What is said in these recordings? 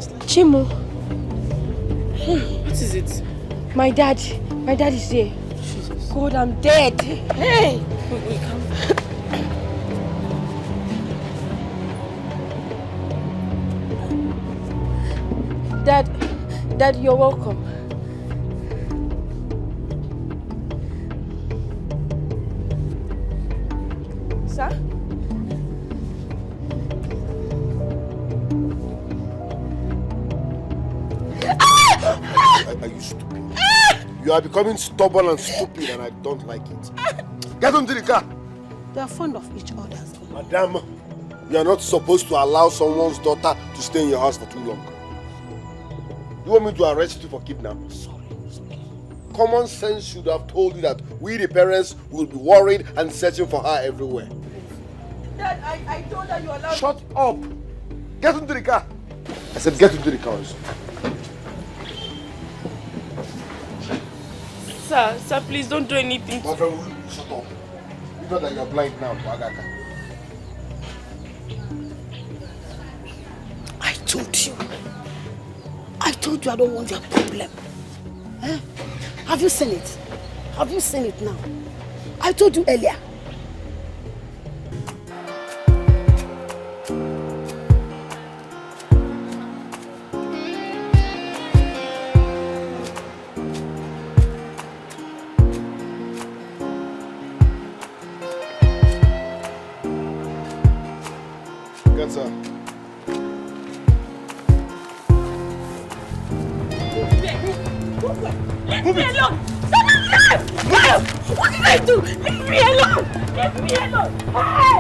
just like... Chimo. Hey. What is it? My dad is here. Jesus. God, I'm dead. Hey. Wait, come. Dad, you're welcome. Sir? Are you stupid? You are becoming stubborn and stupid and I don't like it. Get into the car. They are fond of each other. Madam, you are not supposed to allow someone's daughter to stay in your house for too long. You want me to arrest you for kidnapping? Sorry, it's okay. Common sense should have told you that we the parents will be worried and searching for her everywhere. Dad, I told her you allowed... Shut up! Get into the car! I said get into the car. Sir, please don't do anything. My friend, will you shut up? You know that you're blind now, Agaka. I told you I don't want your problem. Eh? Have you seen it? Have you seen it now? I told you earlier. Good, sir. Leave me alone! What did I do? Leave me alone! Leave me alone! Hey!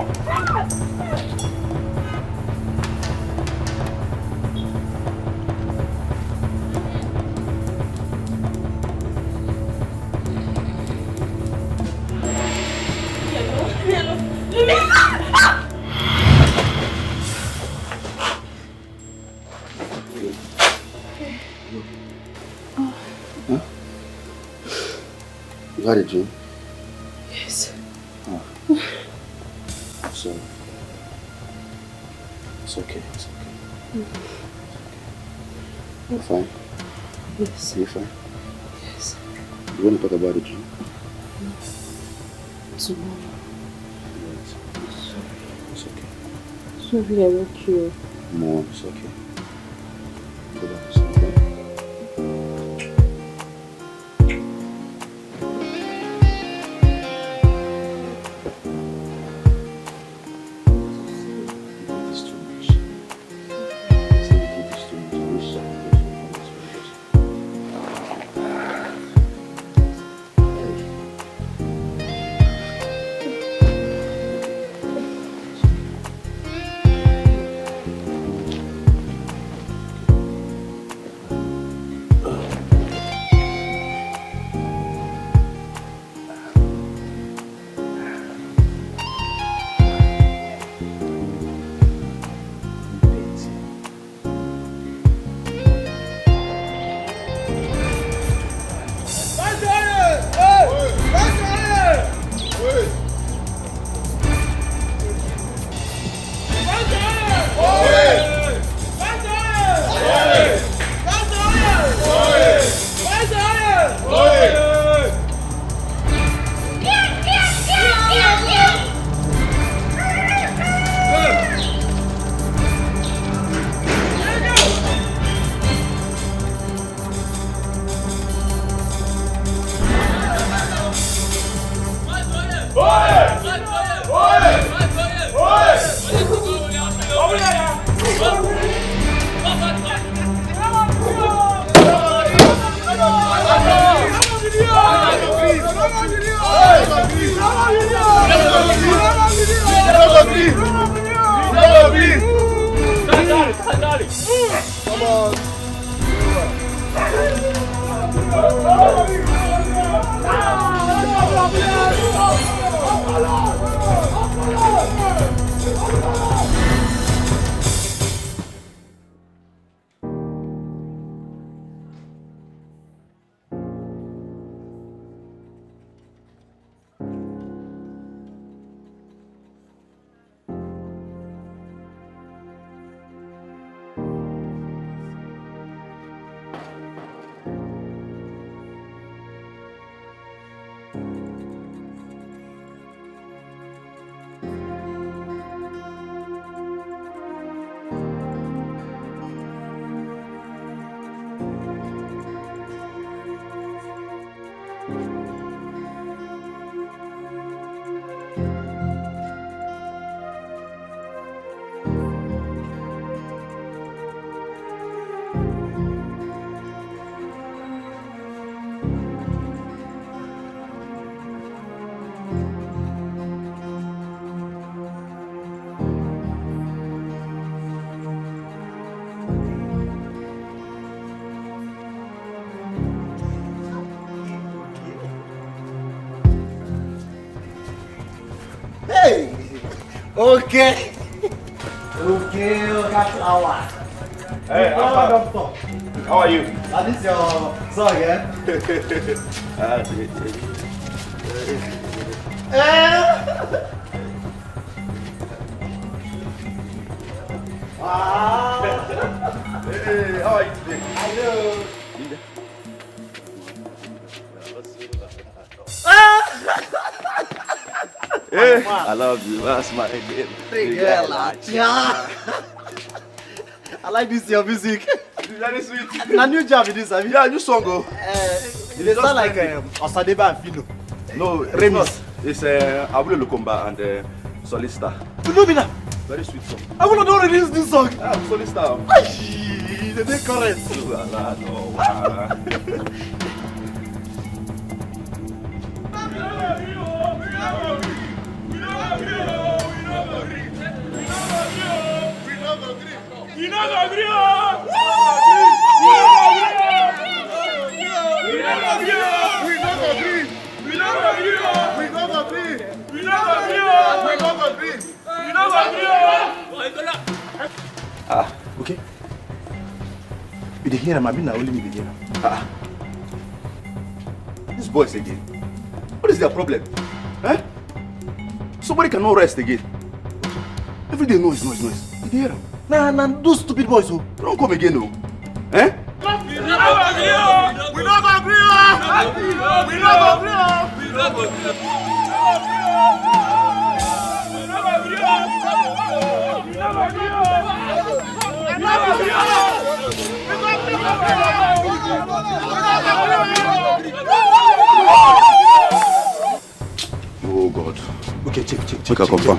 Leave me alone! Leave me alone! You had a dream? Yes. Oh. So, it's okay, it's okay. You're fine? Yes. You're fine? Yes. You want to talk about the dream? Tomorrow. It's okay. Sorry, I woke you. No, it's okay. Go back to sleep, okay? Okay. Okay, got flower. Hey, doctor. how are you? This is your son again. Hey, how are you today? Hello. Hey, I love you. That's my name. Yeah. I like this your music. It's very sweet. Na new job it is, have you? Yeah, new song. Oh. It sound like Osadeba and Fino. No, it's Remix. not. It's Abule Lukomba and Solista. You know me now. Very sweet song. I want to release this song. Solista. The day current. Okay. You dey hear him? I mean, only me dey hear him. These boys again. What is their problem? Eh? Somebody cannot rest again. Every day noise. You dey hear them? Nah, those stupid boys, oh. Don't come again, no. Eh? We don't agree. Oh God. Okay, check. Check a confirm.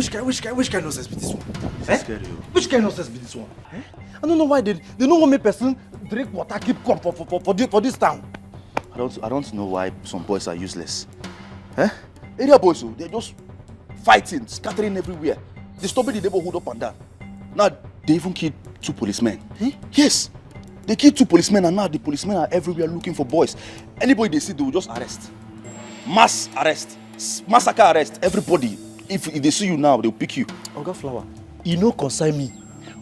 Which kind of nonsense be this one? Scary. Which kind of nonsense be this one? I don't know why they don't want me person drink water, keep calm for this town. I don't know why some boys are useless. Eh? Area boys, they're just fighting, scattering everywhere, disturbing the neighborhood up and down. Now they even killed 2 policemen. Eh? Yes, they killed 2 policemen, and now the policemen are everywhere looking for boys. Anybody they see, they will just arrest. Mass arrest, massacre arrest. Everybody. If they see you now, they'll pick you. Oga Flower, you no concern me.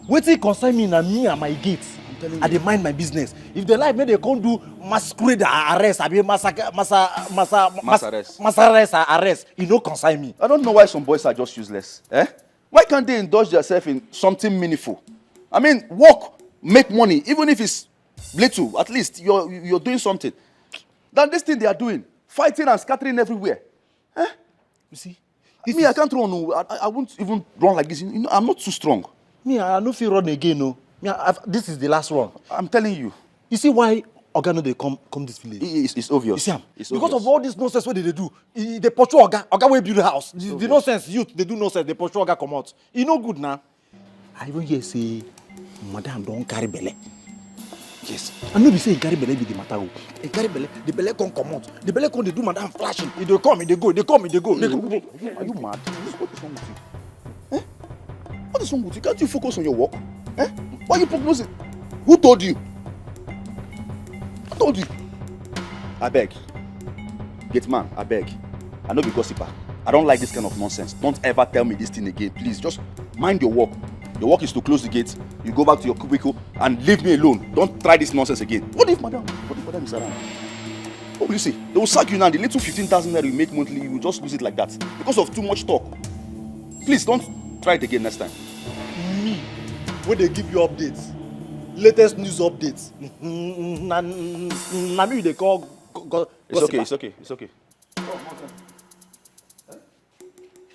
Wetin concern me na me and my gates. I dey mind my business. If they like, make they come do masquerade arrest, I be mass arrest. You no concern me. I don't know why some boys are just useless. Eh? Why can't they indulge themselves in something meaningful? I mean, work, make money, even if it's little. At least you're doing something. Than this thing they are doing, fighting and scattering everywhere. Eh? You see? I can't run. I won't even run like this. You know, I'm not too strong. Me, I no fit run again, no. Me, this is the last run. I'm telling you. You see why Oga no dey come this village? It's obvious. You see am? It's because obvious. of all this nonsense what they do. They pursue Oga. Oga wey build the house. The nonsense youth, they do nonsense. They pursue Oga come out. E no good now. I even hear say, Madam don carry belle. Yes. I know be say carry belle be the matter. E carry belle, the belle come out. The belle come dey do Madam flashing. E dey come, e dey go. They come, e dey go. Are you mad? What is wrong with you? Eh? What is wrong with you? Can't you focus on your work? Eh? Why are you prognosing? Who told you? Who told you? I beg. Gate man, I beg. I know be gossiper. I don't like this kind of nonsense. Don't ever tell me this thing again, please. Just mind your work. Your work is to close the gate. You go back to your cubicle and leave me alone. Don't try this nonsense again. What if madam is around? What will you say? They will sack you now. The little 15,000 that you make monthly, you will just lose it like that because of too much talk. Please don't try it again next time. Me, when they give you updates, latest news updates. Na me they call. It's okay.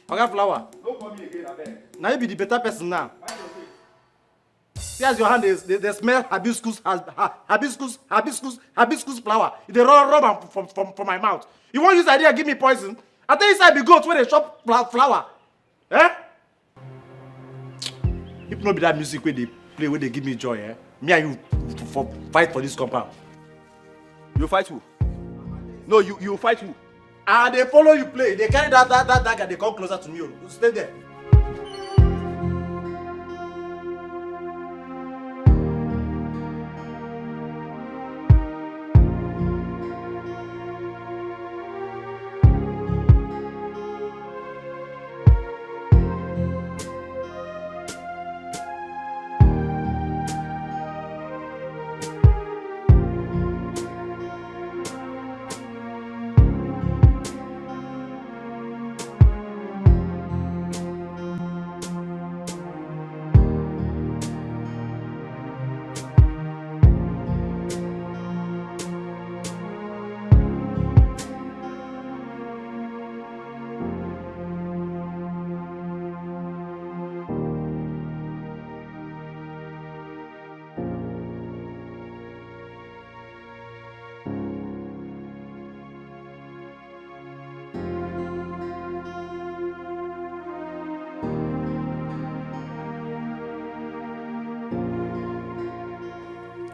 Oga Flower. Don't call me again, abeg. Now you be the better person now. See as your hand is, they smell hibiscus flower. They rub am from my mouth. You won't use idea give me poison? I tell you inside be goat when they chop flower. Eh? If not be that music where they play, where they give me joy, eh? Me and you fight for this compound. You fight who? No, you fight who? And they follow you play. They carry that dagger, they come closer to me. You stay there.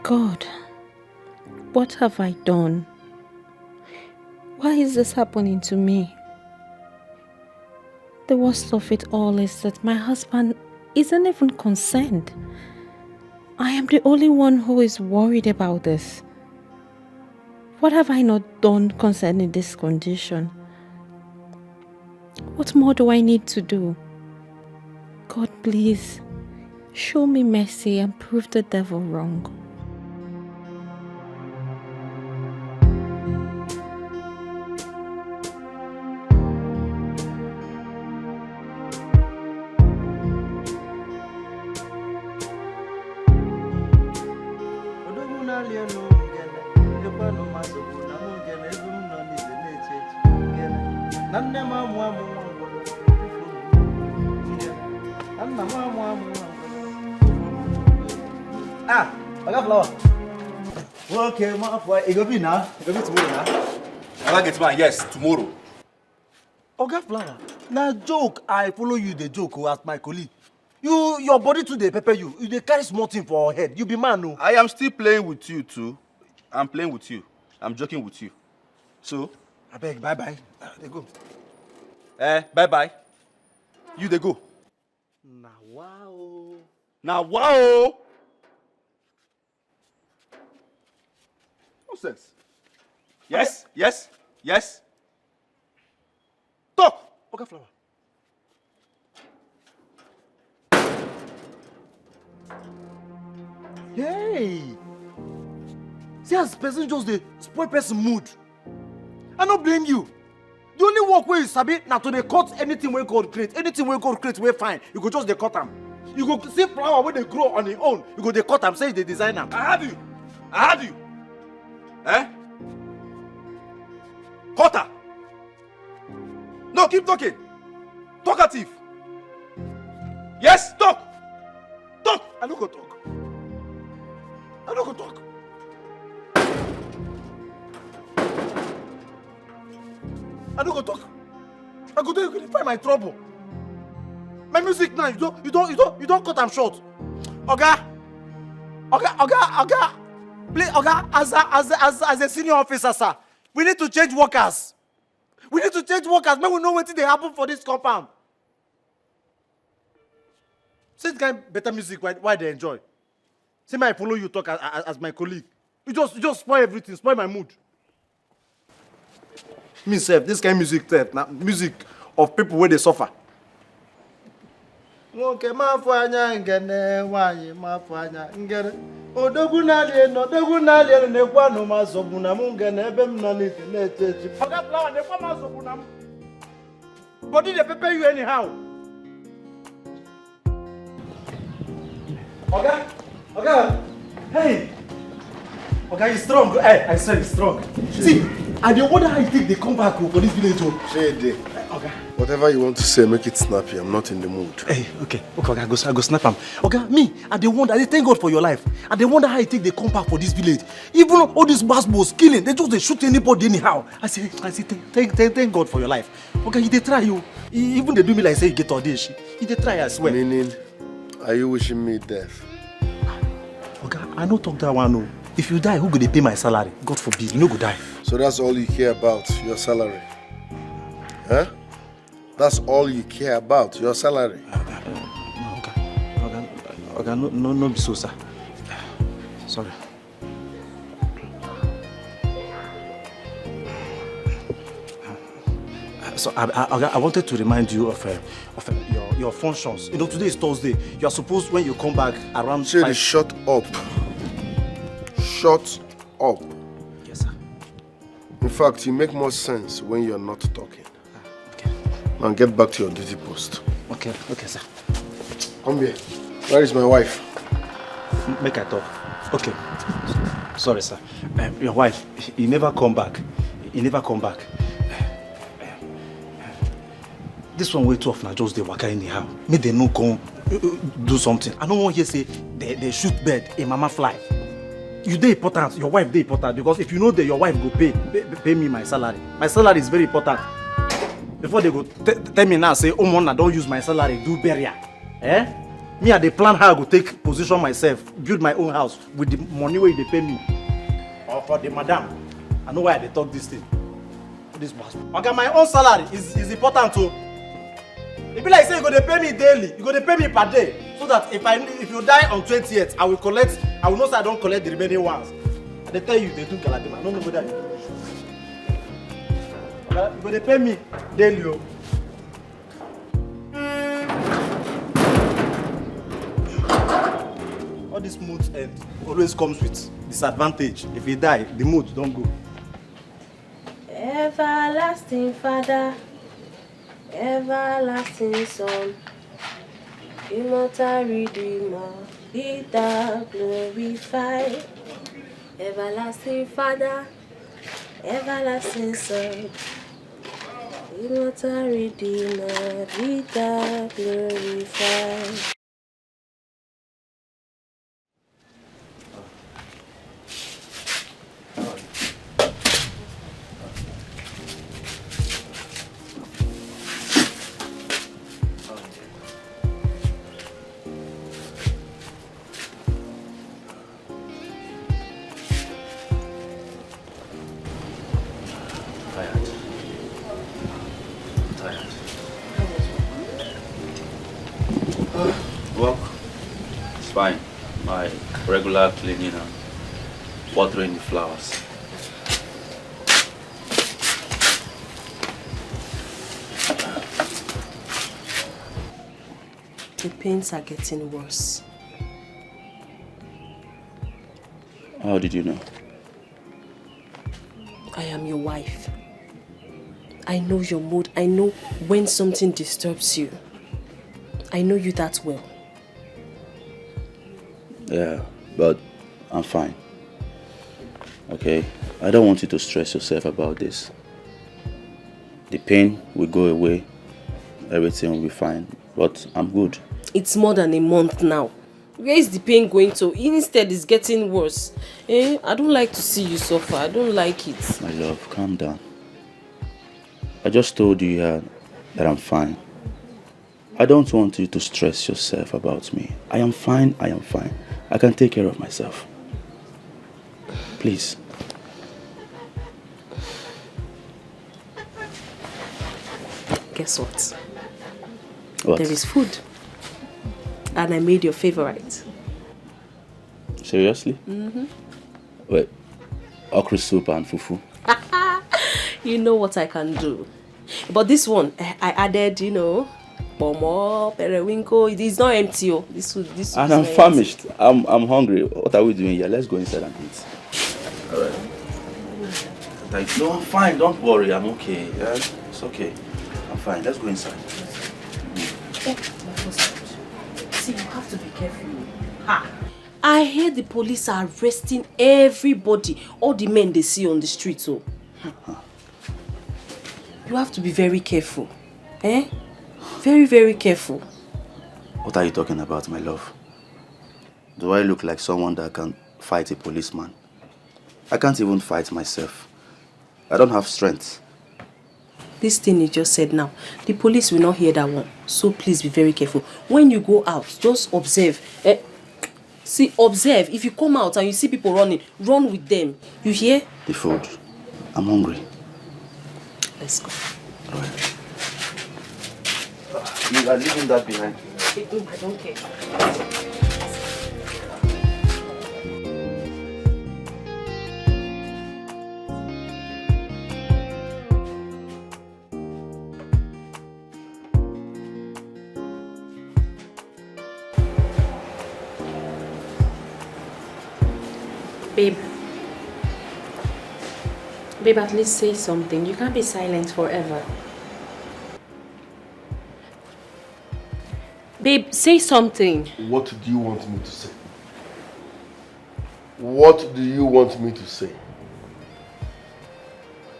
God, what have I done? Why is this happening to me? The worst of it all is that my husband isn't even concerned. I am the only one who is worried about this. What have I not done concerning this condition? What more do I need to do? God, please, show me mercy and prove the devil wrong. Okay, my boy, it go be now. It go be tomorrow now. Oga get man, yes, tomorrow. Oga Flower, na joke I follow you the joke as my colleague. Your body too dey pepper you. You dey carry small thing for your head. You be man no. I am still playing with you too. I'm playing with you. I'm joking with you. So, I beg, bye. They go. Bye. You they go. Now wow. Nonsense. Yes. Talk. Okay, Flower. Hey. See as person just dey spoil person mood. I no blame you. The only work wey you sabi na to dey cut anything wey God create. Anything wey God create wey fine, you go just dey cut am. You go see flower wey dey grow on im own, you go dey cut am, say you dey design am. I have you. Eh? Cutter. No, keep talking. Talkative. Yes, talk. I no go talk. I no go talk. I go there, you go find my trouble. My music now, you don't cut am short. Oga. Please, Oga, as a senior officer, sir, we need to change workers. Make we know wetin dey happen for this compound. See this kind better music, why they enjoy? See me, I follow you talk as my colleague. You just spoil everything, spoil my mood. Me sef, this kind music sef, na music of people where they suffer. Nwoke mafu anya ngene nwanyi mafu anya ngene odogwu na-ali na-ekwa no mazọgbu na m ngene ebe m nọ n'ite na-echechi. Oga Flower, they come out of them. But did they prepare you anyhow? Oga, hey. Oga, he's strong. Hey, I said he's strong. See, I dey wonder how you think they come back for this village. Shade. Oga. Whatever you want to say, make it snappy. I'm not in the mood. Hey, okay, Oga, I go snap him. Oga, me, I dey wonder. I dey thank God for your life. I dey wonder how you think they come back for this village. Even all these bass killing, they just shoot anybody anyhow. I say, thank God for your life. Oga, you dey try you. Even they do me like say you get all this. You dey try, I swear. Meaning, are you wishing me death? Oga, I no talk that one. No. If you die, who go dey pay my salary? God forbid, you no go die. So that's all you care about, your salary? Huh? That's all you care about, your salary? Okay, no be so, sir. Sorry. So I wanted to remind you of your functions. You know, today is Thursday. You are supposed, when you come back around Shady, shut up. Shut up. Yes, sir. In fact, you make more sense when you're not talking. Okay. Now get back to your duty post. Okay, sir. Come here. Where is my wife? Make I talk. Okay. Sorry, sir. Your wife, he never come back. This one way too often, I just dey waka anyhow. Make they no come do something. I don't want to hear say they shoot bird, a mama fly. You dey important, your wife dey important, because if you know that your wife go pay me my salary. My salary is very important. Before they go tell me now, say, oh man, I don't use my salary, do burial. Me, I dey plan how I go take position myself, build my own house with the money where they pay me. Or for the madam. I know why they talk this thing. This bastard. Okay, my own salary is important too. It be like say you go to pay me daily, you go to pay me per day. So that if you die on 20th, I will know say I don't collect the remaining ones. They tell you they do galadima. No, go die. You go to pay me daily. Oh. All this mood end always comes with disadvantage. If you die, the mood don't go. Everlasting Father, everlasting Son, immortal Redeemer, be thou glorified. Everlasting Father, everlasting Son, immortal Redeemer, be thou glorified. Fine. My regular cleaning and watering the flowers. The pains are getting worse. How did you know? I am your wife. I know your mood. I know when something disturbs you. I know you that well. Yeah, but I'm fine. Okay? I don't want you to stress yourself about this. The pain will go away. Everything will be fine. But I'm good. It's more than a month now. Where is the pain going to? Instead, it's getting worse. I don't like to see you suffer. I don't like it. My love, calm down. I just told you that I'm fine. I don't want you to stress yourself about me. I am fine. I can take care of myself. Please. Guess what? What? There is food. And I made your favorite. Seriously? Mm-hmm. Wait, okra soup and fufu? You know what I can do. But this one, I added, pomo, periwinkle. It is not empty. Oh. This And I'm famished. I'm hungry. What are we doing here? Let's go inside and eat. All right. Like, no, I'm fine. Don't worry. I'm okay. Yeah, it's okay. I'm fine. Let's go inside. See, you have to be careful. Ha! I hear the police are arresting everybody, all the men they see on the streets. Oh. You have to be very careful. Eh? Very, very careful. What are you talking about, my love? Do I look like someone that can fight a policeman? I can't even fight myself. I don't have strength. This thing you just said now, the police will not hear that one. So please be very careful. When you go out, just observe. See, observe. If you come out and you see people running, run with them. You hear? The food. I'm hungry. Let's go. All right. You are leaving that behind. I don't care. Babe, at least say something. You can't be silent forever. Babe, say something. What do you want me to say? What do you want me to say?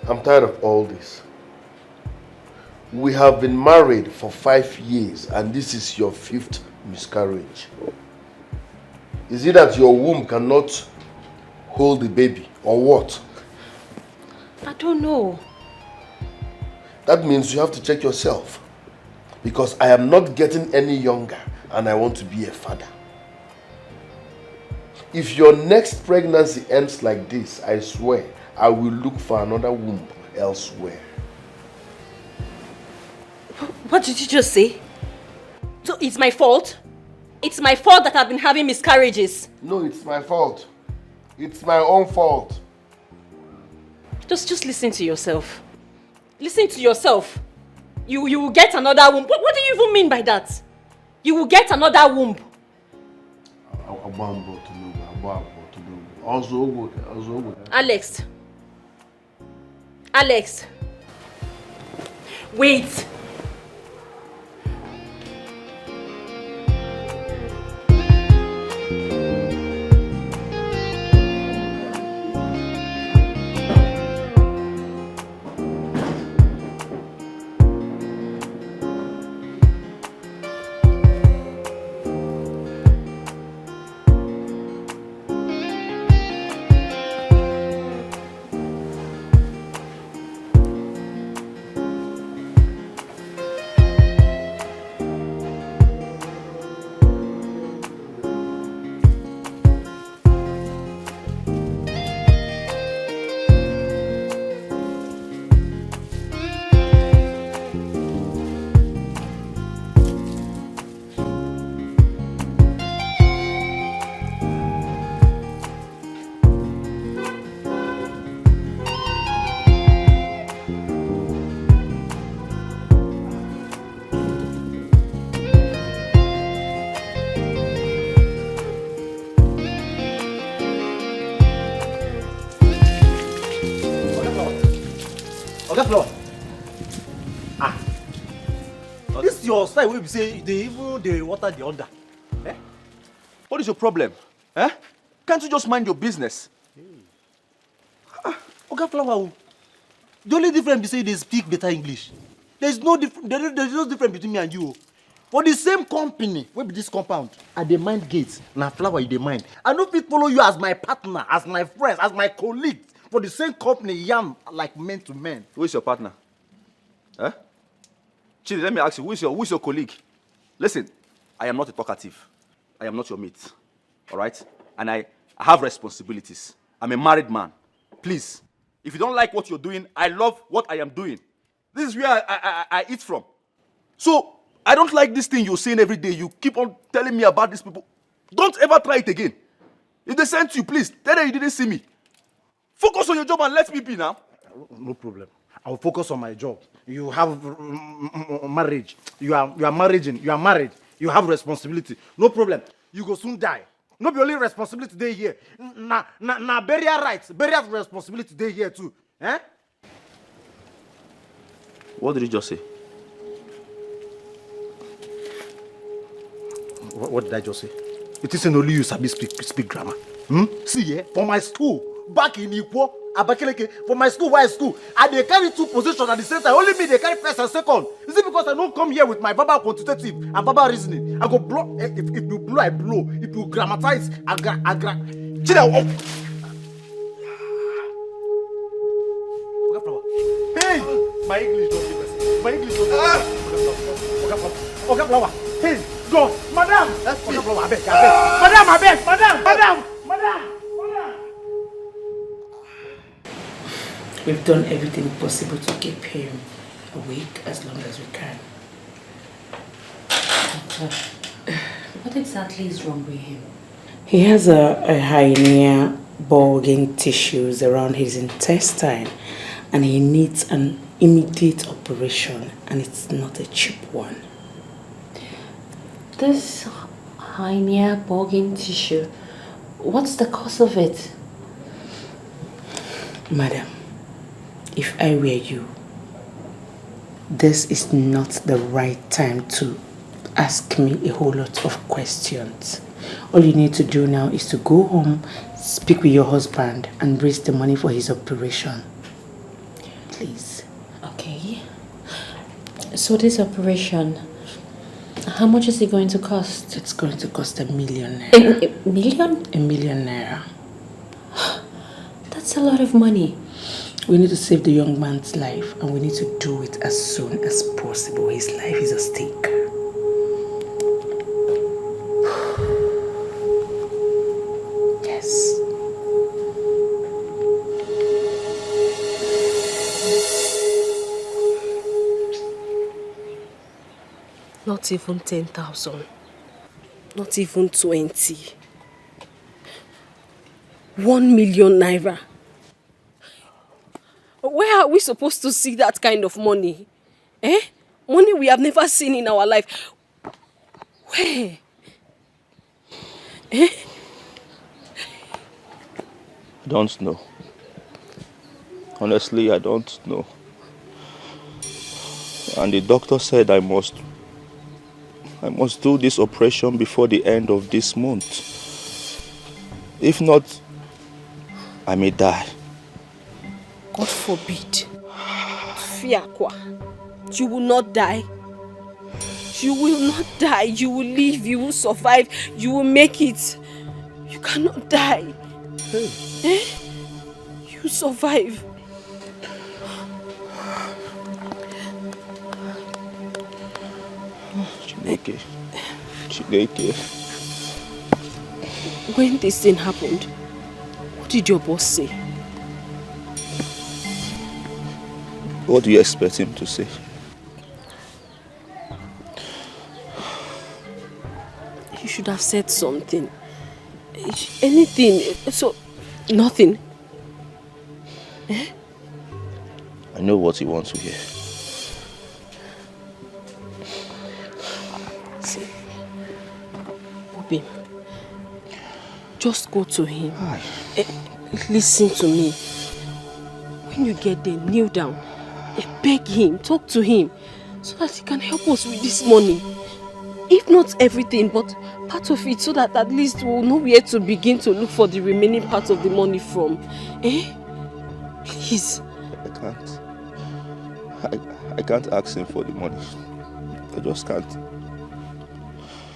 I'm tired of all this. We have been married for 5 years and this is your 5th miscarriage. Is it that your womb cannot hold the baby or what? I don't know. That means you have to check yourself. Because I am not getting any younger and I want to be a father. If your next pregnancy ends like this, I swear, I will look for another womb elsewhere. What did you just say? So it's my fault? It's my fault that I've been having miscarriages. No, it's my fault. It's my own fault. Just listen to yourself. Listen to yourself. You will get another womb. What do you even mean by that? You will get another womb. Alex. Alex. Wait. This is your style where we say they water the under. Eh? What is your problem? Eh? Can't you just mind your business? Oga Flower, the only difference is say they speak better English. There's no difference between me and you. For the same company, where be this compound? I dey mind gates. Now Flower, you dey mind. I no fit follow you as my partner, as my friends, as my colleague. For the same company, yam like men to men. Who is your partner? Eh? Chidi, let me ask you, who is your colleague? Listen, I am not a talkative. I am not your mate. All right? And I have responsibilities. I'm a married man. Please, if you don't like what you're doing, I love what I am doing. This is where I eat from. So, I don't like this thing you're saying every day. You keep on telling me about these people. Don't ever try it again. If they sent you, please, tell them you didn't see me. Focus on your job and let me be now. No problem. I'll focus on my job. You have marriage. You are marrying. You are married. You have responsibility. No problem. You go soon die. No be only responsibility dey here. Na burial rights, burial responsibility dey here too. Eh? What did you just say? What did I just say? It isn't only you sabi speak grammar. See, for my school, back in Ikwo, Abakaleke, for my school, why school, I dey carry 2 positions at the same time. Only me they carry first and second. Is it because I don't come here with my verbal quantitative and verbal reasoning? I go blow. If you blow, I blow. If you grammatize, I Chida, hey, my English don't be best. My English don't be best. Okay, flower. Hey, go, madam. Okay, flower. I beg. Madam. We've done everything possible to keep him awake as long as we can. What exactly is wrong with him? He has a hernia, bulging tissues around his intestine, and he needs an immediate operation, and it's not a cheap one. This hernia, bulging tissue, what's the cause of it? Madam, if I were you, this is not the right time to ask me a whole lot of questions. All you need to do now is to go home, speak with your husband, and raise the money for his operation. Please. Okay. So this operation, how much is it going to cost? It's going to cost $1 million naira. A million? $1 million naira. That's a lot of money. We need to save the young man's life, and we need to do it as soon as possible. His life is at stake. Yes. Not even 10,000. Not even 20. 1 million naira. Where are we supposed to see that kind of money? Eh? Money we have never seen in our life. Where? Eh? I don't know. Honestly, I don't know. And the doctor said I must do this operation before the end of this month. If not, I may die. God forbid. Fiakwa. You will not die. You will not die. You will live. You will survive. You will make it. You cannot die. Hey. Eh? You survive. Chineke. When this thing happened, what did your boss say? What do you expect him to say? You should have said something. Anything. So, nothing. Eh? I know what he wants to hear. See, Obi, just go to him. Listen to me. When you get there, kneel down. Beg him, talk to him, so that he can help us with this money. If not everything, but part of it, so that at least we'll know where to begin to look for the remaining part of the money from. Eh? Please. I can't. I can't ask him for the money. I just can't.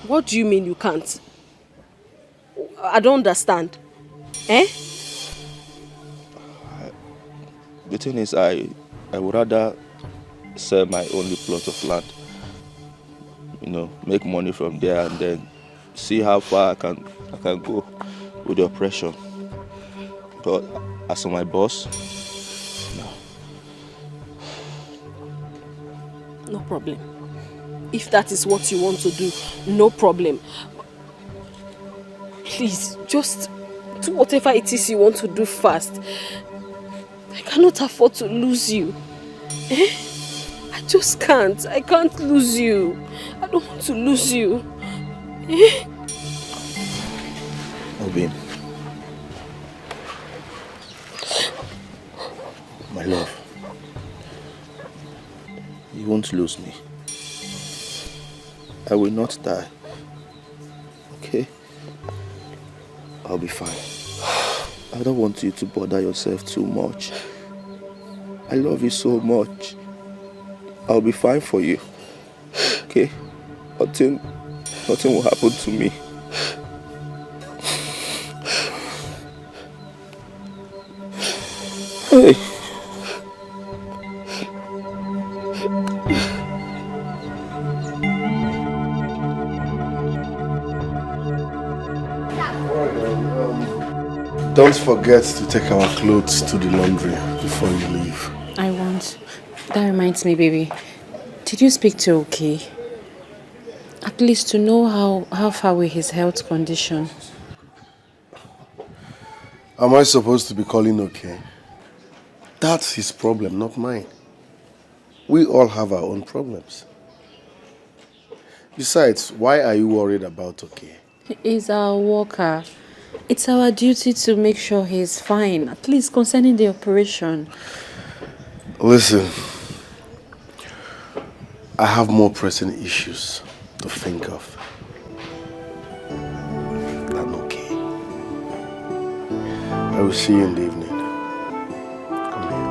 What do you mean you can't? I don't understand. Eh? The thing is, I would rather sell my only plot of land. You know, make money from there and then see how far I can go with the operation. But as for my boss, no. No problem. If that is what you want to do, no problem. Please, just do whatever it is you want to do fast. I cannot afford to lose you. Eh? I just can't. I can't lose you. I don't want to lose you. Eh? Obi, my love, you won't lose me. I will not die. Okay? I'll be fine. I don't want you to bother yourself too much. I love you so much. I'll be fine for you. Okay? Nothing will happen to me. Hey. Don't forget to take our clothes to the laundry before you leave. I won't. That reminds me, baby. Did you speak to Oki? At least to know how far with his health condition. Am I supposed to be calling okay? That's his problem, not mine. We all have our own problems. Besides, why are you worried about okay? He's our worker. It's our duty to make sure he's fine, at least concerning the operation. Listen, I have more pressing issues to think of than okay. I will see you in the evening. Come here.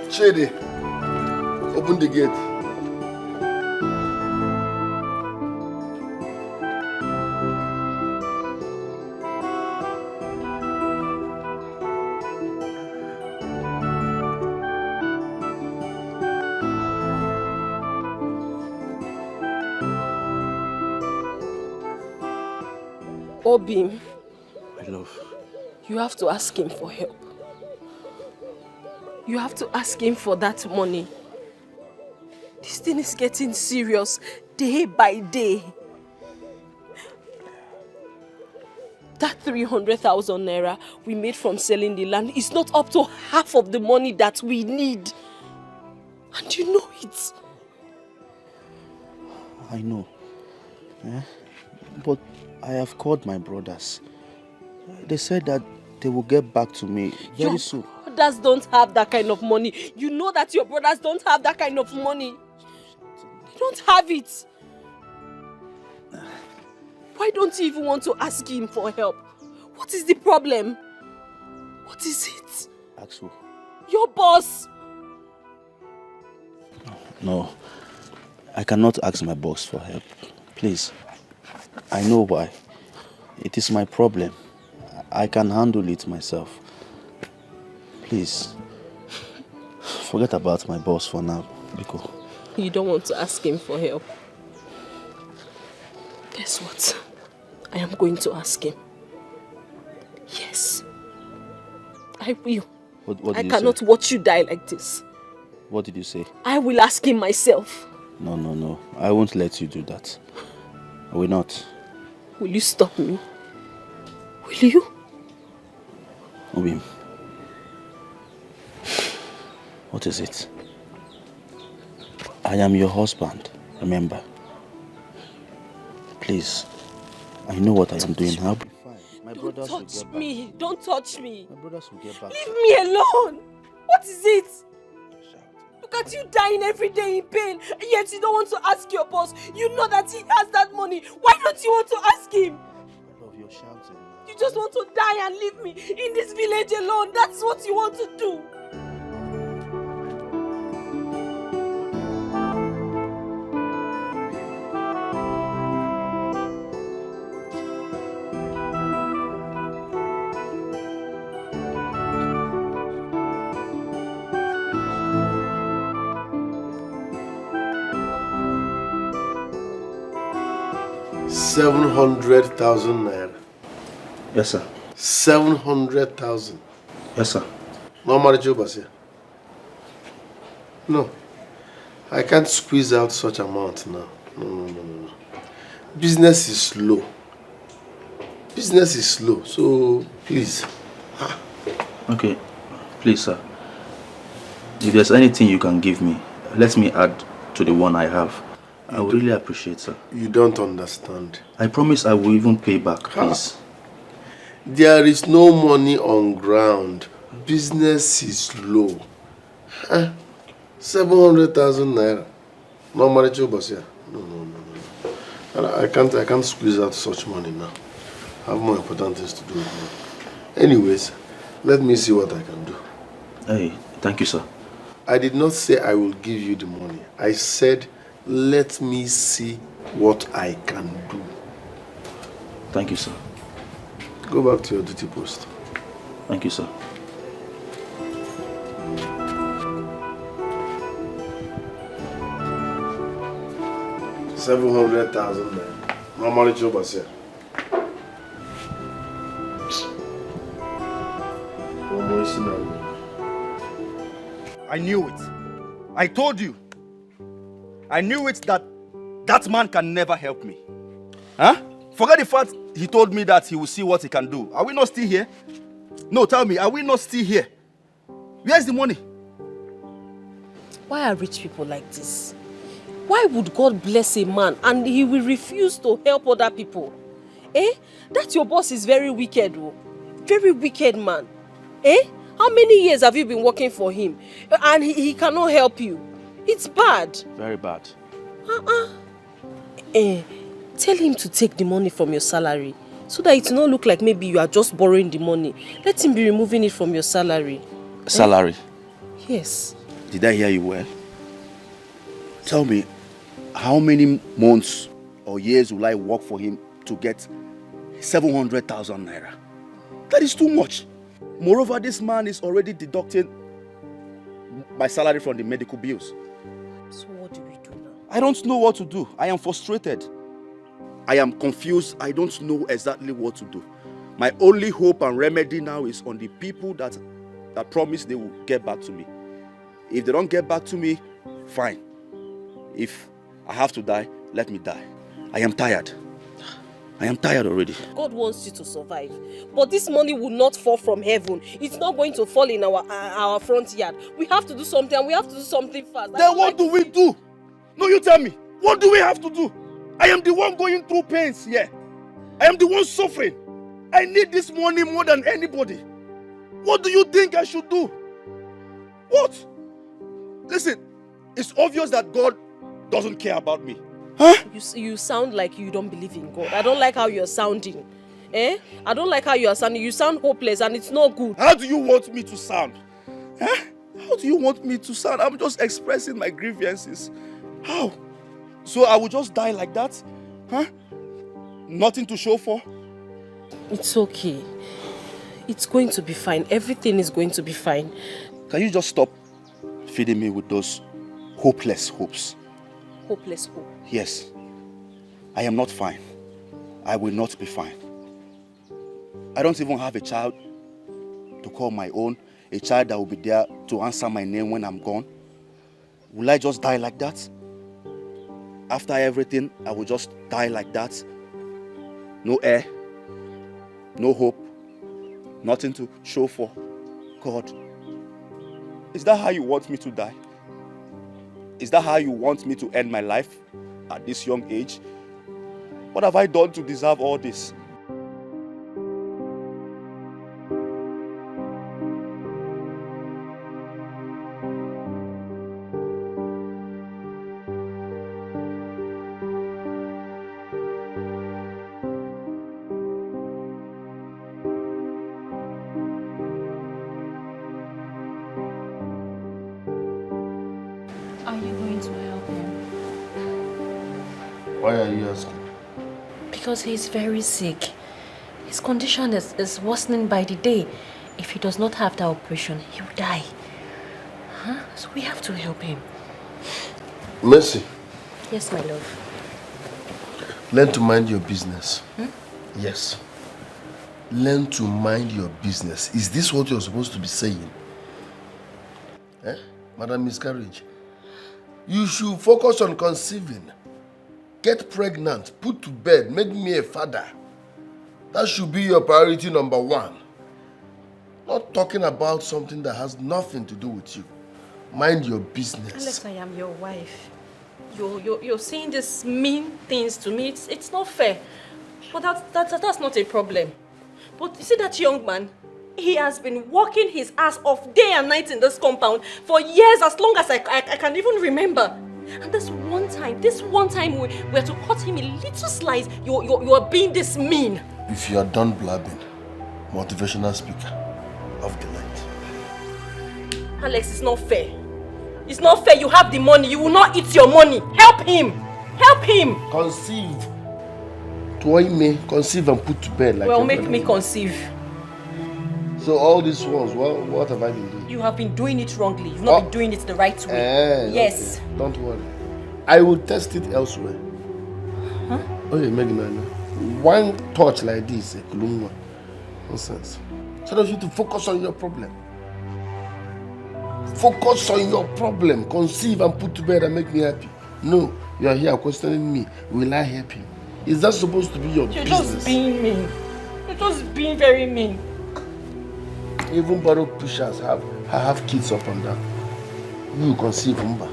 Chidi, open the gate. Obi, My love. you have to ask him for help. You have to ask him for that money. This thing is getting serious day by day. That 300,000 naira we made from selling the land is not up to half of the money that we need. And you know it. I know. But I have called my brothers. They said that they will get back to me very soon. Your brothers don't have that kind of money. You know that your brothers don't have that kind of money. They don't have it. Why don't you even want to ask him for help? What is the problem? What is it? Ask who? Your boss. No. I cannot ask my boss for help. Please. I know why. It is my problem. I can handle it myself. Please. Forget about my boss for now, Biko. You don't want to ask him for help. Guess what? I am going to ask him. Yes. I will. What did I you cannot say? watch you die like this. What did you say? I will ask him myself. No. I won't let you do that. I will not. Will you stop me? Will you? Obi. What is it? I am your husband, remember? Please. I know what I am doing. I'll be fine. My brothers will get back. Me. Don't touch me. My brothers will get back. Leave me alone. What is it? Look at you dying every day in pain, yet you don't want to ask your boss. You know that he has that money. Why don't you want to ask him? I love your shouting. You just want to die and leave me in this village alone. That's what you want to do. 700,000 naira. Yes, sir. 700,000. Yes, sir. No marriage here. No. I can't squeeze out such amount now. No. Business is slow. Business is slow, so please. Okay, please, sir. If there's anything you can give me, let me add to the one I have. I would really appreciate, sir. You don't understand. I promise I will even pay back, please. There is no money on ground. Business is low. 700,000 naira. No money to boss here. No. I can't squeeze out such money now. I have more important things to do now. Anyways, let me see what I can do. Hey, thank you, sir. I did not say I will give you the money. I said, let me see what I can do. Thank you, sir. Go back to your duty post. Thank you, sir. $700,000. No money to boss here. I knew it. I told you. I knew it that man can never help me. Huh? Forget the fact he told me that he will see what he can do. Are we not still here? No, tell me, are we not still here? Where's the money? Why are rich people like this? Why would God bless a man and he will refuse to help other people? That your boss is very wicked, oh. Very wicked man. How many years have you been working for him? And he cannot help you. It's bad. Very bad. Tell him to take the money from your salary so that it will not look like maybe you are just borrowing the money. Let him be removing it from your salary. Salary? Yes. Did I hear you well? Tell me, how many months or years will I work for him to get 700,000 naira? That is too much. Moreover, this man is already deducting my salary from the medical bills. So what do we do now? I don't know what to do. I am frustrated. I am confused. I don't know exactly what to do. My only hope and remedy now is on the people that promise they will get back to me. If they don't get back to me, fine. If I have to die, let me die. I am tired. I am tired already. God wants you to survive. But this money will not fall from heaven. It's not going to fall in our front yard. We have to do something, and we have to do something fast. Then what do we do? No, you tell me. What do we have to do? I am the one going through pains here. I am the one suffering. I need this money more than anybody. What do you think I should do? What? Listen, it's obvious that God doesn't care about me. Huh? You sound like you don't believe in God. I don't like how you're sounding. I don't like how you're sounding. You sound hopeless and it's not good. How do you want me to sound? Huh? How do you want me to sound? I'm just expressing my grievances. How? So I will just die like that? Huh? Nothing to show for? It's okay. It's going to be fine. Everything is going to be fine. Can you just stop feeding me with those hopeless hopes? Hopeless hope? Yes. I am not fine. I will not be fine. I don't even have a child to call my own, a child that will be there to answer my name when I'm gone. Will I just die like that? After everything, I will just die like that? No air, no hope, nothing to show for. God, is that how you want me to die? Is that how you want me to end my life at this young age? What have I done to deserve all this? Are you going to help him? Why are you asking? Because he's very sick. His condition is worsening by the day. If he does not have the operation, he will die. So we have to help him. Mercy. Yes, my love. Learn to mind your business. Yes. Learn to mind your business. Is this what you're supposed to be saying? Madam Miscarriage? You should focus on conceiving. Get pregnant, put to bed, make me a father. That should be your priority number one. not talking about something that has nothing to do with you. Mind your business. Alex, I am your wife. You're saying these mean things to me. It's not fair. But that's not a problem. But you see that young man? He has been working his ass off day and night in this compound for years, as long as I can even remember. And this one time we were to cut him a little slice, you are being this mean. If you are done blabbing, motivational speaker, off the light. Alex, it's not fair. It's not fair. You have the money. You will not eat your money. Help him. Help him. Conceive. Conceive and put to bed like. Well, make me conceive. So all these ones, what have I been doing? You have been doing it wrongly. You've not been doing it the right way. Yes. Okay. Don't worry. I will test it elsewhere. Huh? Okay, Megan, one touch like this, nonsense. So that you to focus on your problem. Focus on your problem. Conceive and put to bed and make me happy. No, you are here questioning me. Will I help you? Is that supposed to be your business? You're just being mean. You're just being very mean. Even bottle pushers have kids up and down. You conceive, Umba.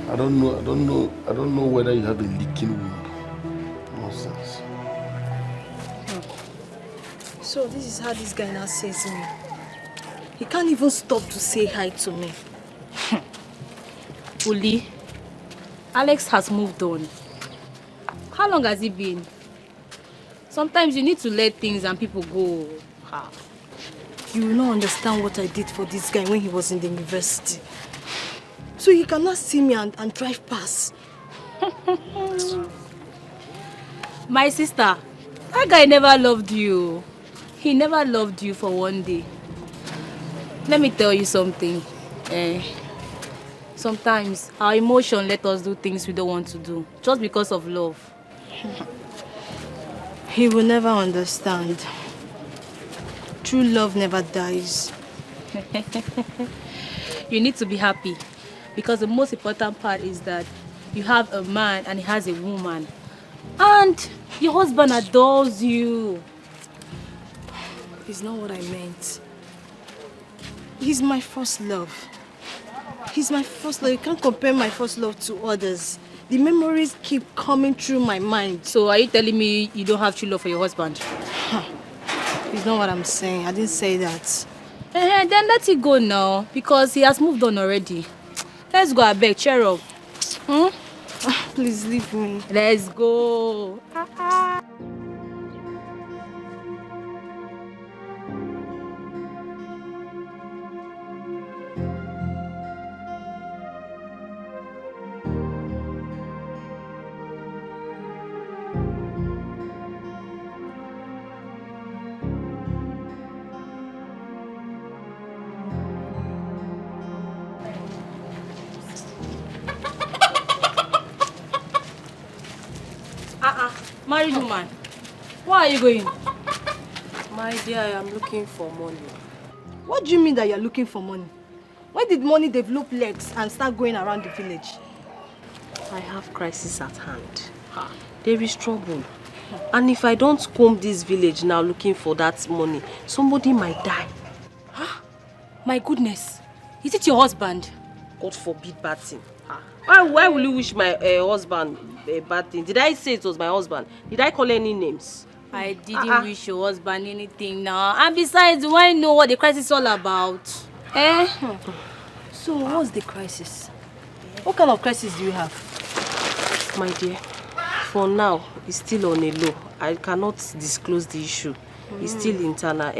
I don't know whether you have a leaking womb. Nonsense. So this is how this guy now says me. He can't even stop to say hi to me. Uli, Alex has moved on. How long has it been? Sometimes you need to let things and people go. You will not understand what I did for this guy when he was in the university. So he cannot see me and drive past. My sister, that guy never loved you. He never loved you for one day. Let me tell you something. Sometimes our emotion let us do things we don't want to do, just because of love. He will never understand. True love never dies. You need to be happy, because the most important part is that you have a man and he has a woman. And your husband adores you. It's not what I meant. He's my first love. He's my first love. You can't compare my first love to others. The memories keep coming through my mind. So are you telling me you don't have true love for your husband? It's not what I'm saying. I didn't say that. Then let it go now, because he has moved on already. Let's go, I beg, cheer up. Please leave me. Let's go. Married woman, where are you going? My dear, I am looking for money. What do you mean that you're looking for money? When did money develop legs and start going around the village? I have crisis at hand. There is trouble. And if I don't comb this village now looking for that money, somebody might die. My goodness. Is it your husband? God forbid bad thing. Why will you wish my husband a bad thing? Did I say it was my husband? Did I call any names? I didn't wish your husband anything now. And besides, do I know what the crisis is all about? So what's the crisis? What kind of crisis do you have? My dear, for now, it's still on a low. I cannot disclose the issue. It's still internal.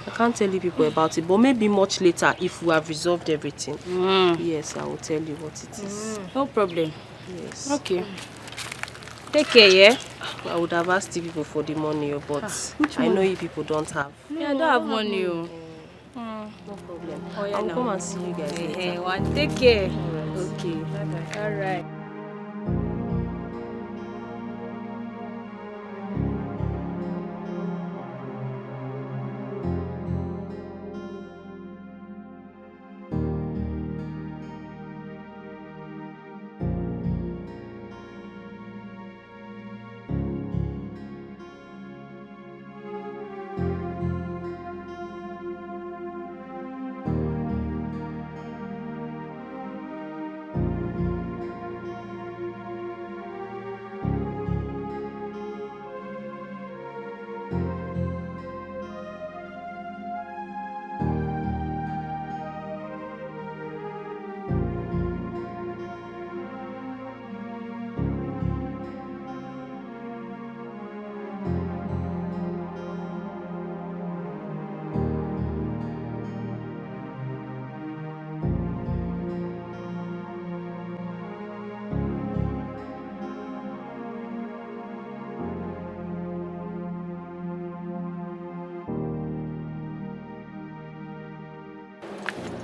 I can't tell you people about it, but maybe much later if we have resolved everything. Yes, I will tell you what it is. No problem. Yes. Okay. Take care, yeah? I would have asked you people for the money, but I know you people don't have. Yeah, I don't have money. No problem. I'll come and see you guys later. Take care. Okay. Bye-bye. All right.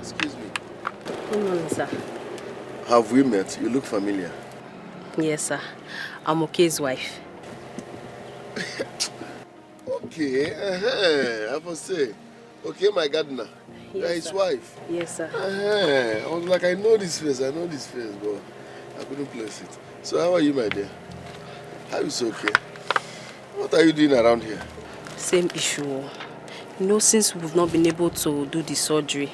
Excuse me. Good morning, sir. Have we met? You look familiar. Yes, sir. I'm Okay's wife. Okay, I must say. Okay, my gardener. Yes, His sir. wife. Yes, sir. I was like, I know this face, but I couldn't place it. So how are you, my dear? How is okay? What are you doing around here? Same issue. You know, since we've not been able to do the surgery,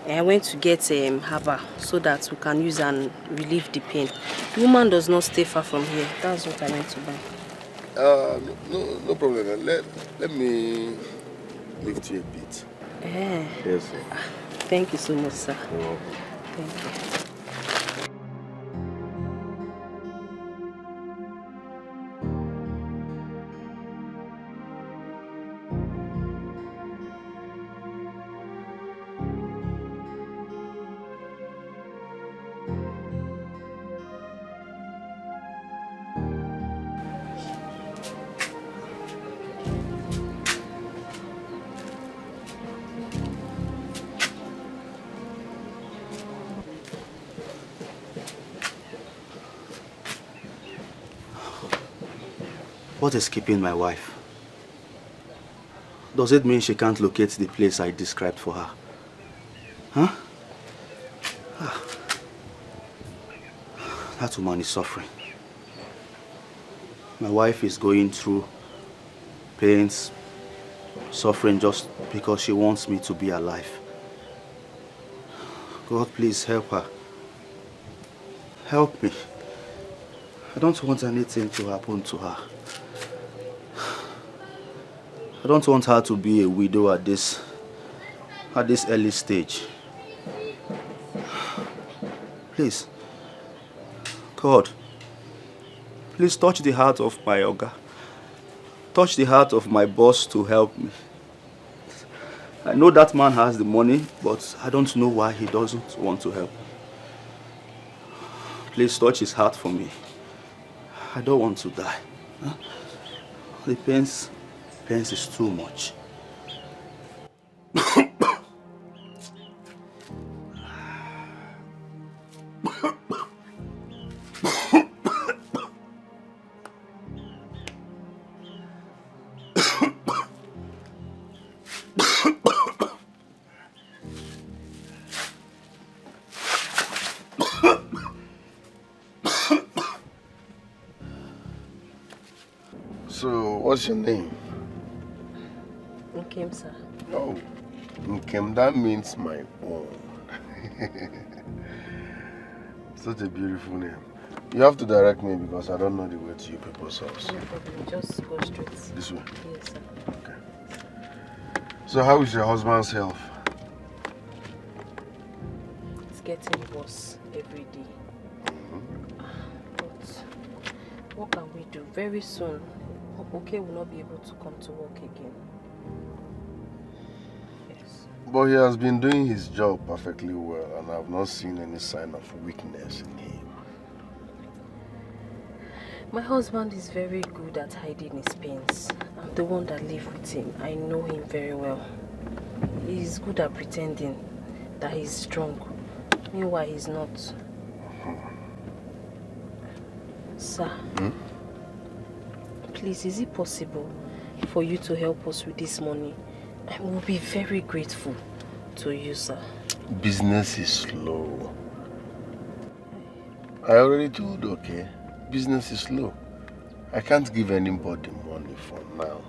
I went to get herbal so that we can use and relieve the pain. The woman does not stay far from here. That's what I went to buy. No problem. Let me lift you a bit. Yes, sir. Thank you so much, sir. You're welcome. Thank you. What is keeping my wife? Does it mean she can't locate the place I described for her? Huh? That woman is suffering. My wife is going through pains, suffering just because she wants me to be alive. God, please help her. Help me. I don't want anything to happen to her. I don't want her to be a widow at this early stage. Please, God, please touch the heart of my Oga. Touch the heart of my boss to help me. I know that man has the money, but I don't know why he doesn't want to help. Please touch his heart for me. I don't want to die. Huh? The pains is too much. So, what's your name? Nkem, sir. Oh, Nkem, that means my own. Such a beautiful name. You have to direct me because I don't know the way to your people's house. No problem. Just go straight. This way? Yes, sir. Okay. So how is your husband's health? It's getting worse every day. But what can we do? Very soon, Okay will not be able to come to work again. Yes. But he has been doing his job perfectly well and I've not seen any sign of weakness in him. My husband is very good at hiding his pains. I'm the one that live with him. I know him very well. He's good at pretending that he's strong. Meanwhile, he's not. Sir, please, is it possible for you to help us with this money? I will be very grateful to you, sir. Business is slow. I already told, okay? Business is slow. I can't give anybody money for now.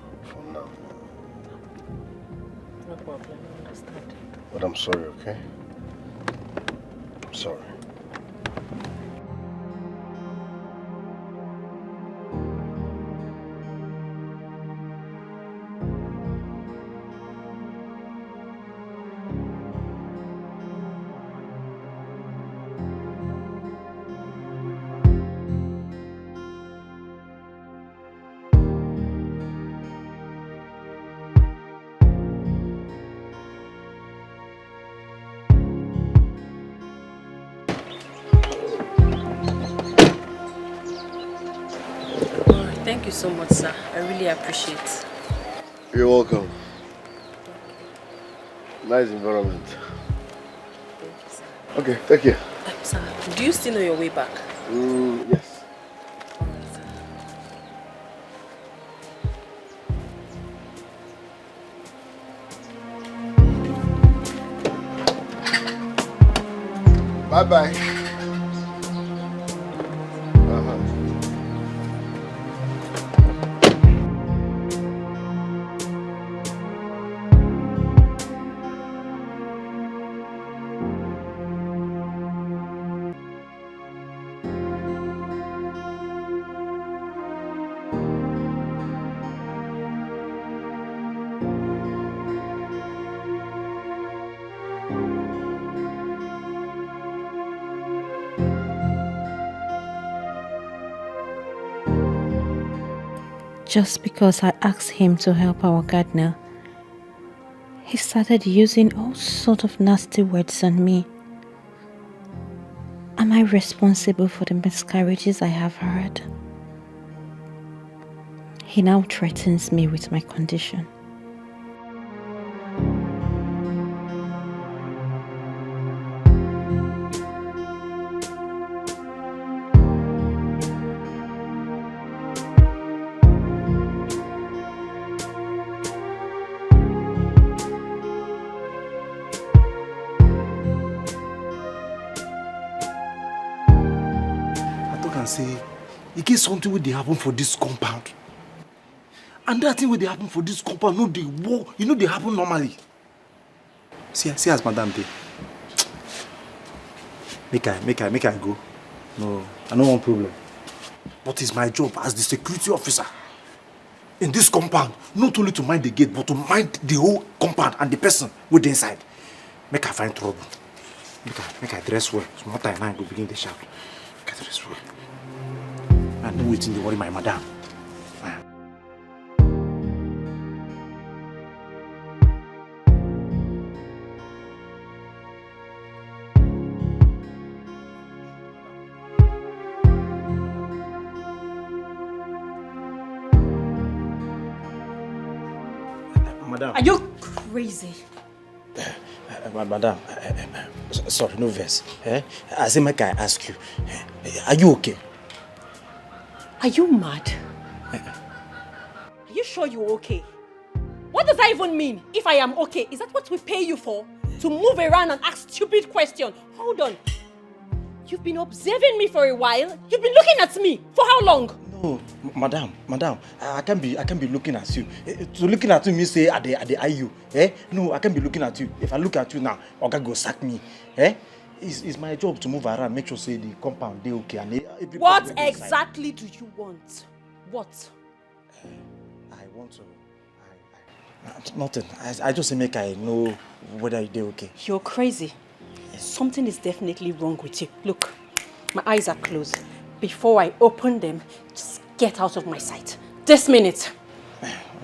No problem, I understand. But I'm sorry, okay? I'm sorry. Thank you so much, sir. I really appreciate it. You're welcome. Nice environment. Okay, take care. Sir, do you still know your way back? Yes. Bye-bye. Just because I asked him to help our gardener, he started using all sorts of nasty words on me. Am I responsible for the miscarriages I have heard? He now threatens me with my condition. Say, it get something will happen for this compound. And that thing will happen for this compound, no they war, you know they happen normally. See as madam dey. Make I go. No, I no want problem. But it's my job as the security officer in this compound, not only to mind the gate, but to mind the whole compound and the person with the inside. Make I find trouble. Make I dress well. Small time now I go begin the shout. Make I dress well. I know waiting to worry my madam. Madam. Are you crazy? Madam, sorry, no verse. As a make I ask you, are you okay? Are you mad? Are you sure you're okay? What does that even mean, if I am okay? Is that what we pay you for? To move around and ask stupid questions? Hold on. You've been observing me for a while. You've been looking at me. For how long? No, madam, I can't be looking at you. To looking at you means say I eye you. No, I can't be looking at you. If I look at you now, Oga go sack me. It's my job to move around, make sure say the compound they okay. And what exactly do you want? What? I want to. Nothing. I just make I know whether they're okay. You're crazy. Something is definitely wrong with you. Look, my eyes are closed. Before I open them, just get out of my sight. This minute.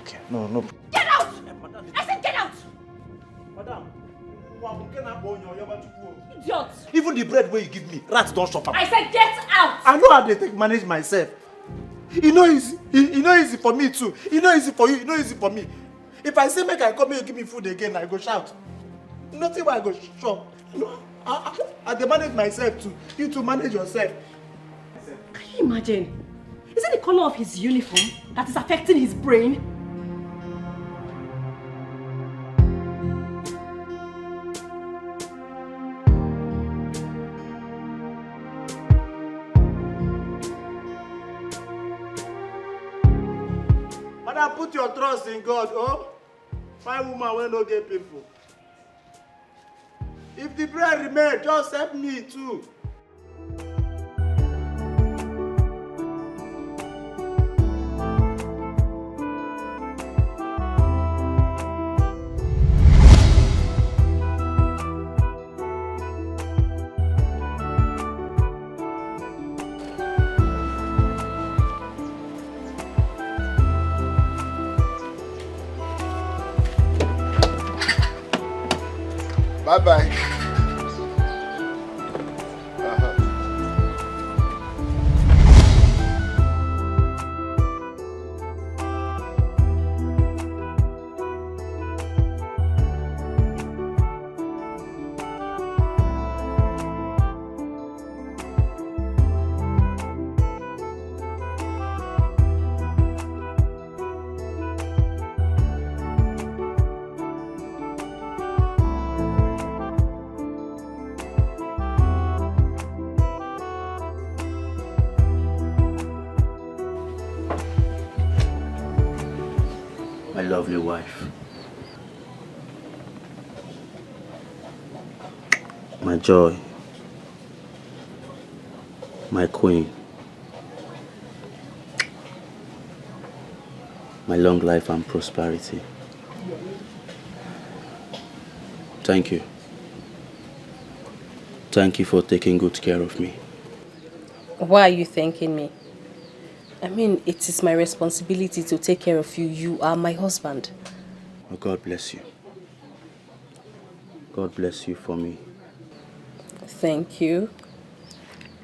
Okay. No. Get out! I said get out! Madam. Idiot! Even the bread where you give me, rats don't shop up. I said get out! I know how they manage myself. You know easy for me too. You know easy for you. You know easy for me. If I say make I come here, you give me food again, I go shout. Nothing why I go shout. No, I manage myself too. You to manage yourself. Can you imagine? Is it the color of his uniform that is affecting his brain? Madam, put your trust in God, oh? Find woman will not get people. If the bread remain, just help me too. Bye-bye. my lovely wife. My joy. My queen. My long life and prosperity. Thank you. Thank you for taking good care of me. Why are you thanking me? I mean, it is my responsibility to take care of you. You are my husband. Oh, God bless you. God bless you for me. Thank you.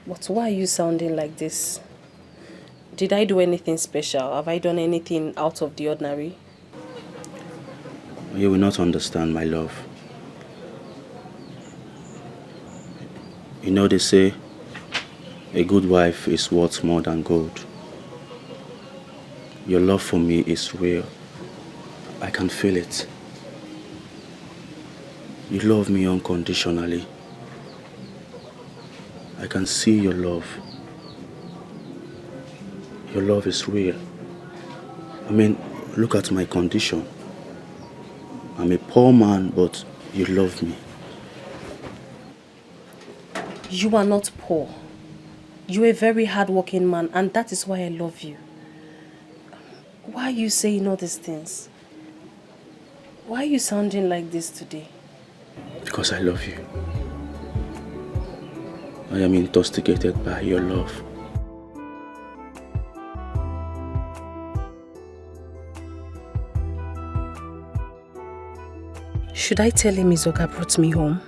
But why are you sounding like this? Did I do anything special? Have I done anything out of the ordinary? You will not understand, my love. You know, they say a good wife is worth more than gold. Your love for me is real. I can feel it. You love me unconditionally. I can see your love. Your love is real. I mean, look at my condition. I'm a poor man, but you love me. You are not poor. You're a very hardworking man, and that is why I love you. Why are you saying all these things? Why are you sounding like this today? Because I love you. I am intoxicated by your love. Should I tell him Izoga brought me home?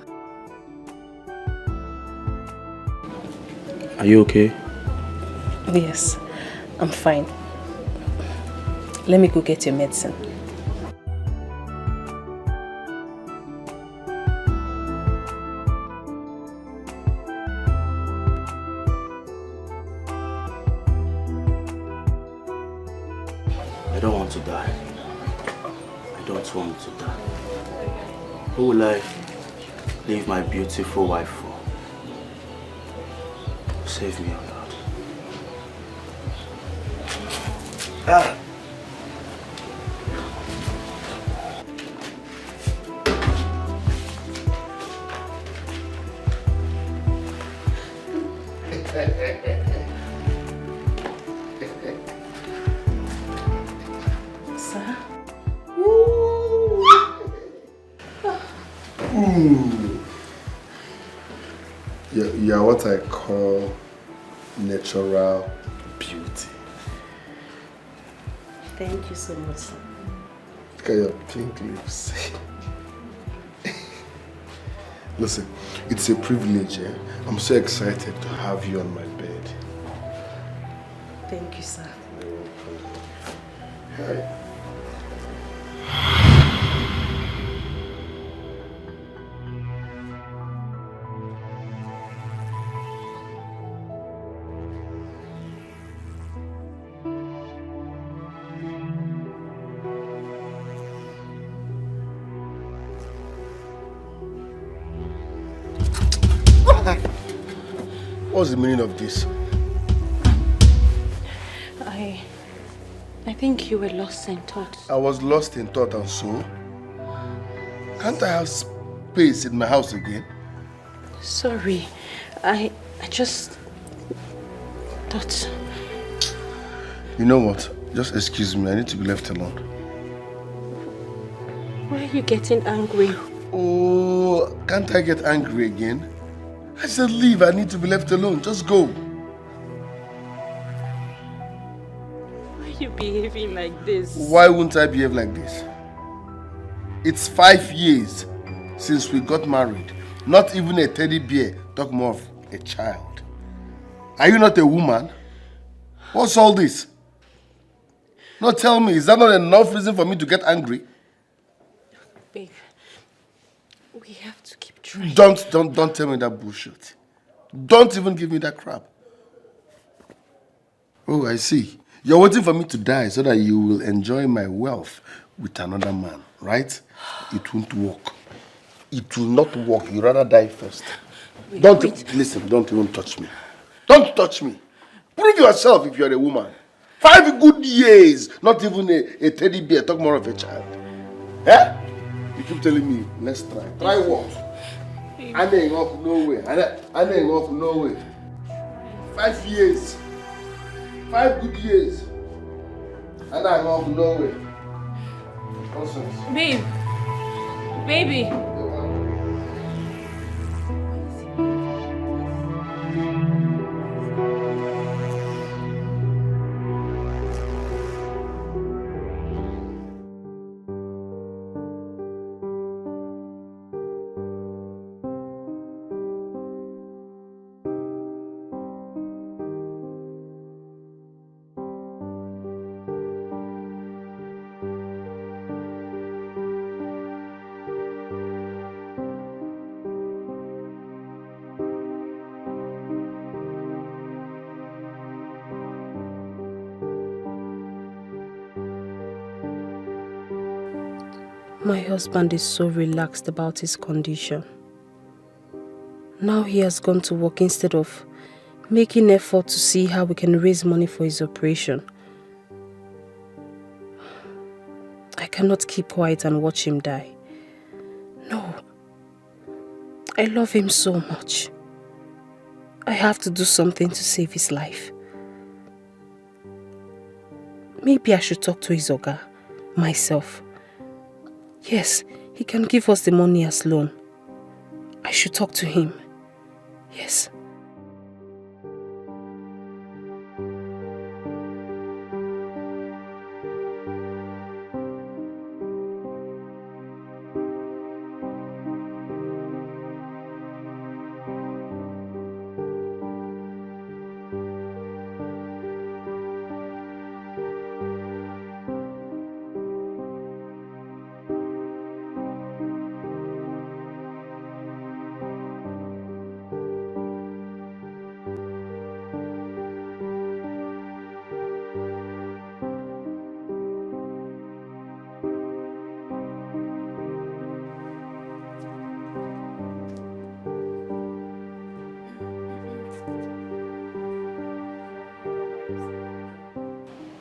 Are you okay? Yes, I'm fine. Let me go get your medicine. I don't want to die. I don't want to die. Who will I leave my beautiful wife for? Save me, oh Lord. Ah! Sir? You're what I call natural beauty. Thank you so much. Look at your pink lips. Listen, it's a privilege. Eh? I'm so excited to have you on my bed. Thank you, sir. Hi. What's the meaning of this? I think you were lost in thought. I was lost in thought, and so? Can't I have space in my house again? Sorry, I just thought... You know what? Just excuse me, I need to be left alone. Why are you getting angry? Oh, can't I get angry again? I said leave, I need to be left alone. Just go. Why are you behaving like this? Why wouldn't I behave like this? It's 5 years since we got married. Not even a teddy bear, talk more of a child. Are you not a woman? What's all this? No, tell me, is that not enough reason for me to get angry? Babe, we have to keep trying. Don't tell me that bullshit. Don't even give me that crap. Oh, I see. You're waiting for me to die so that you will enjoy my wealth with another man, right? It won't work. It will not work. You'd rather die first. Listen, don't even touch me. Don't touch me. Prove yourself if you're a woman. 5 good years. Not even a teddy bear. Talk more of a child. Eh? You keep telling me, let's try. Try what? I ain't off nowhere. I ain't off nowhere. 5 years. 5 good years. And I'm off nowhere. Nonsense. Babe. Baby. My husband is so relaxed about his condition. Now he has gone to work instead of making effort to see how we can raise money for his operation. I cannot keep quiet and watch him die. No. I love him so much. I have to do something to save his life. Maybe I should talk to his oga myself. Yes, he can give us the money as loan. I should talk to him. Yes.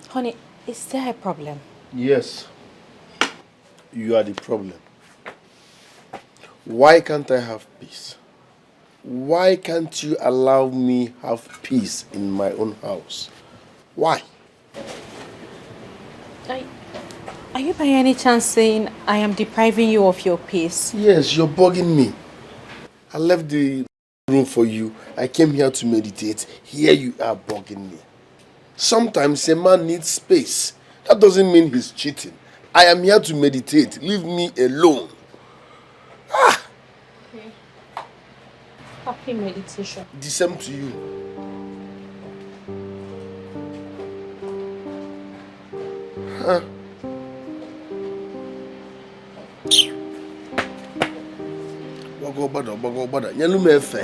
Honey, is there a problem? Yes. You are the problem. Why can't I have peace? Why can't you allow me have peace in my own house? Why? Are you by any chance saying I am depriving you of your peace? Yes, you're bugging me. I left the room for you. I came here to meditate. Here you are bugging me. Sometimes a man needs space. That doesn't mean he's cheating. I am here to meditate. Leave me alone. Okay. Happy meditation. The same to you. Huh? Bago bada. Nyelu me efe.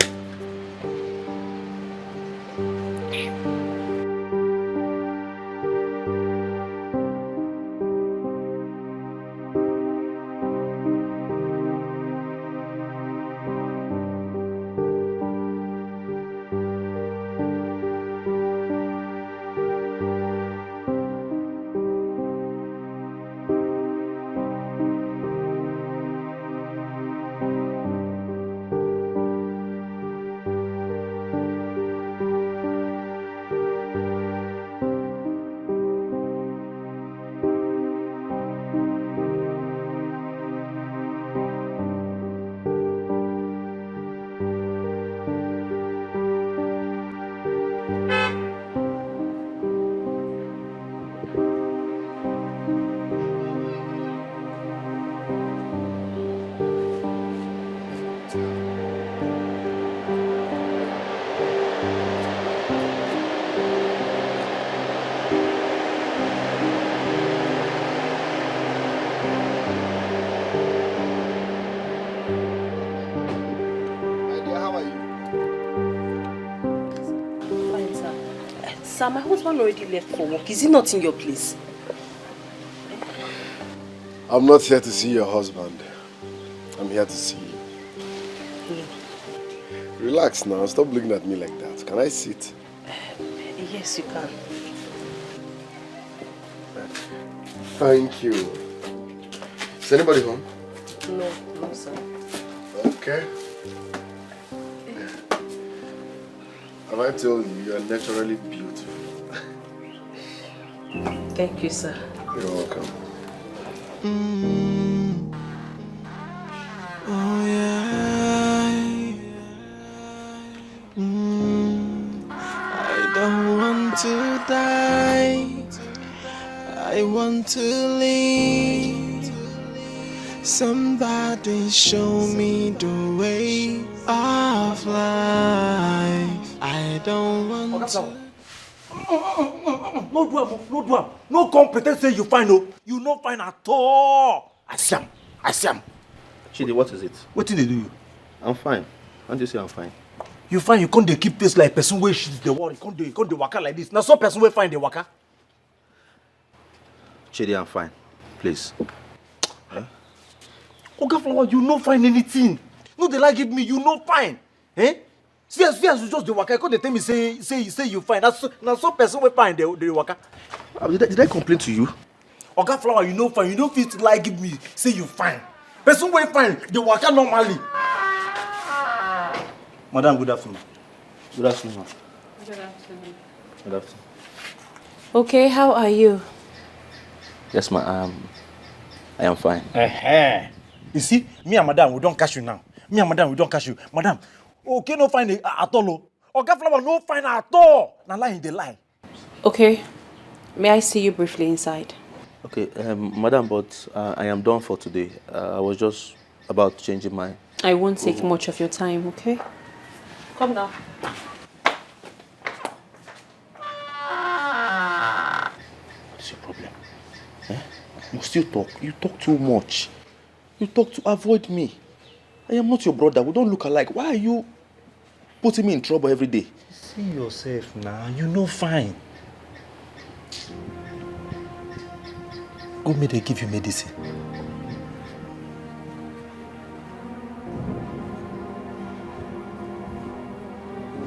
Sir, my husband already left for work. Is he not in your place? I'm not here to see your husband. I'm here to see you. Relax now. Stop looking at me like that. Can I sit? Yes, you can. Thank you. Is anybody home? No, no, sir. Okay. Have I told you you are naturally beautiful? Thank you, sir. You're welcome. Oh yeah. I don't want to die. I want to live. Somebody show me the way of life. I don't want to. No do am, no do am. No come pretend say you fine, no. You no fine at all. I see am. Chidi, what is it? What did they do you? I'm fine. Can't you say I'm fine? You find you can't dey keep face like person wey shit the wall. You can't dey waka like this. Now some person wey find the waka. Chidi, I'm fine. Please. Oga Flower, you no find anything. No dey like give me, you no find. Eh? See as you just the waka, you can't tell me say you find. Now some person wey find the waka. Did I complain to you? Oga Flower, you no find. You no fit like give me say you find. Person wey find the waka normally. Madam, good afternoon. Good afternoon. Good afternoon. Good afternoon. Okay, how are you? Yes, ma'am. I am fine. You see, me and Madam, we don't catch you now. Me and Madam, we don't catch you. Madam, okay, no find it at all. Oga Flower, no find at all. Now lie in the lie. Okay. May I see you briefly inside? Okay, madam, but I am done for today. I was just about changing my... I won't take much of your time, okay? Come now. What's your problem? You still talk. You talk too much. You talk to avoid me. I am not your brother. We don't look alike. Why are you putting me in trouble every day? See yourself now. You know fine. Go make they give you medicine.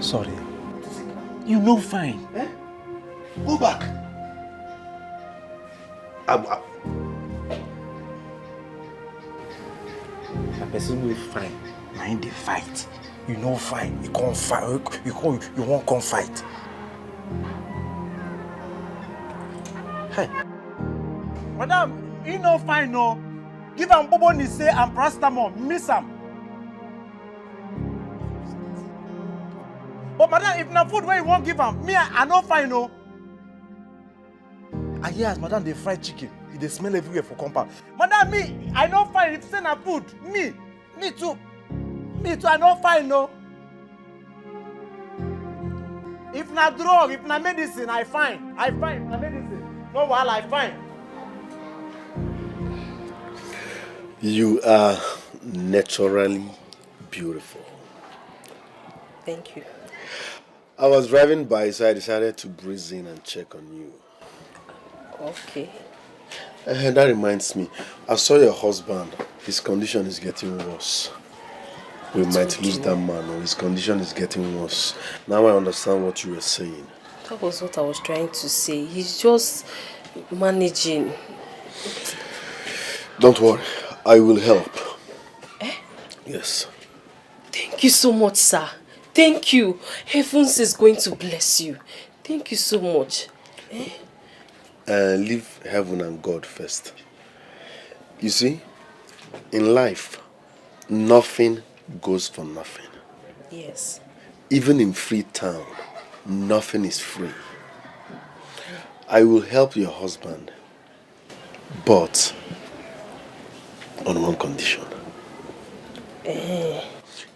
Sorry. You know fine. Go back. A person will fine. Now in the fight. You know fine. You can't fight. You won't come fight. Hey. Madam, you know fine, no. Give am bobo ni say and paracetamol. Miss am. But madam, if na food where you won't give am, me I no fine, no. I hear as madam they fry chicken. They smell everywhere for compound. Madam, me, I no fine. If say na food, me too, I no fine, no. If na drug, if na medicine, I fine. If na medicine. No wahala, I fine. You are naturally beautiful. Thank you. I was driving by, so I decided to breeze in and check on you. Okay. That reminds me, I saw your husband. His condition is getting worse. We might lose that man, or his condition is getting worse. Now I understand what you were saying. That was what I was trying to say. He's just managing. Don't worry, I will help. Yes. Thank you so much, sir. Thank you. Heavens is going to bless you. Thank you so much. Leave heaven and God first. You see, in life, nothing goes for nothing. Yes. Even in free town, nothing is free. I will help your husband, but on one condition.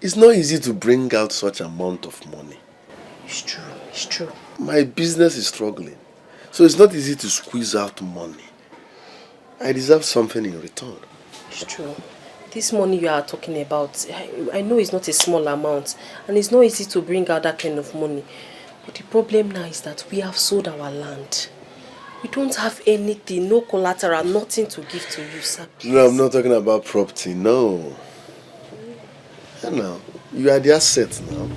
It's not easy to bring out such amount of money. It's true. My business is struggling, so it's not easy to squeeze out money. I deserve something in return. It's true. This money you are talking about, I know it's not a small amount, and it's not easy to bring out that kind of money. But the problem now is that we have sold our land. We don't have anything, no collateral, nothing to give to you, sir. Please. No, I'm not talking about property, no. No, you are the asset now.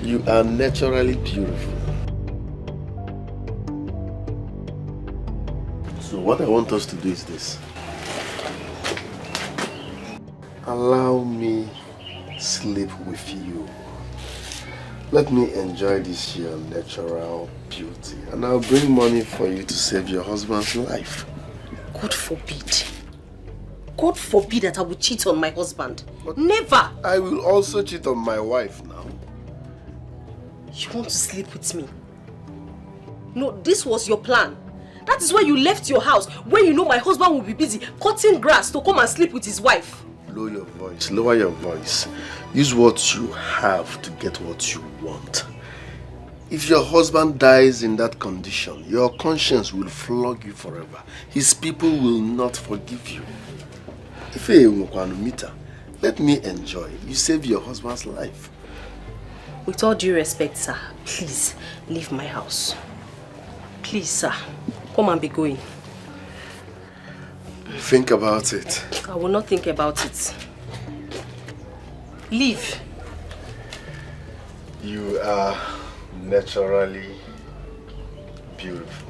You are naturally beautiful. So, what I want us to do is this. Allow me sleep with you. Let me enjoy this your natural beauty. And I'll bring money for you to save your husband's life. God forbid. God forbid that I will cheat on my husband. But never! I will also cheat on my wife now. You want to sleep with me? No, this was your plan. That is why you left your house when you know my husband will be busy cutting grass to come and sleep with his wife. Lower your voice. Lower your voice. Use what you have to get what you want. If your husband dies in that condition, your conscience will flog you forever. His people will not forgive you. Let me enjoy. You save your husband's life. With all due respect, sir, please leave my house. Please, sir, come and be going. Think about it. I will not think about it. Leave. You are naturally beautiful.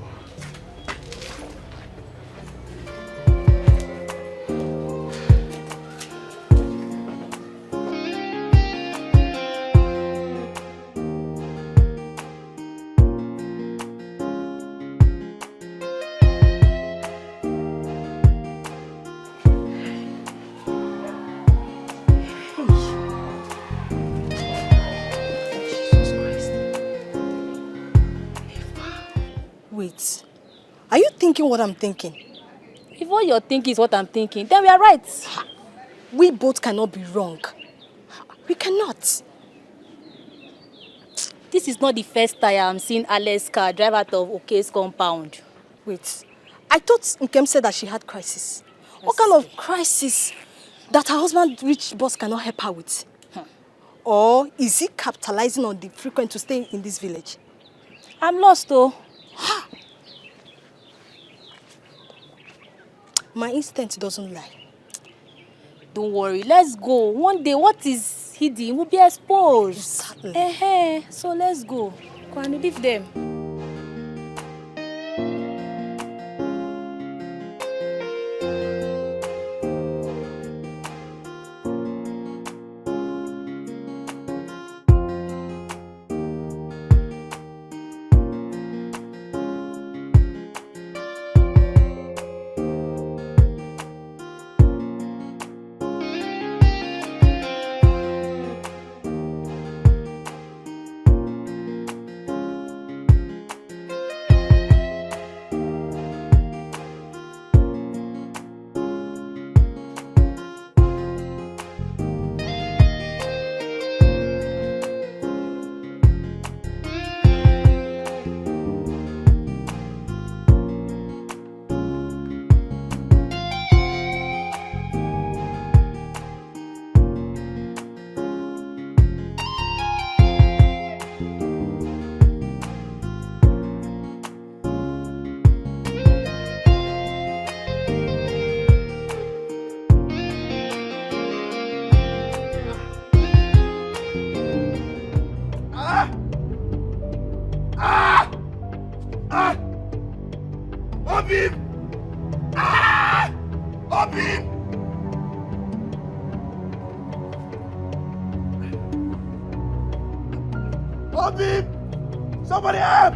Wait, are you thinking what I'm thinking? If what you're thinking is what I'm thinking, then we are right. We both cannot be wrong. We cannot. This is not the first time I'm seeing Alex car drive out of Oke's compound. Wait, I thought Nkem said that she had crisis. What kind of crisis that her husband rich boss cannot help her with? Or is he capitalizing on the frequent to stay in this village? I'm lost though. My instinct doesn't lie. Don't worry, let's go. One day, what is hidden will be exposed. Exactly. So let's go. Go and leave them. Somebody help!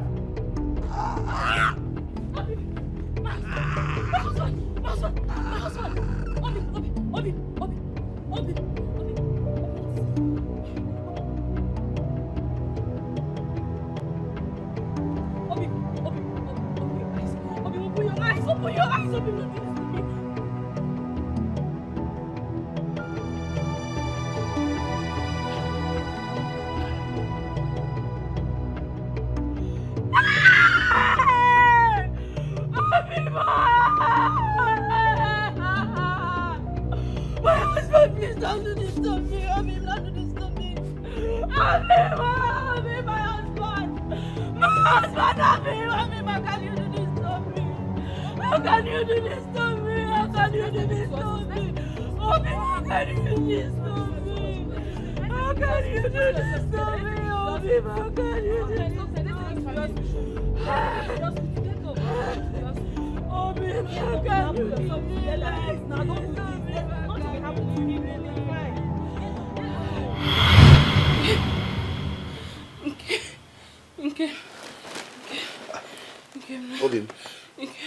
Obim.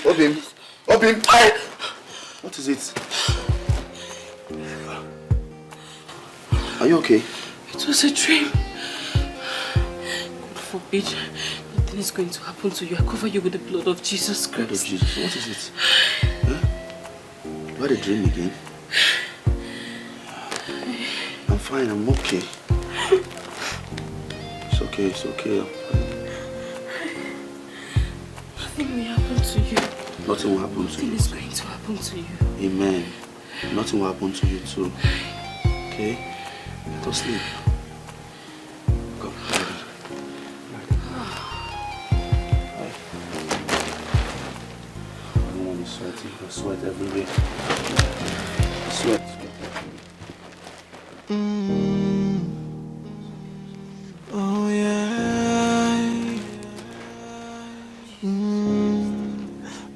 Obim. Obim. Hey! What is it? Are you okay? It was a dream. God forbid nothing is going to happen to you. I cover you with the blood of Jesus Christ. Blood of Jesus. What is it? Huh? You had a dream again? I'm fine. I'm okay. It's okay. It's okay. I'm fine. Nothing will happen to you. Nothing will happen to you. Nothing is going to happen to you. Amen. Nothing will happen to you too. Okay? Go sleep. Come. I don't want to sweat. I sweat everywhere. I sweat. Oh yeah.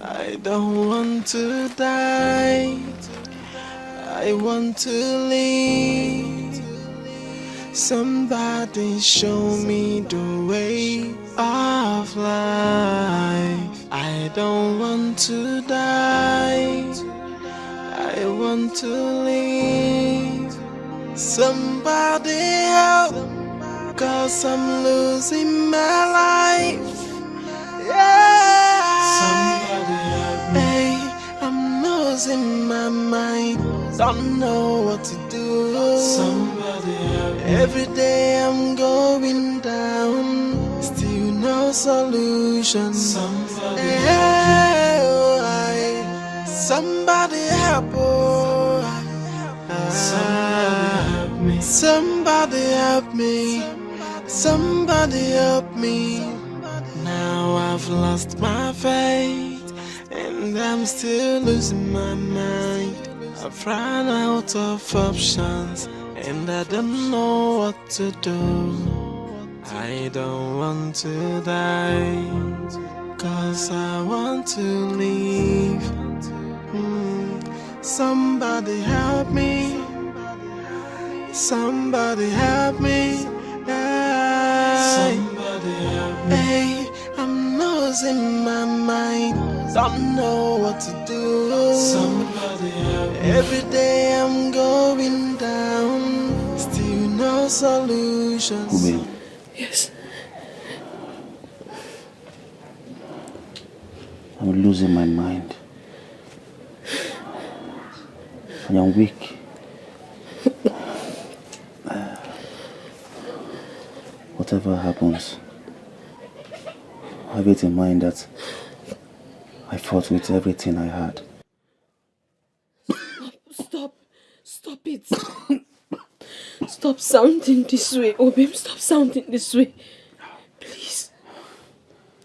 I don't want to die. I want to live. Somebody show me the way of life. I don't want to die. I want to live. Somebody help, 'cause I'm losing my life. Yeah. Somebody help me. Hey, I'm losing my mind. Don't know what to do. Somebody help me. Every day I'm going down. Still no solution. Somebody help me. Somebody help. Somebody help me. Somebody help me. Somebody help me. Now I've lost my faith, and I'm still losing my mind. I've run out of options, and I don't know what to do. I don't want to die, 'cause I want to live. Somebody help me. Somebody help me. Somebody help me. Hey, I'm losing my mind. Don't know what to do. Somebody help me. Every day I'm going down. Still no solutions. Ube. Yes. I'm losing my mind. And I'm weak. Whatever happens, have it in mind that I fought with everything I had. Stop it. Stop sounding this way, Obim. Stop sounding this way. Please.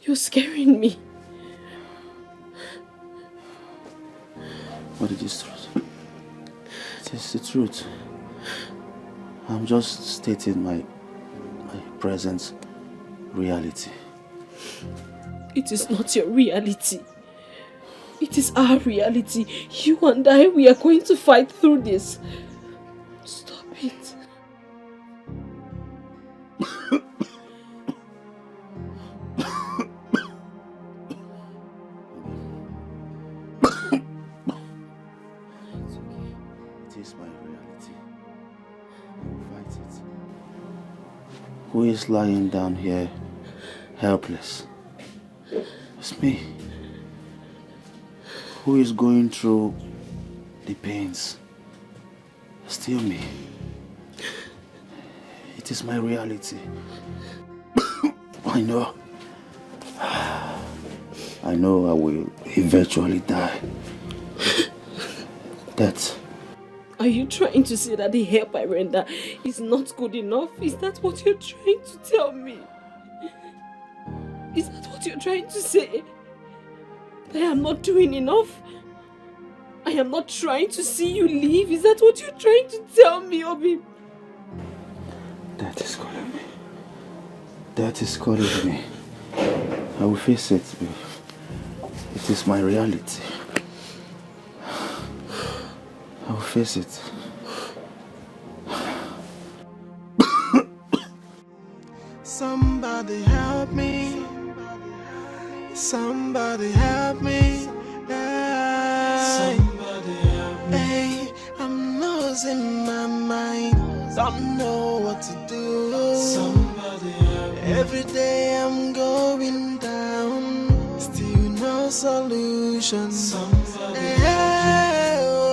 You're scaring me. But it is truth. It is the truth. I'm just stating my present reality. It is not your reality. It is our reality. You and I, we are going to fight through this. Stop it. It is my reality. Fight it. Who is lying down here helpless? It's me. Who is going through the pains? Still me. It is my reality. I know. I know I will eventually die. Death. Are you trying to say that the help I render is not good enough? Is that what you're trying to tell me? Is that what you're trying to say? That I am not doing enough? I am not trying to see you leave? Is that what you're trying to tell me, Obi? Death is calling me. Death is calling me. I will face it. It is my reality. I'll face it. Somebody help me. Somebody help me. Somebody help me. Hey, I'm losing my mind. Don't know what to do. Somebody help me. Every day I'm going down. Still no solution. Somebody help.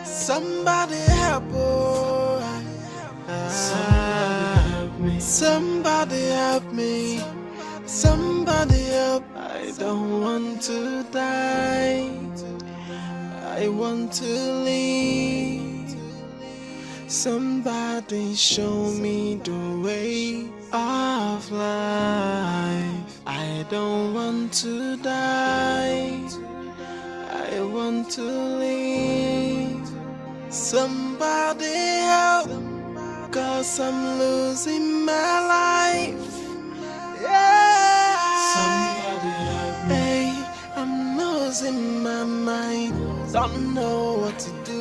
Somebody help. Somebody help me. Somebody help. I don't want to die. I want to live. Somebody show me the way of life. I don't want to die. I want to live. Somebody help. 'Cause I'm losing my life. Yeah. Somebody help me. Hey, I'm losing my mind. Don't know what to do.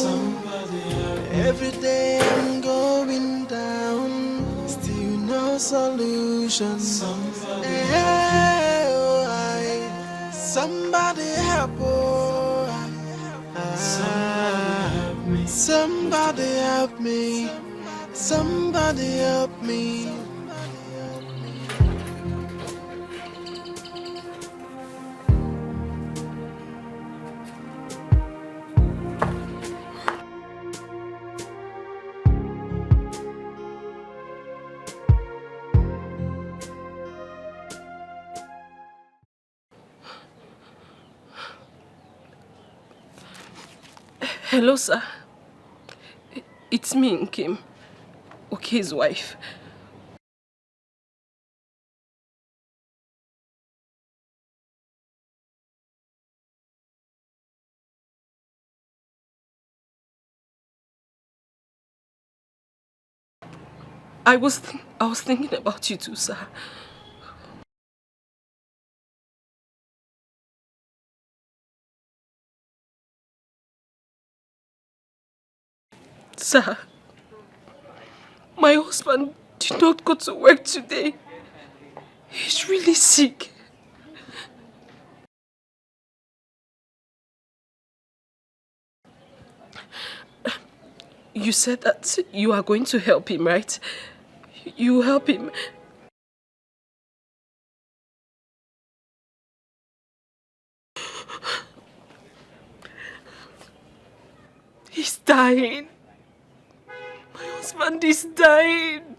Somebody help me. Every day I'm going down. Still no solution. Somebody help. Somebody help. Somebody help me. Somebody help me. Hello, sir. It's me, Nkim. Okay's wife. I was thinking about you too, sir. Sir, my husband did not go to work today. He's really sick. You said that you are going to help him, right? You help him. He's dying. My husband is dying.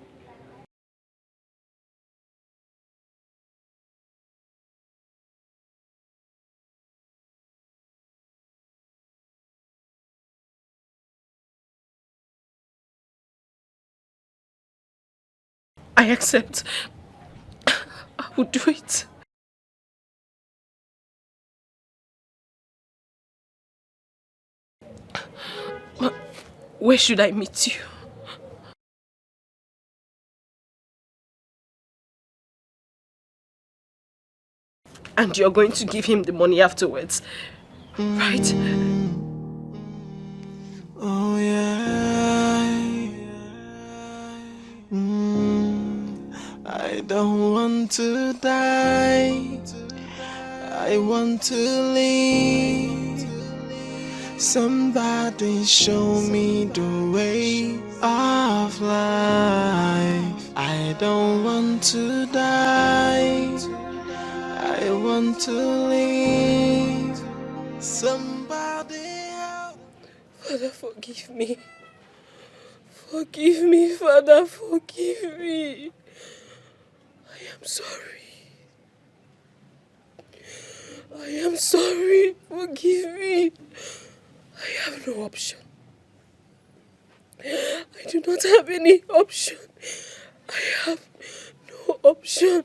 I accept. I will do it. Where should I meet you? And you're going to give him the money afterwards, right? Oh yeah. I don't want to die. I want to live. Somebody show me the way of life. I don't want to die. I want to live. Somebody help. Father, forgive me. Forgive me, Father, forgive me. I am sorry. I am sorry. Forgive me. I have no option. I do not have any option. I have no option.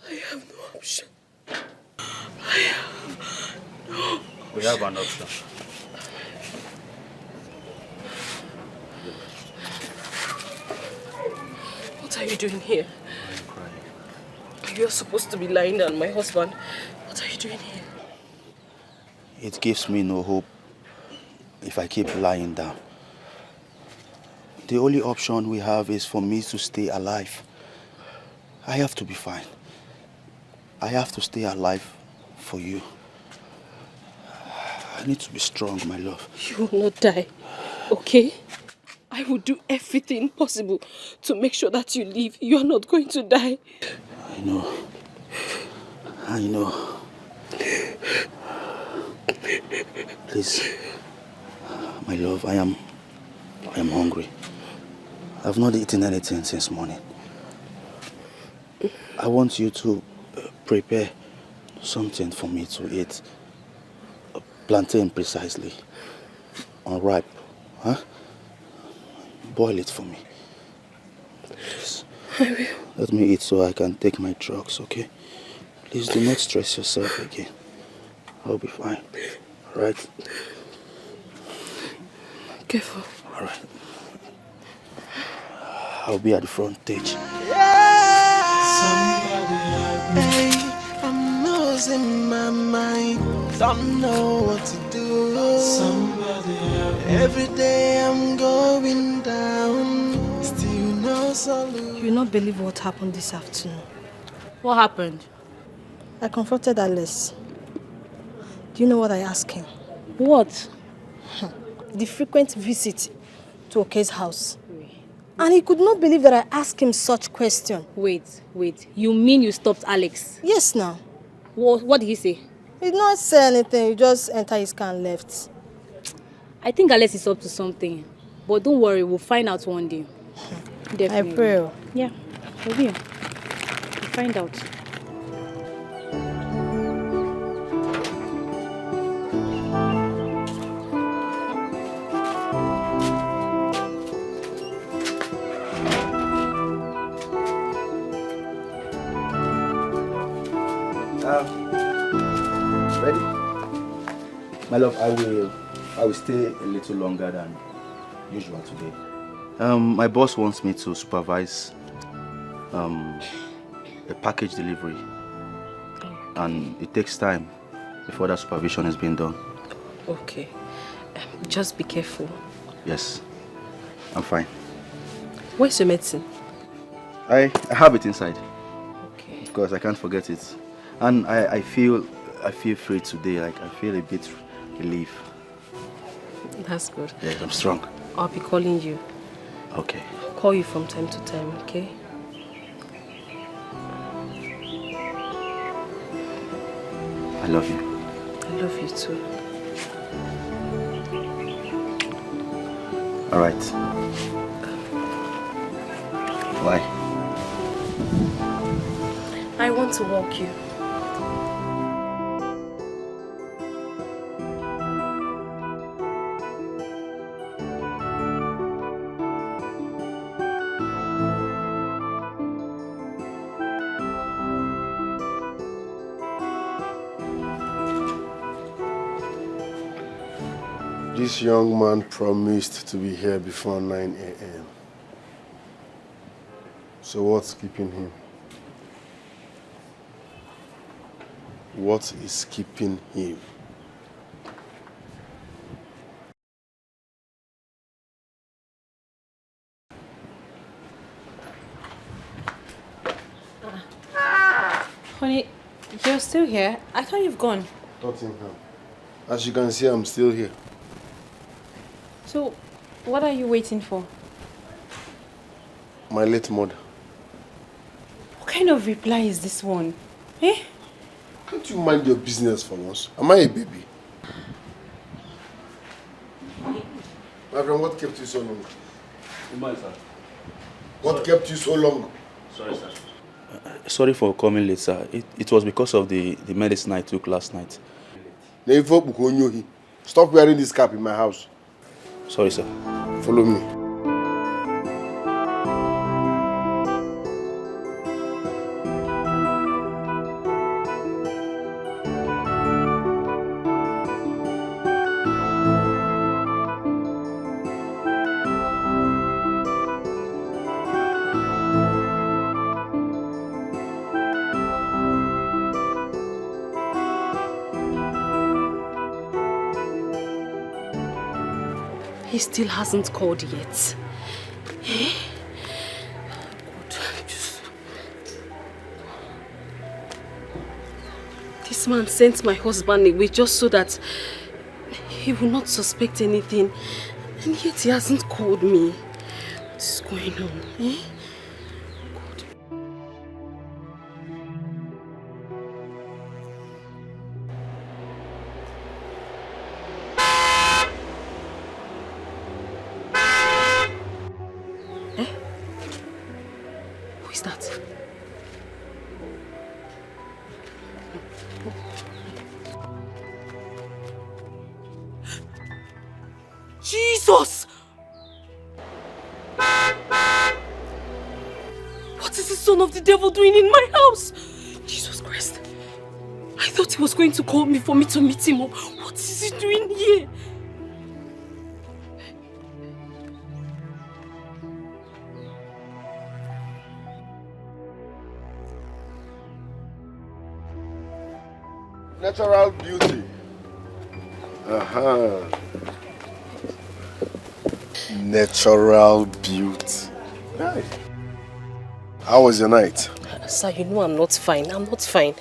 I have no option. I have no. We have an option. What are you doing here? I'm crying. You're supposed to be lying down, my husband. What are you doing here? It gives me no hope if I keep lying down. The only option we have is for me to stay alive. I have to be fine. I have to stay alive for you. I need to be strong, my love. You will not die, okay? I will do everything possible to make sure that you live. You are not going to die. I know. I know. Please, my love, I am hungry. I've not eaten anything since morning. I want you to prepare something for me to eat. Plantain precisely. Unripe. Huh? Boil it for me. Please. I will. Let me eat so I can take my drugs, okay? Please do not stress yourself again. I'll be fine. Alright? Careful. Alright. I'll be at the front stage. Hey, I'm losing my mind. Don't know what to do. Every day I'm going down. Still no solution. You will not believe what happened this afternoon. What happened? I confronted Alice. Do you know what I asked him? What? The frequent visit to Oke's house. And he could not believe that I asked him such question. Wait. You mean you stopped Alex? Yes, now. What did he say? He did not say anything. He just entered his car and left. I think Alex is up to something. But don't worry, we'll find out one day. Definitely. I pray. Yeah, we will. We'll find out. Ready? My love, I will stay a little longer than usual today. My boss wants me to supervise a package delivery, and it takes time before that supervision is being done. Okay. Just be careful. Yes, I'm fine. Where's your medicine? I have it inside. Okay. Because I can't forget it. And I feel free today. Like I feel a bit relief. That's good. Yeah, I'm strong. I'll be calling you. Okay. I'll call you from time to time, okay? I love you. I love you too. All right. Why? I want to walk you. This young man promised to be here before 9 a.m. So what's keeping him? What is keeping him? Honey, you're still here? I thought you've gone. Nottingham. As you can see, I'm still here. So, what are you waiting for? My late mother. What kind of reply is this one? Eh? Can't you mind your business for once? Am I a baby? My friend, what kept you so long? Sir. What kept you so long? Sorry, sir. Sorry for coming late, sir. It was because of the medicine I took last night. Stop wearing this cap in my house. Sorry, sir. Follow me. He still hasn't called yet. Eh? This man sent my husband away just so that he will not suspect anything. And yet he hasn't called me. What is going on? Eh? Who is that? Jesus! What is the son of the devil doing in my house? Jesus Christ. I thought he was going to call me for me to meet him up. What is he doing here? Natural beauty. Natural beauty. Right. How was your night? Sir, you know I'm not fine. I'm not fine.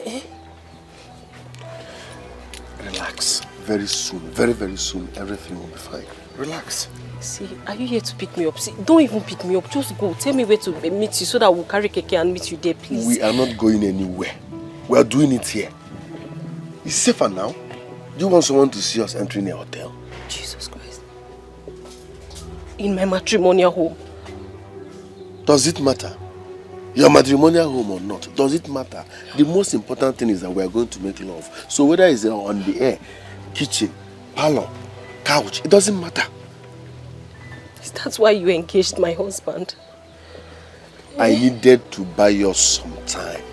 Eh? Relax. Very soon, very, very soon, everything will be fine. Relax. See, are you here to pick me up? See, don't even pick me up. Just go. Tell me where to meet you so that we'll carry Keke and meet you there, please. We are not going anywhere. We are doing it here. It's safer now. Do you want someone to see us entering a hotel? Jesus Christ. In my matrimonial home. Does it matter? Your matrimonial home or not, does it matter? The most important thing is that we are going to make love. So whether it's on the air, kitchen, parlor, couch, it doesn't matter. Is that why you engaged my husband? I needed to buy us some time.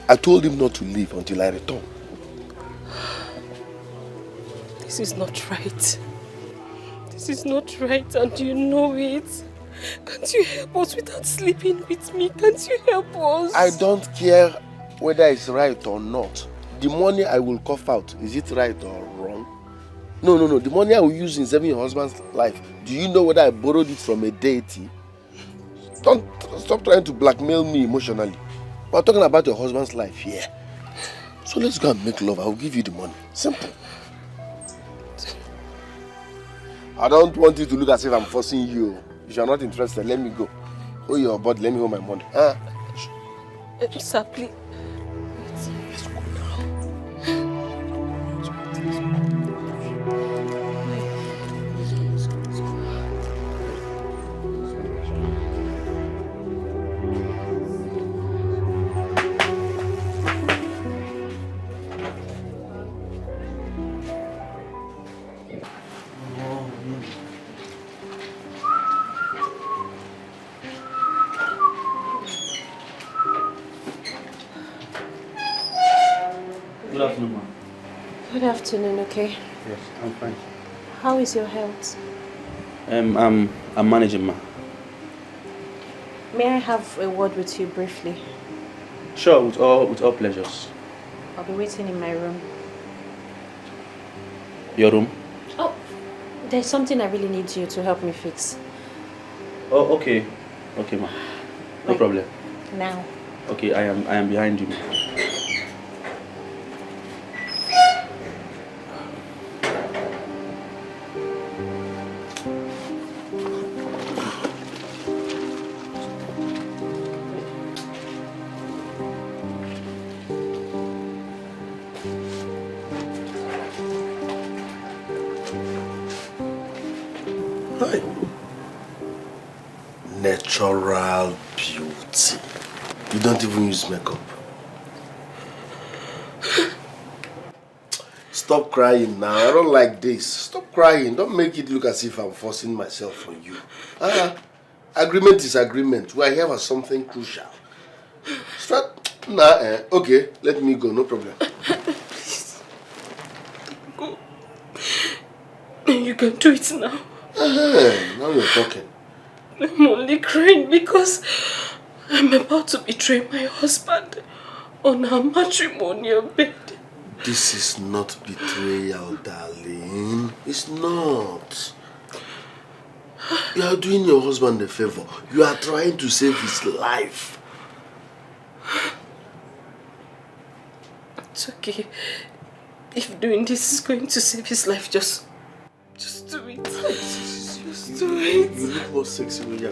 I told him not to leave until I return. This is not right. This is not right, and you know it. Can't you help us without sleeping with me? Can't you help us? I don't care whether it's right or not. The money I will cough out, is it right or wrong? No. The money I will use in saving your husband's life, do you know whether I borrowed it from a deity? Don't stop trying to blackmail me emotionally. We're talking about your husband's life here. So let's go and make love. I will give you the money. Simple. I don't want you to look as if I'm forcing you. If you're not interested, let me go. Hold your body, let me hold my money. Sir, please. Let's go now. Good afternoon, ma'am. Good afternoon, okay? Yes, I'm fine. How is your health? I'm managing, ma'am. May I have a word with you briefly? Sure, with all pleasures. I'll be waiting in my room. Your room? Oh, there's something I really need you to help me fix. Oh, okay. Okay, ma'am. No problem. Now. Okay, I am behind you, ma'am. Natural beauty. You don't even use makeup. Stop crying now. I don't like this. Stop crying. Don't make it look as if I'm forcing myself on you. Agreement is agreement. We are here for something crucial. Okay, let me go. No problem. Please. Go. You can do it now. Now you're talking. I'm only crying because I'm about to betray my husband on our matrimonial bed. This is not betrayal, darling. It's not. You are doing your husband a favor. You are trying to save his life. It's okay. If doing this is going to save his life, just do it. Just do it. You look more sexy when you're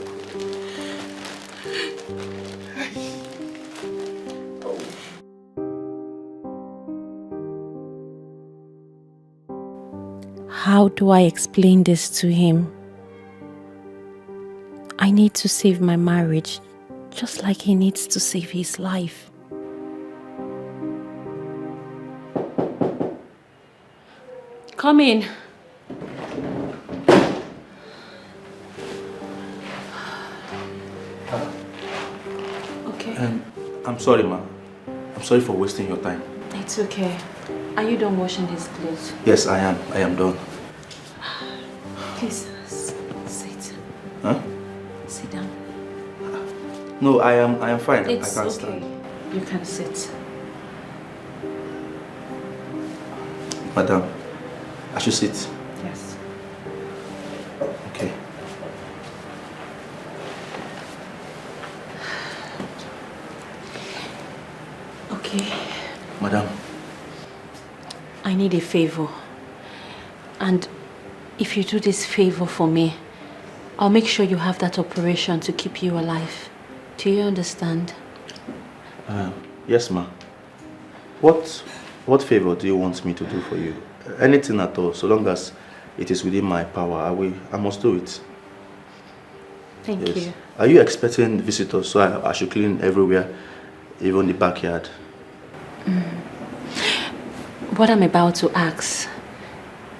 How do I explain this to him? I need to save my marriage, just like he needs to save his life. Come in. Okay. I'm sorry, ma. I'm sorry for wasting your time. It's okay. Are you done washing his clothes? Yes, I am. I am done. Please, sit. Huh? Sit down. No, I am fine. It's I can't okay. stand. You can sit. Madam, I should sit. Yes. Okay. Okay. Madam. I need a favor. And if you do this favor for me, I'll make sure you have that operation to keep you alive. Do you understand? Yes, ma. What favor do you want me to do for you? Anything at all, so long as it is within my power, I must do it. Thank you. Are you expecting visitors, so I should clean everywhere, even the backyard? What I'm about to ask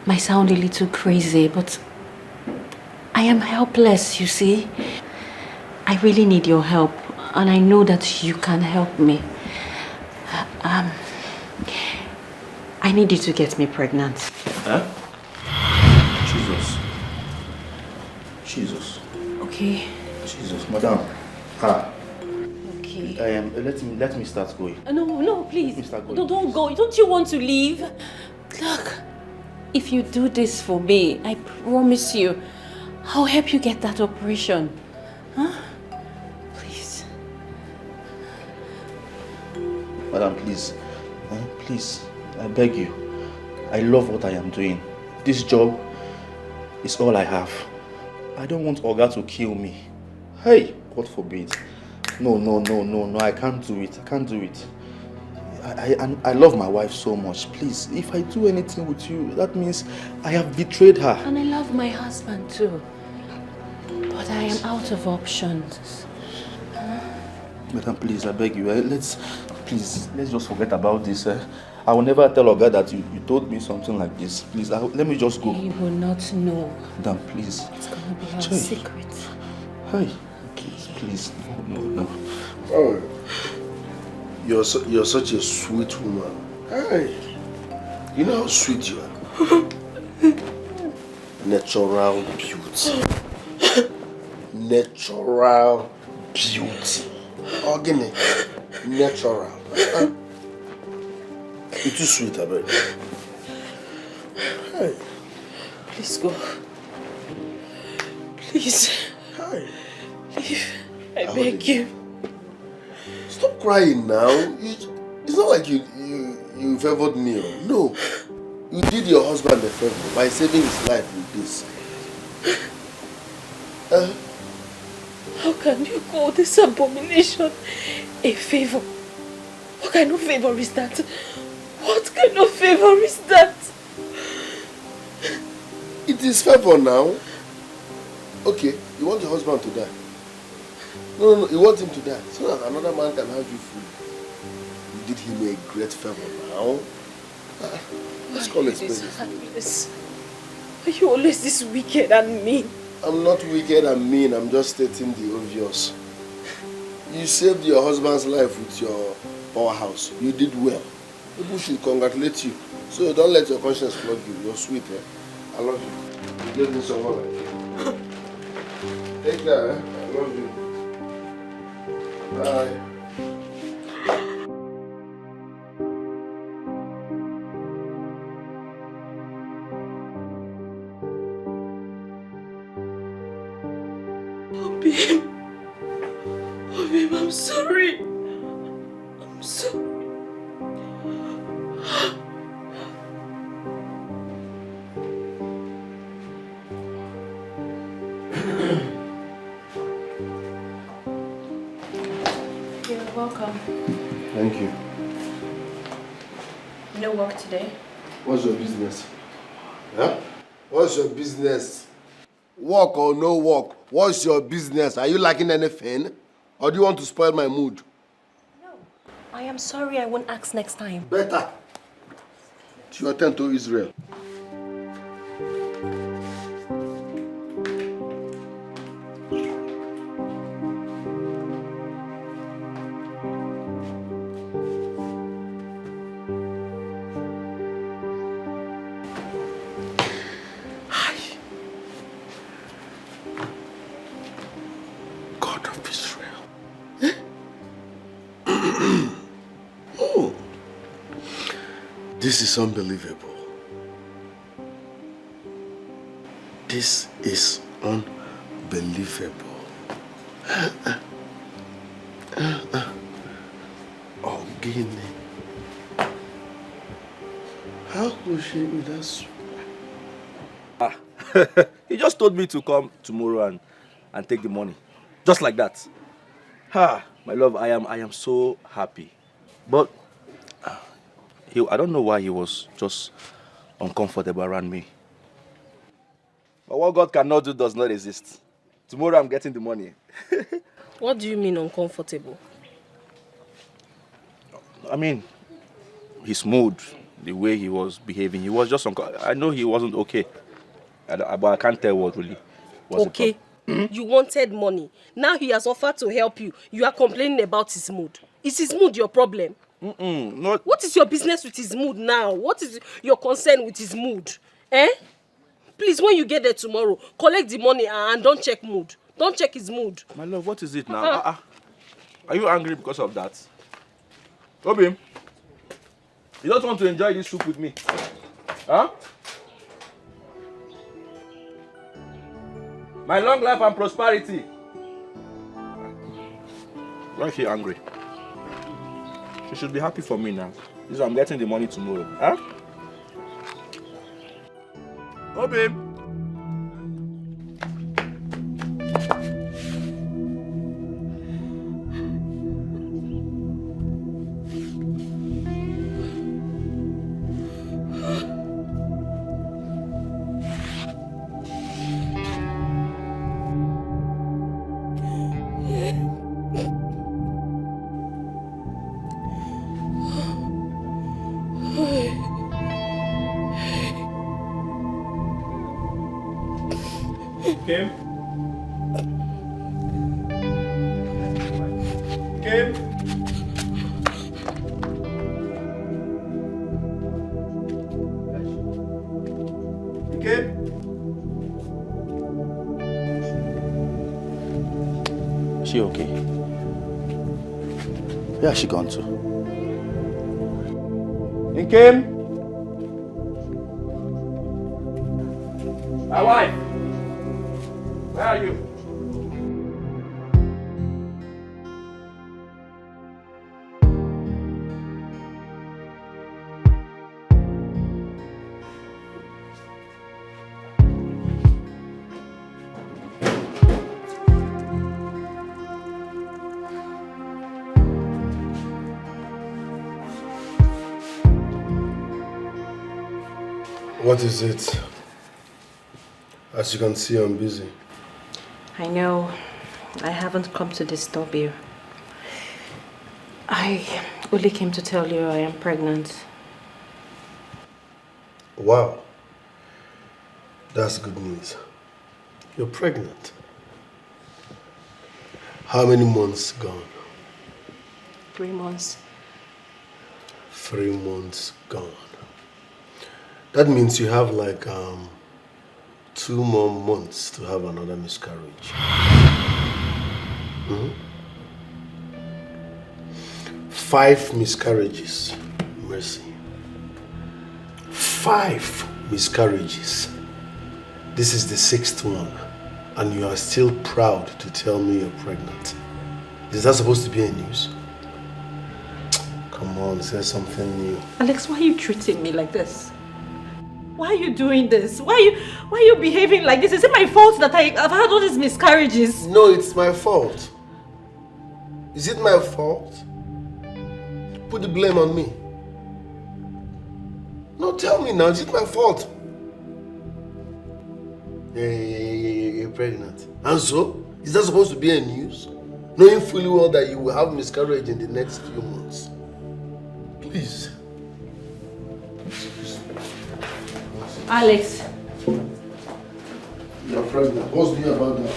might sound a little crazy, but I am helpless, you see. I really need your help, and I know that you can help me. I need you to get me pregnant. Huh? Jesus. Okay. Jesus, madam. Okay. Let me start going. No, please. Let me start going. Don't go. Don't you want to leave? Look, if you do this for me, I promise you, I'll help you get that operation. Huh? Please. Madam, please. Please, I beg you. I love what I am doing. This job is all I have. I don't want Oga to kill me. Hey, God forbid. No, I can't do it. I can't do it. I love my wife so much. Please, if I do anything with you, that means I have betrayed her. And I love my husband too. But I am out of options. Madam, please, I beg you. Let's just forget about this. I will never tell Oga that you told me something like this. Please, let me just go. He will not know. Madam, please. It's gonna be our secret. Hey, please. No. Oh, you're such a sweet woman. Hey, you know how sweet you are. Natural beauty. Natural beauty. Organic. Natural. You're too sweet, I bet. Hey. Please go. Please. Hi. Leave. I beg you. Stop crying now. It's not like you favored me. No. You did your husband a favor by saving his life with this. How can you call this abomination a favor? What kind of favor is that? What kind of favor is that? It is favor now. Okay, you want your husband to die. No, you want him to die so that another man can have you free. You did him a great favor now. Let's call it this. Are you always this wicked and mean? I'm not wicked and mean, I'm just stating the obvious. You saved your husband's life with your powerhouse. You did well. People should congratulate you. So don't let your conscience flog you. You're sweet, eh? I love you. You gave me someone like you. Take care, eh? I love you. Bye. Babe, I'm sorry. I'm sorry. You're welcome. Thank you. No work today? What's your business? Huh? What's your business? Work or no work? What's your business? Are you liking anything? Or do you want to spoil my mood? No. I am sorry, I won't ask next time. Better. It's your turn to Israel. God of Israel. Oh. This is unbelievable. This is unbelievable. Oh, Guinea. How could she be that sweet? He just told me to come tomorrow and take the money. Just like that. My love, I am so happy. But I don't know why he was just uncomfortable around me. But what God cannot do does not exist. Tomorrow I'm getting the money. What do you mean uncomfortable? I mean, his mood, the way he was behaving, he was just I know he wasn't okay. But I can't tell what really was okay. You wanted money. Now he has offered to help you. You are complaining about his mood. Is his mood your problem? Not... What is your business with his mood now? What is your concern with his mood? Please, when you get there tomorrow, collect the money and don't check mood. Don't check his mood. My love, what is it now? Are you angry because of that? Obi, you don't want to enjoy this soup with me? Huh? My long life and prosperity. Why is she angry? She should be happy for me now. This is I'm getting the money tomorrow. Huh? Oh, babe. Kim? Kim? Kim? Is she okay? Where has she gone to? Kim? My wife! Where are you? What is it? As you can see, I'm busy. I know. I haven't come to disturb you. I only came to tell you I am pregnant. Wow. That's good news. You're pregnant. How many months gone? 3 months. 3 months gone. That means you have like 2 more months to have another miscarriage. Hmm? 5 miscarriages. Mercy. 5 miscarriages. This is the 6th one. And you are still proud to tell me you're pregnant. Is that supposed to be a news? Come on, say something new. Alex, why are you treating me like this? Why are you doing this? Why are you behaving like this? Is it my fault that I've had all these miscarriages? No, it's my fault. Is it my fault? Put the blame on me. No, tell me now, is it my fault? You're pregnant. And so? Is that supposed to be a news? Knowing fully well that you will have miscarriage in the next few months. Please. Alex. You're pregnant. What's new about that?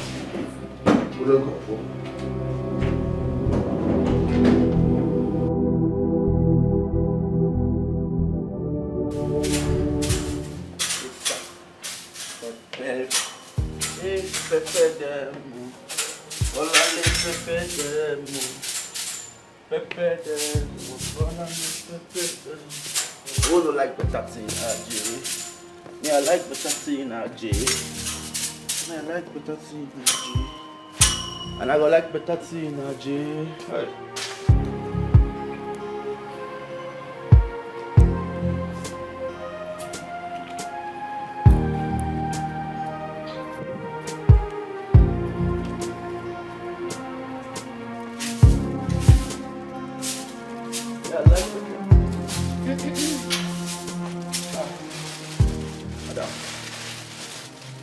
Who don't like potato in RJ? Me, I like potato in RJ. Me, I like potato in RJ. And I go like potato in RJ. Hey.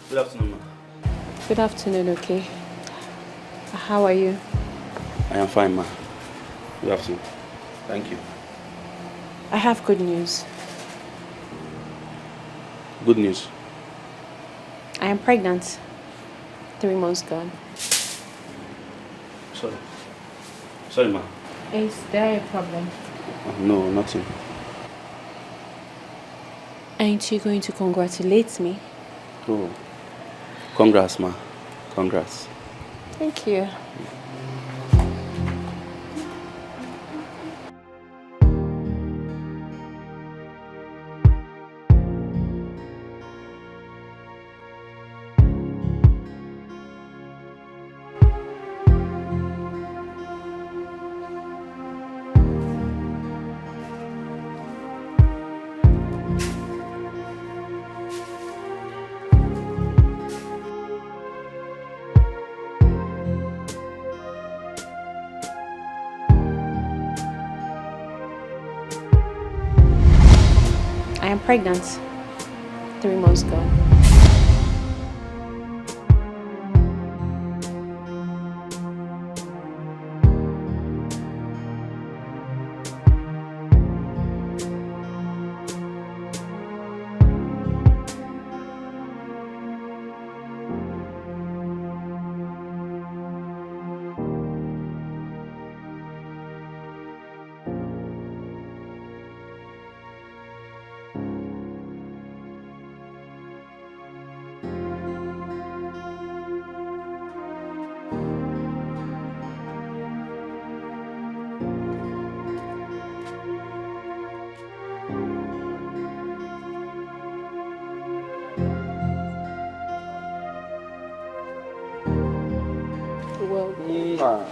Good afternoon, ma. Good afternoon, okay. How are you? I am fine, ma. Good afternoon. Thank you. I have good news. Good news. I am pregnant. 3 months gone. Sorry. Sorry, ma. Is there a problem? No, nothing. Aren't you going to congratulate me? Oh. Congrats, ma. Congrats. Thank you. I am pregnant. 3 months gone.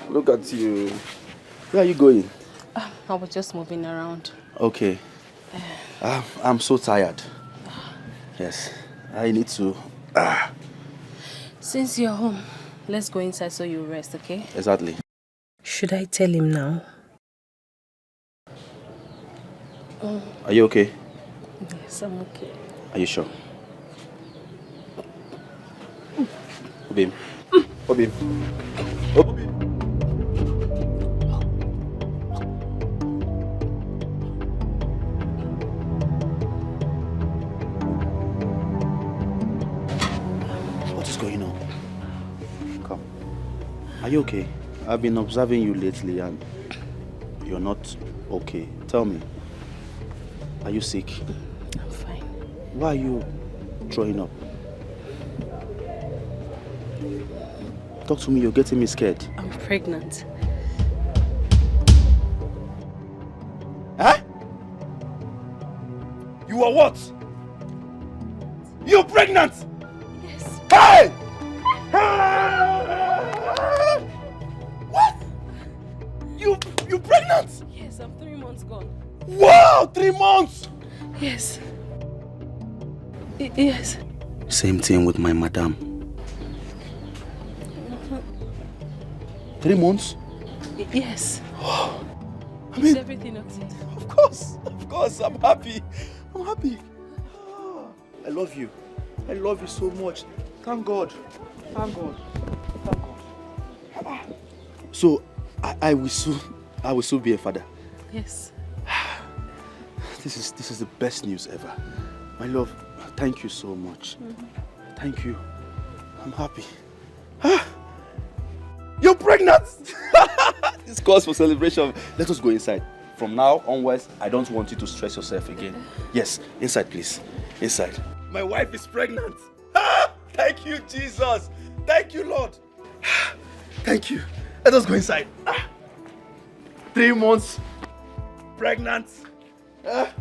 Look at you. Where are you going? I was just moving around. Okay. I'm so tired. Yes. I need to... Since you're home, let's go inside so you rest, okay? Exactly. Should I tell him now? Are you okay? Yes, I'm okay. Are you sure? Obim. Obim. Obim. What is going on? Come. Are you okay? I've been observing you lately and you're not okay. Tell me. Are you sick? I'm fine. Why are you throwing up? Talk to me, you're getting me scared. I'm pregnant. Huh? You are what? You're pregnant? Yes. Hey! Hey! months gone. Wow, 3 months! Yes. Yes. Same thing with my madam. 3 months? Yes. I mean, Is everything okay? Of course, I'm happy. I'm happy. I love you. I love you so much. Thank God. Thank God. Thank God. So, I will soon be a father. Yes. This is the best news ever. My love, thank you so much. Thank you. I'm happy. You're pregnant! This calls for celebration. Let us go inside. From now onwards, I don't want you to stress yourself again. Yes, inside please. Inside. My wife is pregnant. Thank you, Jesus. Thank you, Lord. Thank you. Let us go inside. 3 months. Pregnant. God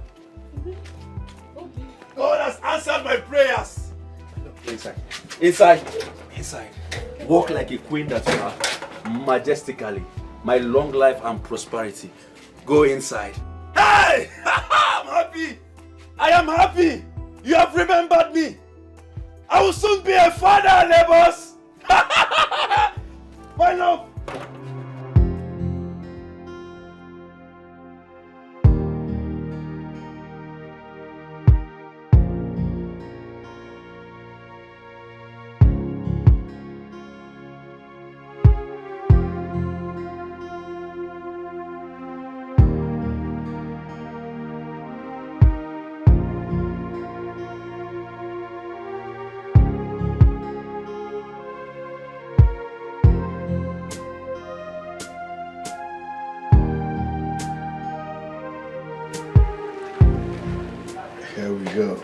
has answered my prayers. Inside. Inside. Inside. Walk like a queen that you are. Majestically. My long life and prosperity. Go inside. Hey! I'm happy. I am happy. You have remembered me. I will soon be a father, neighbors. My love. Here we go.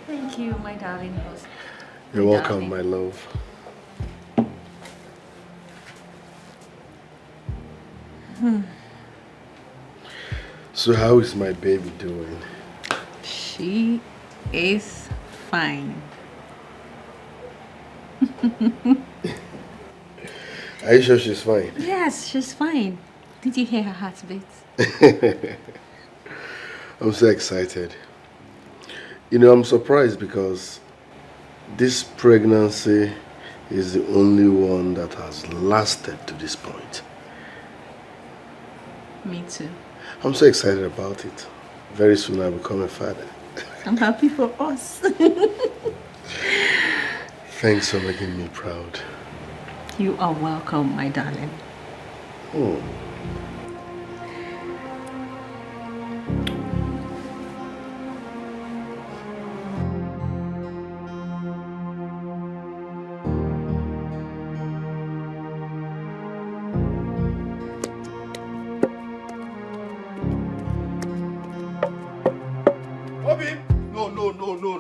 Thank you, my darling. You're welcome, my love. So how is my baby doing? She is fine. Are you sure she's fine? Yes, she's fine. Did you hear her heartbeat? I'm so excited. You know, I'm surprised because this pregnancy is the only one that has lasted to this point. Me too. I'm so excited about it. Very soon I'll become a father. I'm happy for us. Thanks for making me proud. You are welcome, my darling. Oh.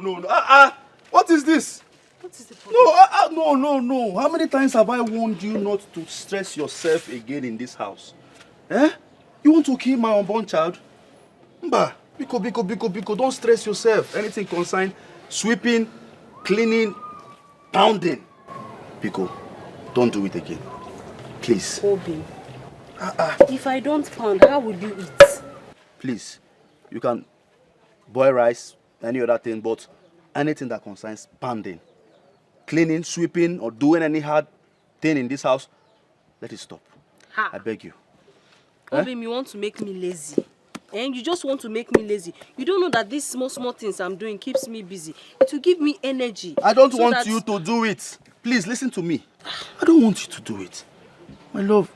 No. What is this? What is the problem? No. How many times have I warned you not to stress yourself again in this house? Eh? You want to kill my unborn child? Mba, Biko, don't stress yourself. Anything concerned sweeping, cleaning, pounding. Biko, don't do it again. Please. Obi, if I don't pound, how will you eat? Please, you can boil rice, any other thing, but anything that concerns pounding, cleaning, sweeping, or doing any hard thing in this house, let it stop. Ha. I beg you. Obi, you want to make me lazy. And you just want to make me lazy. You don't know that these small things I'm doing keeps me busy. It will give me energy. I don't want you to do it. Please, listen to me. I don't want you to do it. My love,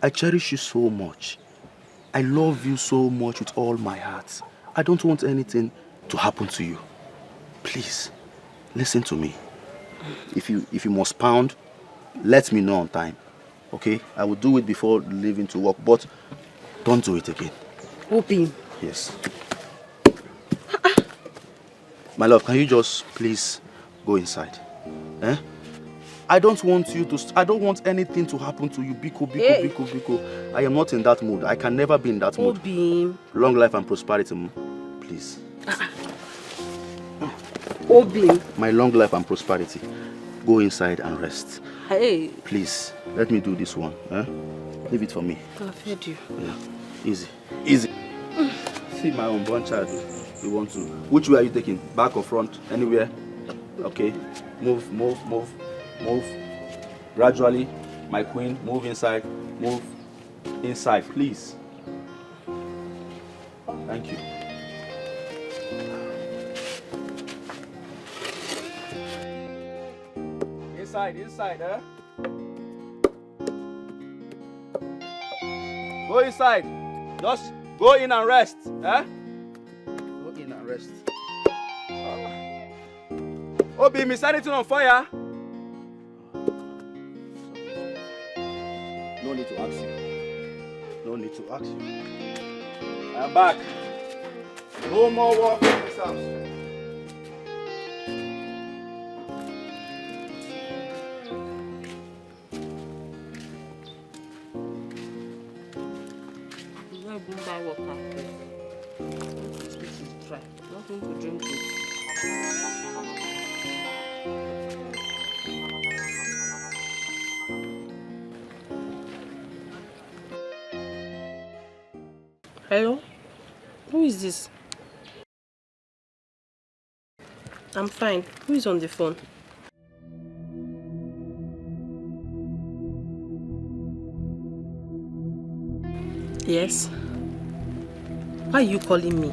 I cherish you so much. I love you so much with all my heart. I don't want anything to happen to you. Please, listen to me. If you must pound, let me know on time. Okay? I will do it before leaving to work, but don't do it again. Obi. Yes. My love, can you just please go inside? Eh? I don't want anything to happen to you. Biko. I am not in that mood. I can never be in that mood. Obi. Long life and prosperity, please. Obi. My long life and prosperity. Go inside and rest. Hey. Please, let me do this one. Eh? Leave it for me. I've heard you. Yeah. Easy. Easy. See my unborn child. You want to. Which way are you taking? Back or front? Anywhere? Okay. Move, move, move, move. Gradually. My queen, move inside. Move inside, please. Thank you. Inside, eh? Go inside. Just go in and rest, eh? Go in and rest. Obi, is anything on fire? No need to ask you. No need to ask you. I am back. No more work in this house. Buy water. This is dry. Nothing to drink with. Hello? Who is this? I'm fine. Who is on the phone? Yes. Why are you calling me?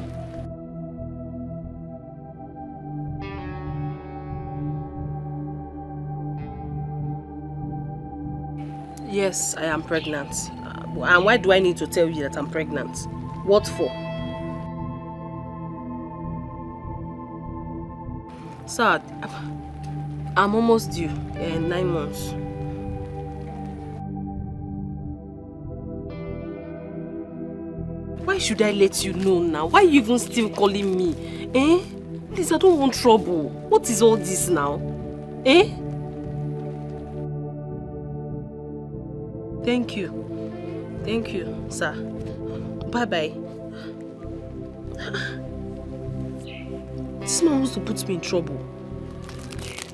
Yes, I am pregnant. And why do I need to tell you that I'm pregnant? What for? Sir, I'm almost due. 9 months. Why should I let you know now? Why are you even still calling me? Eh? Please, I don't want trouble. What is all this now? Eh? Thank you. Thank you, sir. Bye-bye. This man wants to put me in trouble.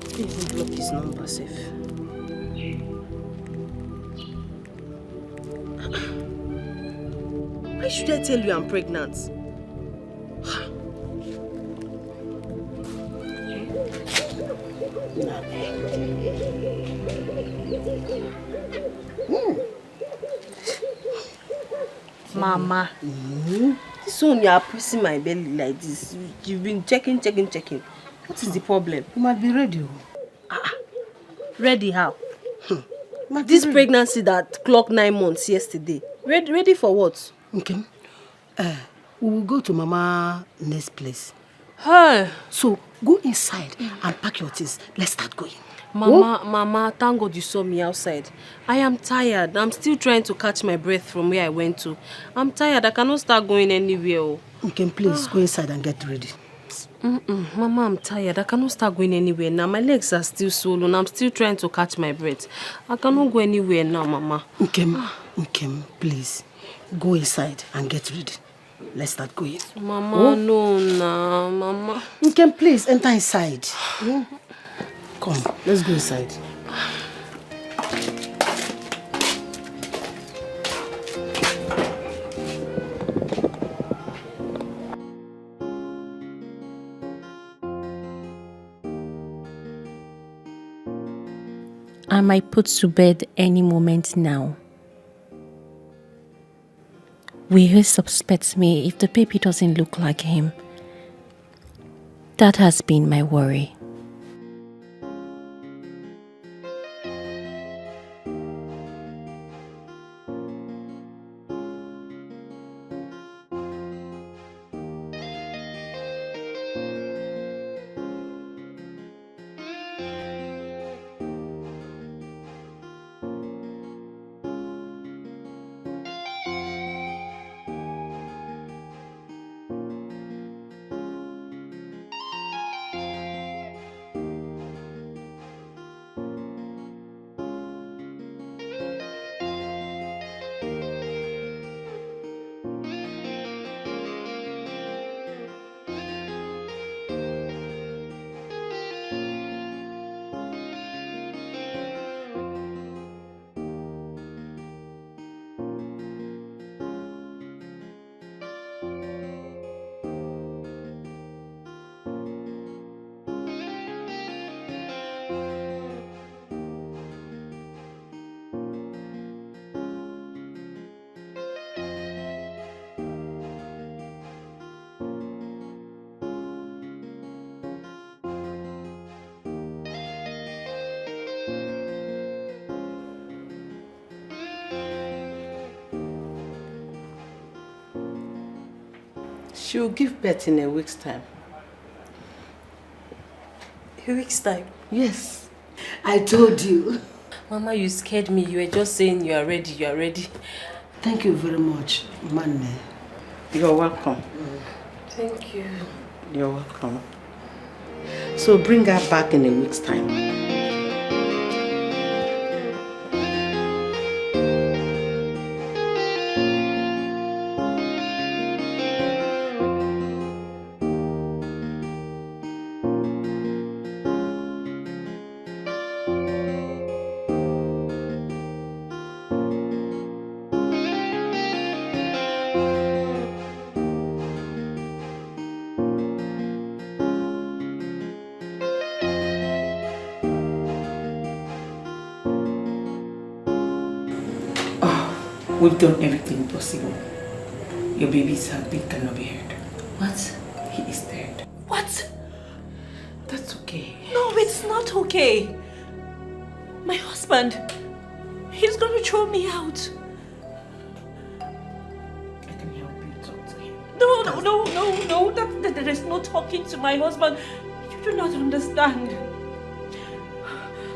Let me even block his number safe. Why should I tell you I'm pregnant? Mama. This one you are pressing my belly like this. You've been checking. What is the problem? You might be ready. Ready how? This pregnancy that clocked 9 months yesterday. Ready for what? Okay. We will go to Mama next place. Hey. So go inside and pack your things. Let's start going. Mama, thank God you saw me outside. I am tired. I'm still trying to catch my breath from where I went to. I'm tired. I cannot start going anywhere. Okay, please go inside and get ready. Mama, I'm tired. I cannot start going anywhere now. My legs are still swollen. I'm still trying to catch my breath. I cannot go anywhere now, Mama. Okay, please go inside and get ready. Let's start going. Mama, no, Mama. Okay, please enter inside. Come, let's go inside. I might put to bed any moment now. Will he suspect me if the baby doesn't look like him? That has been my worry. She will give birth in a week's time. A week's time? Yes. I told you. Mama, you scared me. You were just saying you are ready, you are ready. Thank you very much, Manne. You're welcome. Thank you. You're welcome. So bring her back in a week's time. We've done everything possible. Your baby's heartbeat cannot be heard. What? He is dead. What? That's okay. No, it's not okay. My husband, he's going to throw me out. I can help you talk to him. No. There is no talking to my husband. You do not understand.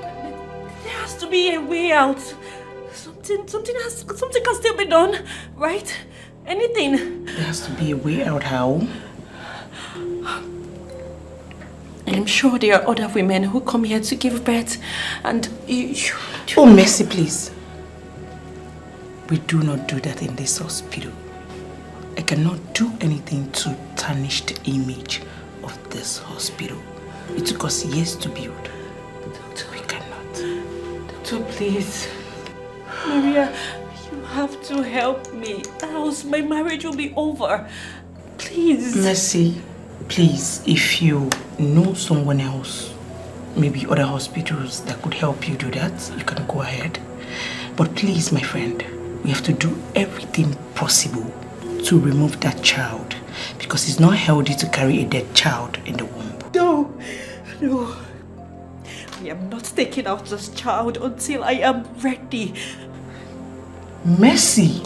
There has to be a way out. Something can still be done, right? Anything. There has to be a way out. How? I'm sure there are other women who come here to give birth, and Oh, Mercy, please. We do not do that in this hospital. I cannot do anything to tarnish the image of this hospital. It took us years to build. Doctor, we cannot. Doctor, please. Maria, you have to help me, else my marriage will be over. Please. Mercy, please, if you know someone else, maybe other hospitals that could help you do that, you can go ahead. But please, my friend, we have to do everything possible to remove that child, because it's not healthy to carry a dead child in the womb. No. I am not taking out this child until I am ready. Mercy.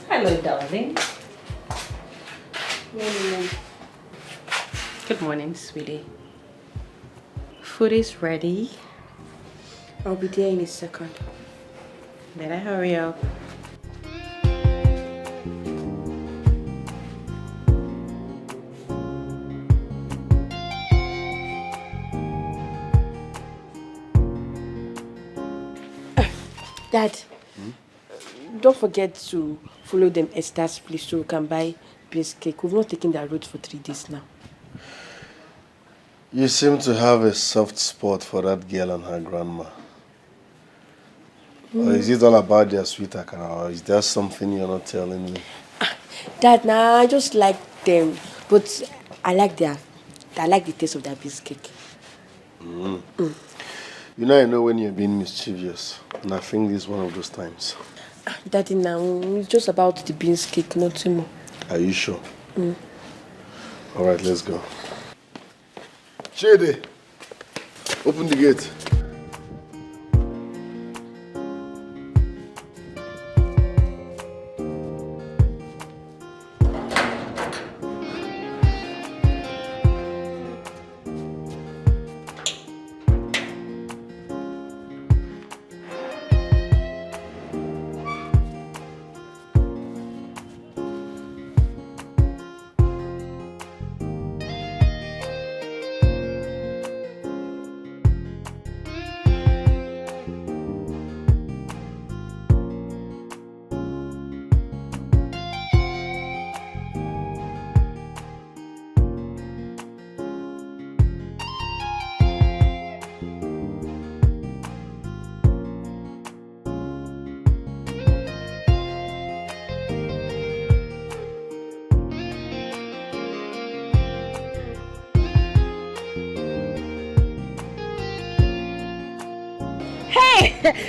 Hello, darling. Good morning, sweetie. Food is ready. I'll be there in a second. Better hurry up. Dad, don't forget to follow them Esther's place so we can buy base cake. We've not taken that road for 3 days now. You seem to have a soft spot for that girl and her grandma. Or is it all about their sweet akara, or is there something you're not telling me? Dad, nah, I just like them, but I like the taste of their base cake. You know, I know when you're being mischievous, and I think this is one of those times. Daddy, now it's just about the beans cake, nothing more. Are you sure? All right, let's go. Chidi, open the gate.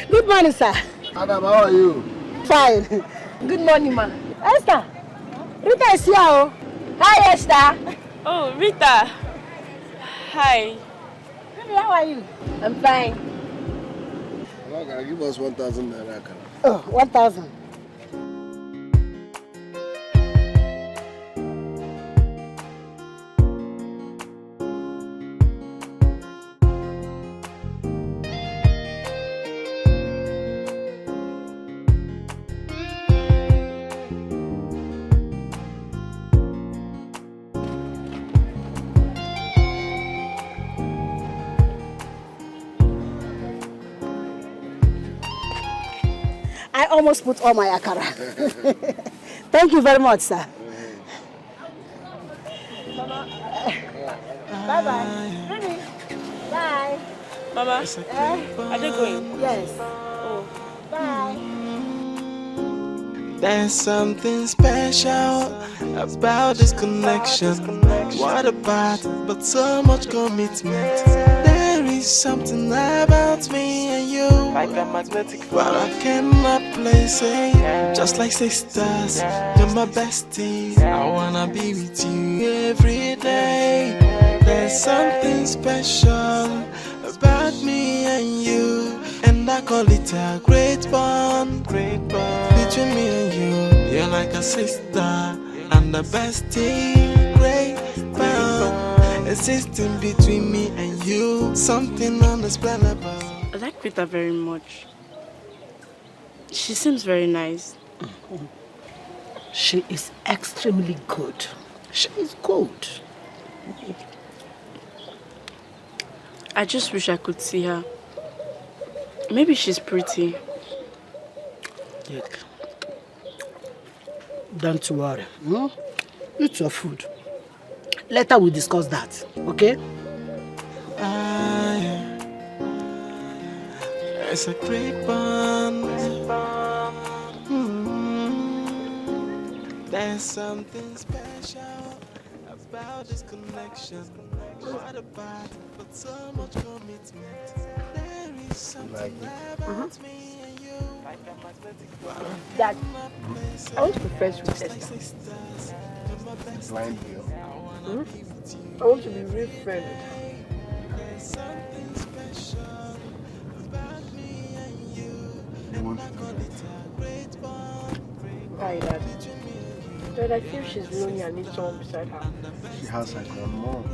Good morning, sir. Adam, how are you? Fine. Good morning, ma. Esther, Rita is here. Oh. Hi, Esther. Oh, Rita. Hi. Baby, how are you? I'm fine. Okay, give us 1,000 naira. Oh, 1,000. I almost put all my akara. Thank you very much, sir. Bye-bye. Baby. Bye. Mama, are they going? Yes. Oh. Bye. There's something special about this connection. What about it? But so much commitment. There is something about me and you, like a magnetic field, but I cannot place it. Just like sisters, you're my bestie. I wanna be with you every day. There's something special about me and you, and I call it a great bond. Between me and you, you're like a sister and a bestie. Great bond existing between me and you, something unexplainable. I like Rita very much. She seems very nice. She is extremely good. She is good. I just wish I could see her. Maybe she's pretty. Look, don't worry. Eat your food. Later we'll discuss that, okay? It's a great bond. There's something special about this connection. What about it? But so much commitment. There is something about me and you. Dad, I want to be friends with Esther. Blind girl. I want to be real friend with her. There's something special about me and you. You want to do Hi, Dad. Dad, I feel she's lonely and needs someone beside her. that? She has like her mom.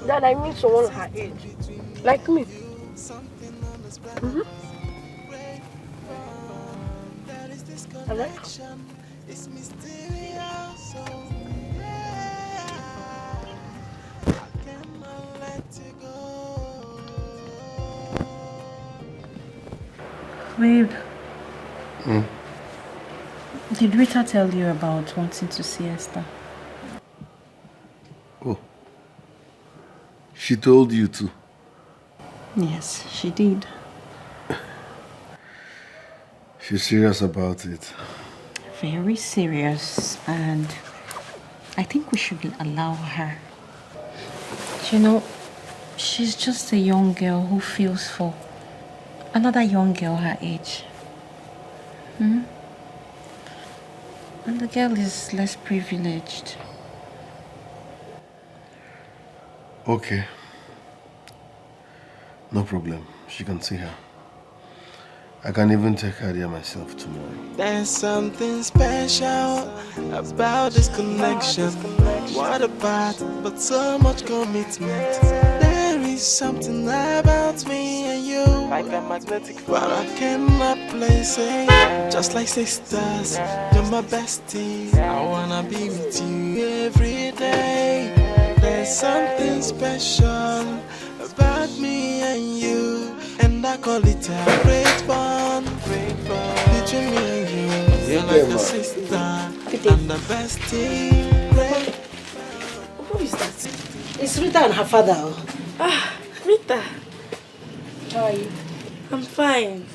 Dad, I need someone her age. Like me. I like her. It's mysterious. Babe. Did Rita tell you about wanting to see Esther? Oh. She told you to? Yes, she did. She's serious about it. Very serious, and I think we should allow her. You know, she's just a young girl who feels for another young girl her age. And the girl is less privileged. Okay. No problem. She can see her. I can even take her there myself tomorrow. There's something special about this connection. What about, but so much commitment. There is something about me and you, like a magnetic, but I cannot place it. Just like sisters, you're my bestie. I wanna be with you every day. There's something special about me and you, and I call it a great bond between me and you. You're like a sister and the bestie. Great. Who is that? It's Rita and her father. Ah, Rita. How are you? I'm fine.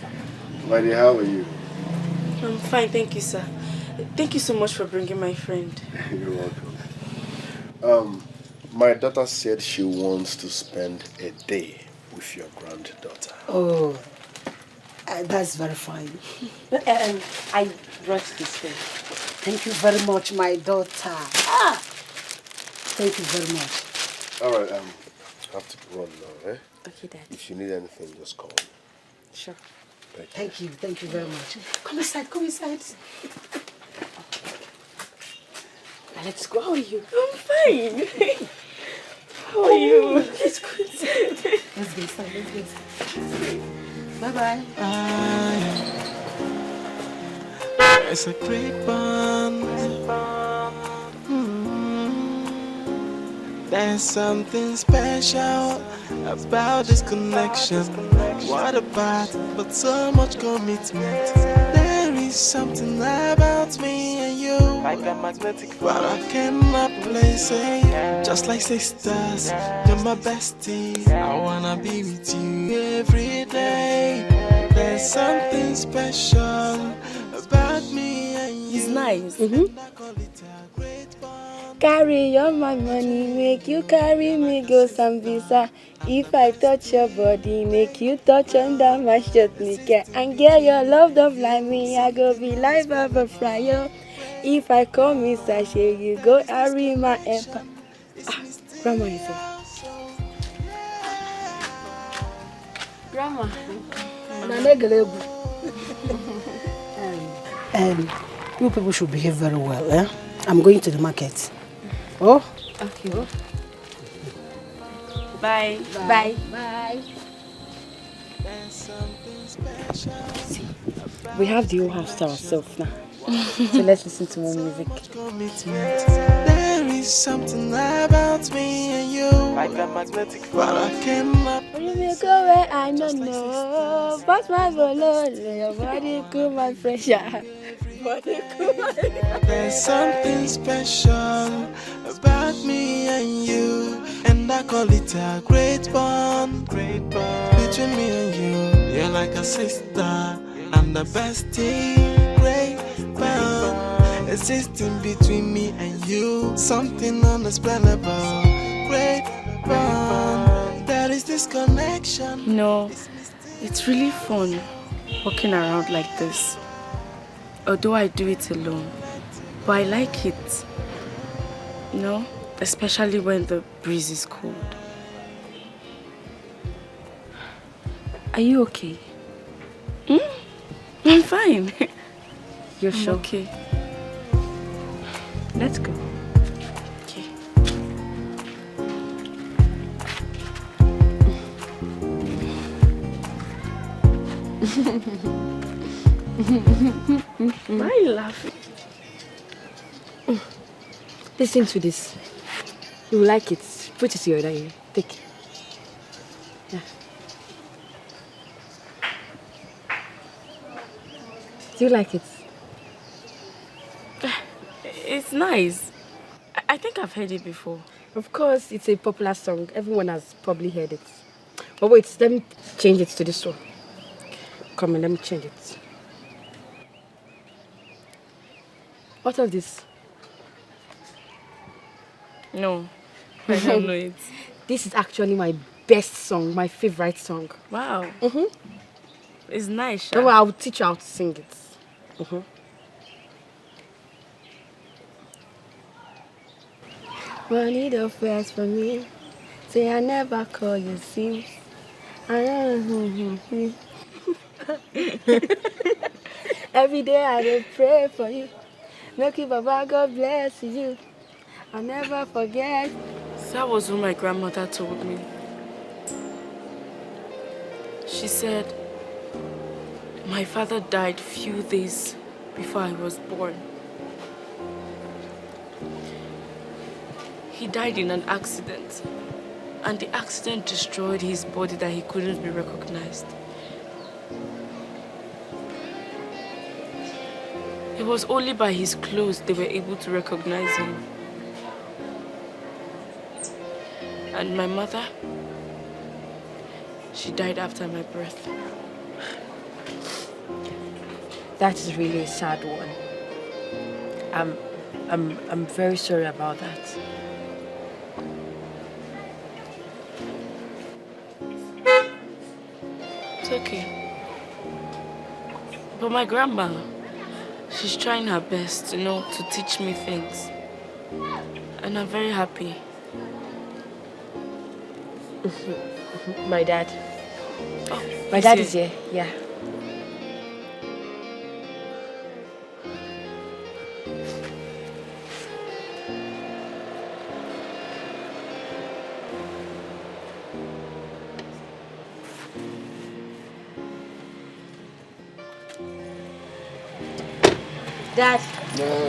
Lady, how are you? I'm fine, thank you, sir. Thank you so much for bringing my friend. You're welcome. My daughter said she wants to spend a day with your granddaughter. Oh, that's very fine. I brought this thing. Thank you very much, my daughter. Thank you very much. All right, I have to run now, eh? Okay, Dad. If you need anything, just call me. Sure. Thank you very much. Come inside, come inside. Now let's go. How are you? I'm fine. How are you? Let's go inside. Let's go inside, let's go inside. Bye-bye. It's a great bond. There's something special about this connection. What about, but so much commitment. There is something about me and you, like a magnetic, but I cannot place it. Just like sisters, you're my bestie. I wanna be with you every day. There's something special about me and you. It's nice. Carry on my money, make you carry me go Sambisa. If I touch your body, make you touch under my shirt, Dikeh. And get your love don't fly me, I go be like Baba Fryer. If I come in sachet, you go carry my empire. Grandma is here. Grandma. You people should behave very well, eh? I'm going to the market. Oh? Okay. Bye. Bye. Bye. See, we have the whole house to ourselves now. So let's listen to more music. There is something about me and you, like a magnetic, but I cannot. Will you go where I don't know? Pass my bolo, your body cool my pressure. There's something special about me and you, and I call it a great bond between me and you. You're like a sister and the bestie. Great bond existing between me and you, something unexplainable. Great bond, there is this connection. No, it's really fun walking around like this. Although I do it alone, but I like it. You know, especially when the breeze is cold. Are you okay? I'm fine. You're sure? Okay. Let's go. Okay. Why are you laughing? Listen to this. You will like it. Put it to your ear. Take it. Yeah. Do you like it? It's nice. I think I've heard it before. Of course, it's a popular song. Everyone has probably heard it. But wait, let me change it to this one. Come on, let me change it. What of this? No, I don't know it. This is actually my best song, my favorite song. Wow. It's nice. No, I'll teach you how to sing it. Money the first for me. Say I never call you sim. Every day I dey pray for you. Make you, Baba, God bless you. I'll never forget. That was what my grandmother told me. She said my father died few days before I was born. He died in an accident, and the accident destroyed his body that he couldn't be recognized. It was only by his clothes they were able to recognize him. And my mother, she died after my birth. That is really a sad one. I'm very sorry about that. It's okay. But my grandma, she's trying her best, to teach me things. And I'm very happy. My dad. Oh, my dad is here, yeah. Dad. No.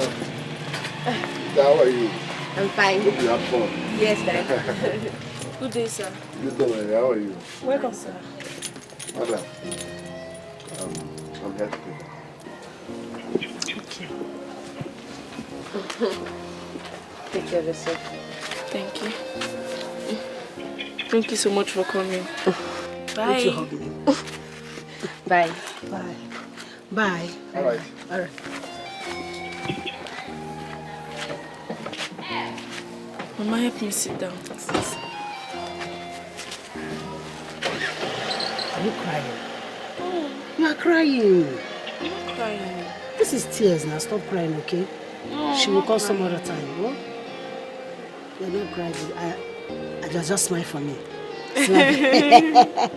How are you? I'm fine. Hope you have fun. Yes, Dad. Good day, sir. Good day, how are you? Welcome, sir. Madam, I'm here to Take care of yourself. Thank you. Thank you so much for coming. Bye. Would you hug me? Bye. Bye. Bye. All right. All right. Mama, help me sit down, please. Are you crying? You are crying. I'm not crying. This is tears now. Stop crying, okay? No, She I'm will not come some crying. other time. No? You're not crying. I just smile for me. Smile.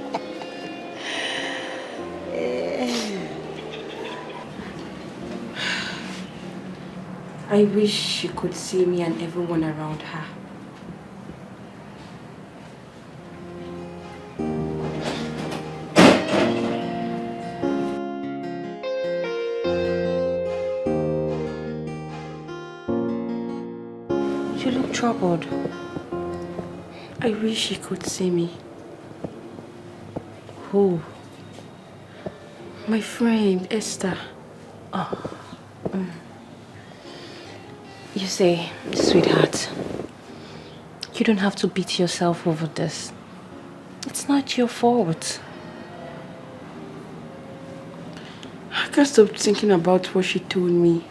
I wish she could see me and everyone around her. You look troubled. I wish she could see me. Who? My friend, Esther. Oh. You say, sweetheart, you don't have to beat yourself over this. It's not your fault. I can't stop thinking about what she told me.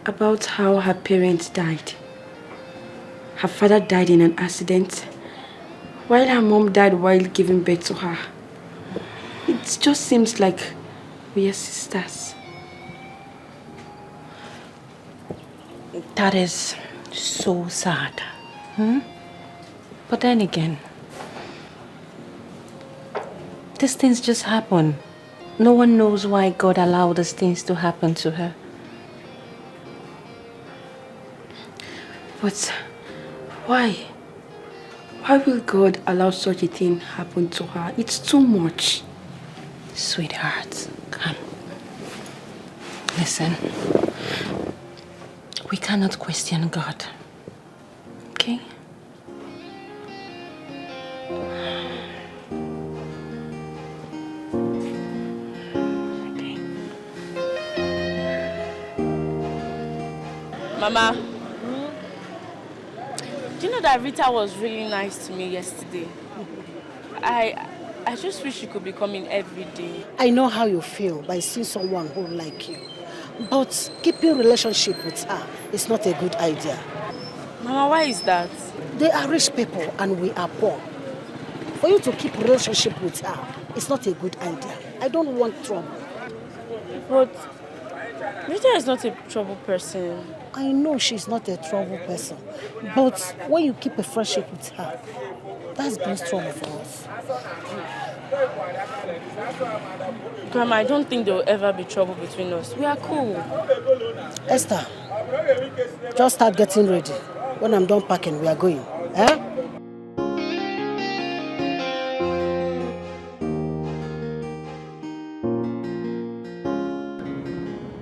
About how her parents died. Her father died in an accident, while her mom died while giving birth to her. It just seems like we are sisters. That is so sad. But then again, these things just happen. No one knows why God allowed these things to happen to her. But why? Why will God allow such a thing happen to her? It's too much. Sweetheart, come. Listen. We cannot question God. Okay? Mama, do you know that Rita was really nice to me yesterday? I just wish she could be coming every day. I know how you feel by seeing someone who like you. But keeping relationship with her is not a good idea. Mama, why is that? They are rich people and we are poor. For you to keep relationship with her, it's not a good idea. I don't want trouble. But Rita is not a trouble person. I know she's not a trouble person, but when you keep a friendship with her, that's brings trouble for us. Grandma, I don't think there will ever be trouble between us. We are cool. Esther, just start getting ready. When I'm done packing, we are going. Eh?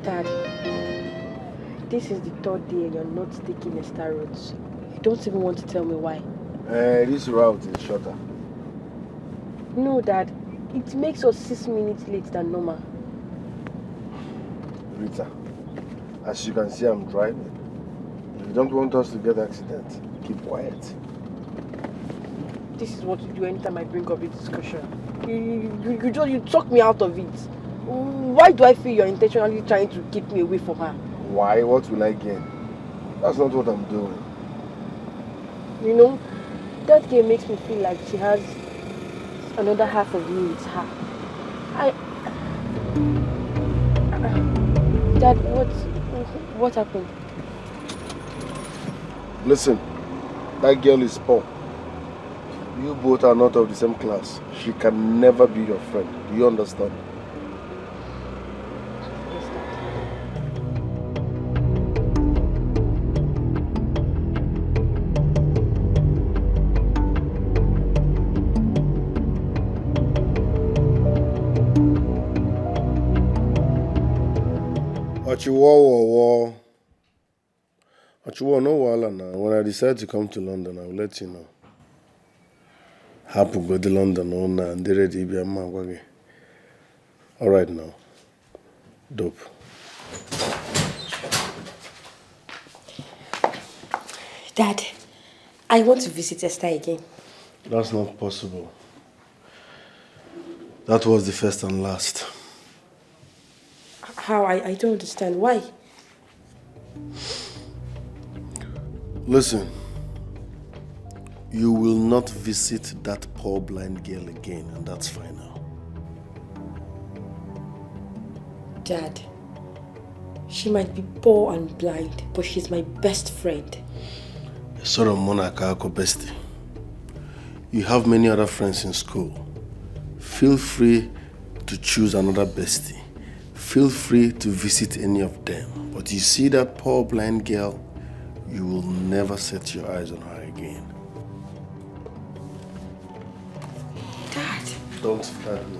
Dad, this is the third day and you're not taking Esther roads. You don't even want to tell me why. This route is shorter. No, Dad. It makes us 6 minutes late than normal. Rita, as you can see, I'm driving. If you don't want us to get accident, keep quiet. This is what you do anytime I bring up a discussion. You talk me out of it. Why do I feel you're intentionally trying to keep me away from her? Why? What will I gain? That's not what I'm doing. You know, that game makes me feel like she has another half of me with her. Dad, what happened? Listen, that girl is poor. You both are not of the same class. She can never be your friend. Do you understand? Achiwo, no wahala now. When I decide to come to London, I will let you know. Happy go to London now and they're ready to be a man. All right now. Dope. Dad, I want to visit Esther again. That's not possible. That was the first and last. How? I don't understand. Why? Listen, you will not visit that poor blind girl again, and that's final. Dad, she might be poor and blind, but she's my best friend. Sort of Monaka bestie. You have many other friends in school. Feel free to choose another bestie. Feel free to visit any of them. But you see that poor blind girl, you will never set your eyes on her again. Dad. Don't start me.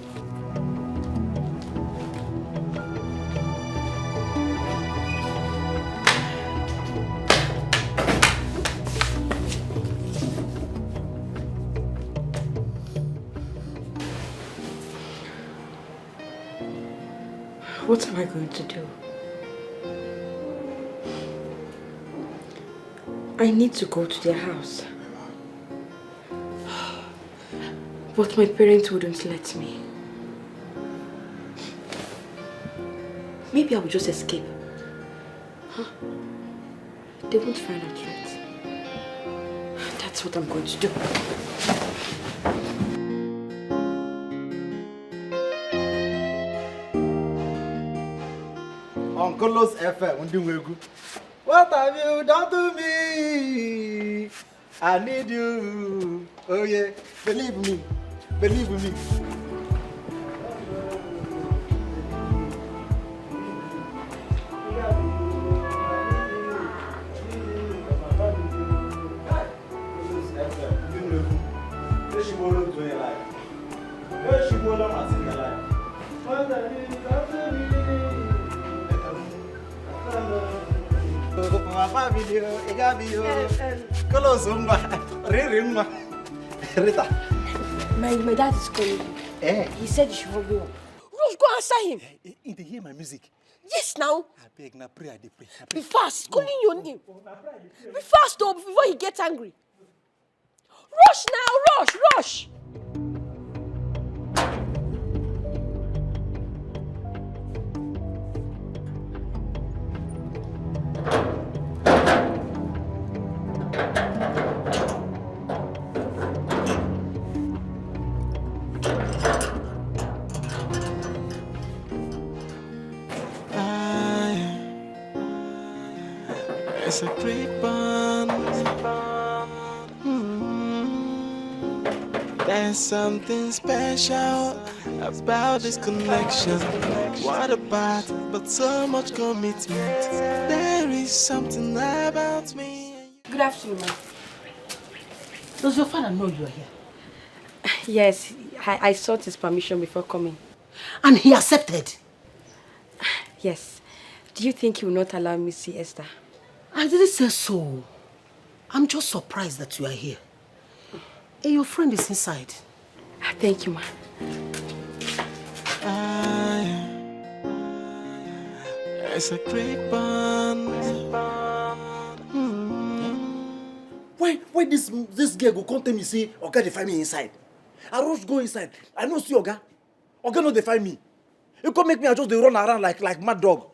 What am I going to do? I need to go to their house. But my parents wouldn't let me. Maybe I will just escape. Huh? They won't find out yet. That's what I'm going to do. Uncle's FM, what have you done to me? I need you. Oh yeah, believe me. Believe me. My dad is calling you. He said you should hurry up. Rush, go answer him. They hear my music. Yes, now. I beg, now pray, I pray. Be fast. He's calling your name. Be fast, though, before he gets angry. Rush now, rush. It's a great bond. There's something special about this connection. What about, but so much commitment. There is something about me. Good afternoon, ma'am. Does your father know you are here? Yes, I sought his permission before coming. And he accepted? Yes. Do you think he will not allow me to see Esther? I didn't say so. I'm just surprised that you are here. And your friend is inside. Thank you, ma'am. It's a great bond. Why this girl go come tell me say Oga dey find me inside? I rush go inside. I no see Oga. Oga no dey find me. You come make me just dey run around like mad dog.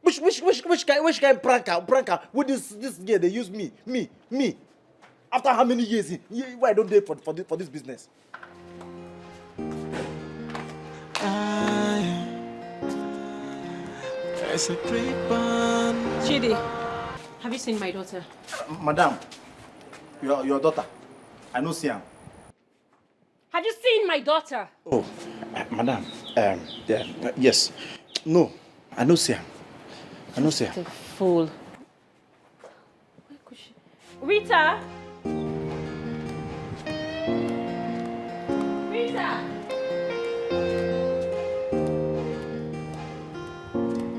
Which kind pranker with this girl they use me. After how many years why I don't dey for this business? It's a great bond. Chidi, have you seen my daughter? Madam, your daughter. I no see her. Have you seen my daughter? Oh, madam. Yes. No, I no see her. I no see her. The fool. Where could she? Rita! Rita!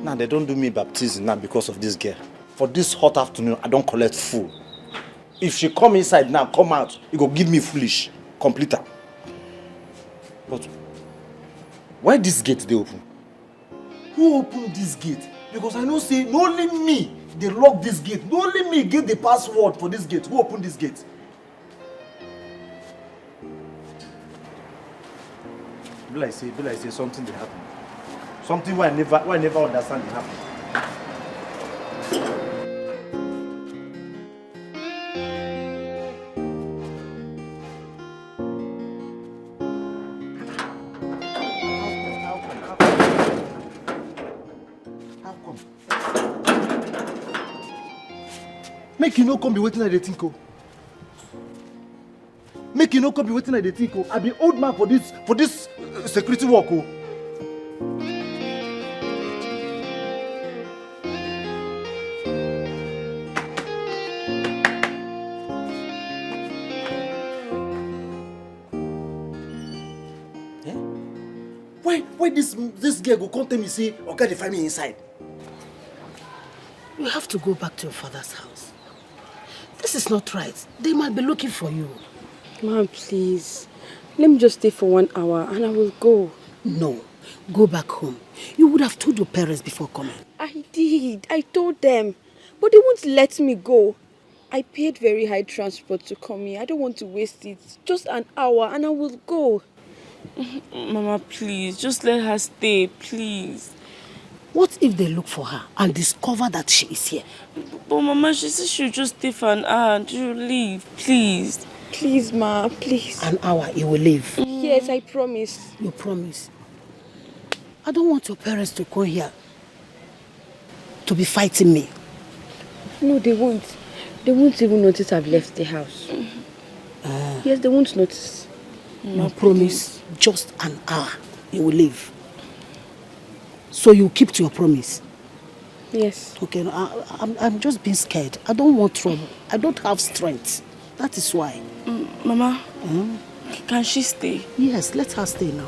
Now they don't do me baptism now because of this girl. For this hot afternoon, I don't collect food. If she come inside now, come out, you go give me foolish, complete her. But why this gate they open? Who opened this gate? Because I know say not only me they lock this gate. Not only me get the password for this gate. Who opened this gate? Be like say something they happen. Something why I never understand it happen. How come? Make you no come be waiting at the think. Make you no come be waiting at the think. I be old man for this security work. Why this girl go come tell me say Oga dey find me inside? You have to go back to your father's house. This is not right. They might be looking for you. Mom, please. Let me just stay for 1 hour and I will go. No. Go back home. You would have told your parents before coming. I did. I told them. But they won't let me go. I paid very high transport to come here. I don't want to waste it. Just 1 hour and I will go. Mama, please. Just let her stay, please. What if they look for her and discover that she is here? But Mama, she said she'll just stay for 1 hour and she'll leave. Please. Please, Ma. Please. 1 hour, you will leave. Yes, I promise. You promise? I don't want your parents to come here to be fighting me. No, they won't. They won't even notice I've left the house. Yes, they won't notice. No, promise. Just 1 hour, you will leave. So you keep to your promise? Yes. Okay, I'm just being scared. I don't want trouble. I don't have strength. That is why. Mama, can she stay? Yes, let her stay now.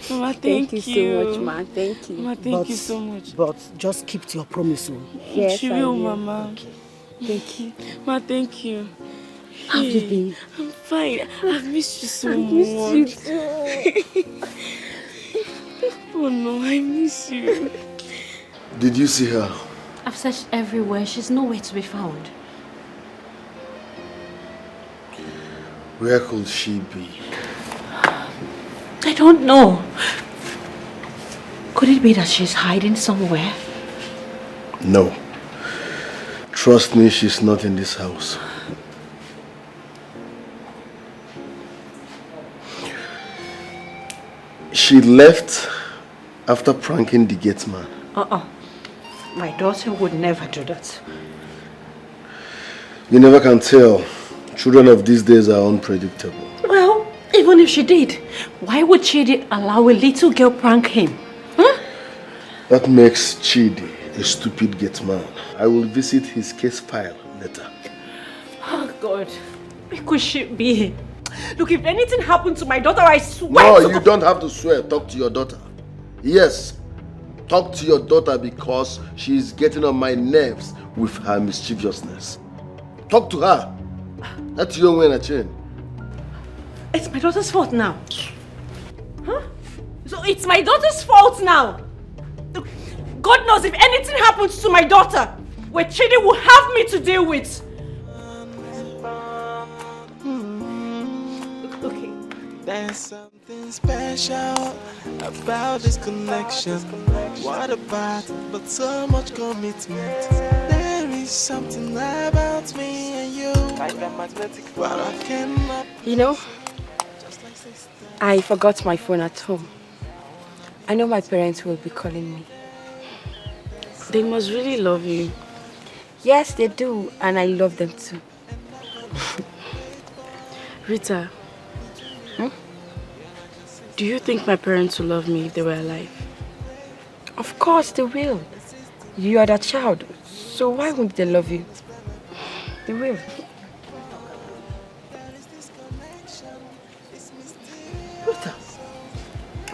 Mama, thank you so much, Ma. Thank you. Mama, thank you so much. But just keep to your promise. Yes, she I will, will. Mama. Okay. Thank you. Ma, thank you. How have you been? I'm fine. I've missed you so much. I miss you too. Oh no, I miss you. Did you see her? I've searched everywhere. She's nowhere to be found. Where could she be? I don't know. Could it be that she's hiding somewhere? No. Trust me, she's not in this house. She left after pranking the gate man. My daughter would never do that. You never can tell. Children of these days are unpredictable. Well, even if she did, why would Chidi allow a little girl prank him? Huh? That makes Chidi a stupid gate man. I will visit his case file later. Oh God, where could she be? Look, if anything happened to my daughter, I swear No, you don't have to swear. Talk to your daughter. Yes, talk to your daughter because she is getting on my nerves with her mischievousness. Talk to her. That's your way, Nachin. It's my daughter's fault now. Huh? So it's my daughter's fault now. Look, God knows if anything happens to my daughter, where Chidi will have me to deal with. Okay. There's something special about this connection. What about but so much commitment? There is something about me and you. But I cannot. You know, I forgot my phone at home. I know my parents will be calling me. They must really love you. Yes, they do, and I love them too. Rita, do you think my parents will love me if they were alive? Of course they will. You are their child, so why won't they love you? They will. Rita,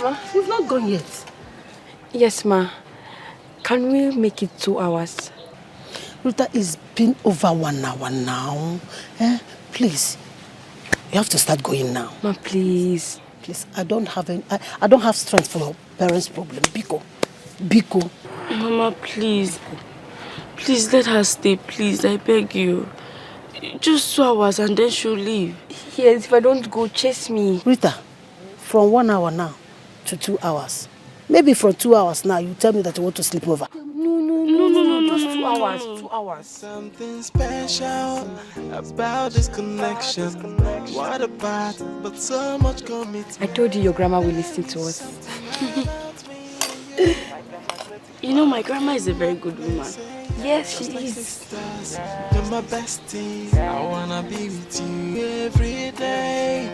Ma, we've not gone yet. Yes, Ma. Can we make it 2 hours? Rita, it's been over 1 hour now. Please, you have to start going now. Ma, please. Please, I don't have strength for your parents' problem. Biko. Mama, please. Please let her stay, please. I beg you. Just 2 hours and then she'll leave. Yes, if I don't go, chase me. Rita, from 1 hour now to 2 hours. Maybe from 2 hours now, you tell me that you want to sleep over. No, just 2 hours. 2 hours. Something special about this connection. What about but so much commitment? I told you your grandma will listen to us. You know, my grandma is a very good woman. Yes, she is. You're my bestie. I wanna be with you every day.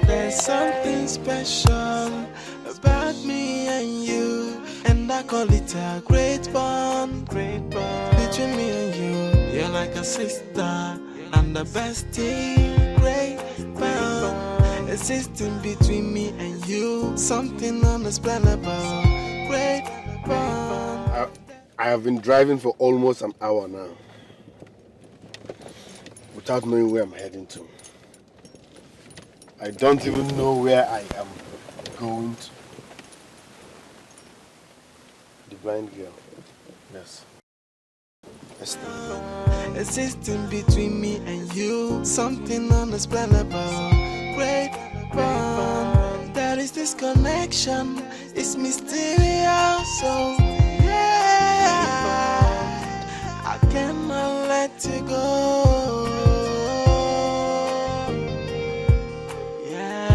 There's something special about me and you, and I call it a great bond. Between me and you, you're like a sister and a bestie. Great bond existing between me and you, something unexplainable. Great bond. I have been driving for almost an hour now without knowing where I'm heading to. I don't even know where I am going to. The blind girl. Yes. Esther. Existing between me and you, something unexplainable. Great bond. There is this connection. It's mysterious. So I cannot let you go. Yeah.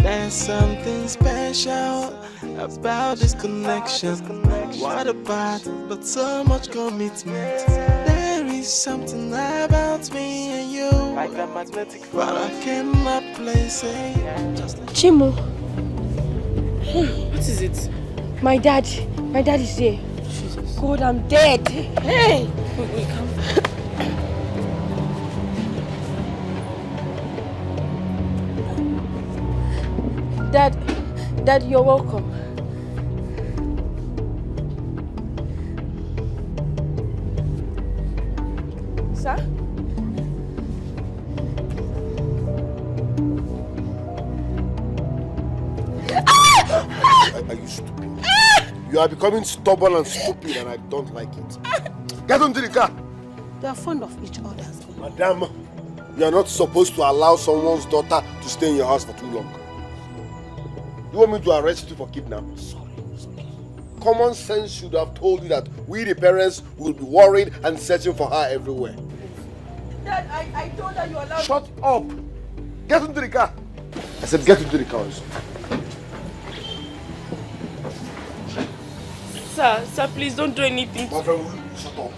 There's something special about this connection. What about but so much commitment? There is something about me and you, but I cannot place it. Chimo. Hey, what is it? My dad is here. Jesus. God, I'm dead. Hey. Wait, come. Dad, you're welcome. Sir? Are you stupid? You are becoming stubborn and stupid, and I don't like it. Get into the car. They are fond of each other. Madam, you are not supposed to allow someone's daughter to stay in your house for too long. You want me to arrest you for kidnapping? Sorry. Common sense should have told you that we, the parents, will be worried and searching for her everywhere. Dad, I told her you allowed. Shut up! Get into the car! I said get into the car. Sir, please don't do anything. My friend, will you shut up?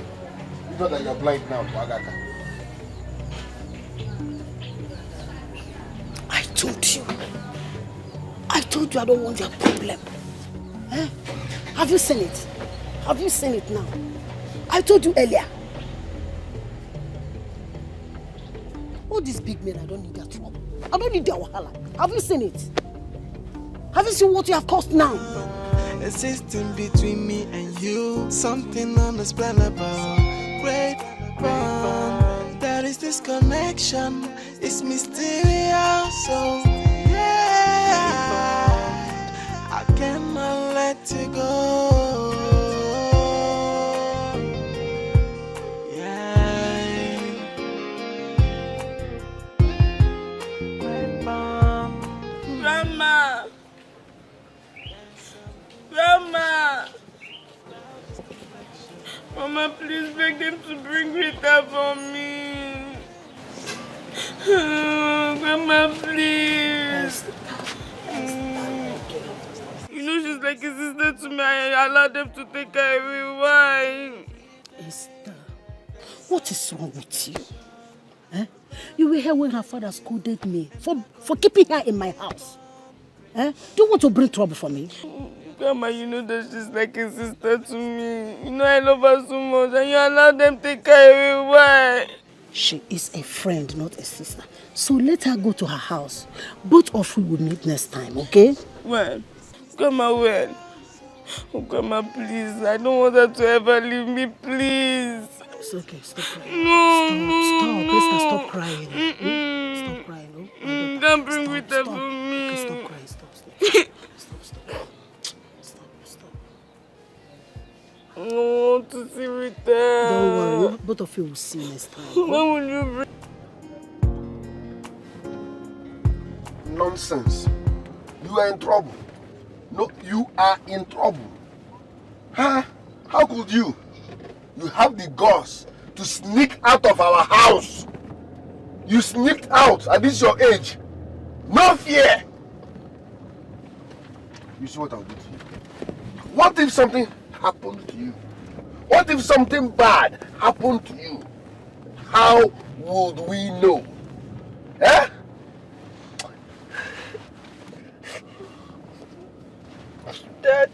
You know that you're blind now, Bagaka. I told you I don't want your problem. Eh? Have you seen it? Have you seen it now? I told you earlier. All these big men, I don't need their trouble. I don't need their wahala. Have you seen it? Have you seen what you have caused now? A system between me and you, something unexplainable. Great bond, there is this connection. It's mysterious, so yeah, I cannot let you go. Mama, please beg them to bring Rita for me. Grandma, please. You know she's like a sister to me. I allowed them to take her away. Why? Esther, what is wrong with you? Eh? You were here when her father scolded me for keeping her in my house. Eh? Do you want to bring trouble for me? Grandma, you know that she's like a sister to me. You know I love her so much and you allow them to take her away. Why? She is a friend, not a sister. So let her go to her house. Both of you will meet next time, okay? When? Grandma, when? Oh, Grandma, please. I don't want her to ever leave me, please. It's okay, stop crying. No, Stop crying. Stop crying. Oh, can't bring Rita for me. Okay, stop crying. Stop. I don't want to see Rita. Don't worry, both of you will see next time. When will you bring? Nonsense. You are in trouble. No, you are in trouble. Huh? How could you? You have the guts to sneak out of our house. You sneaked out at this your age. No fear. You see what I'll do to you? What if something happened to you? What if something bad happened to you? How would we know? Eh? Dad,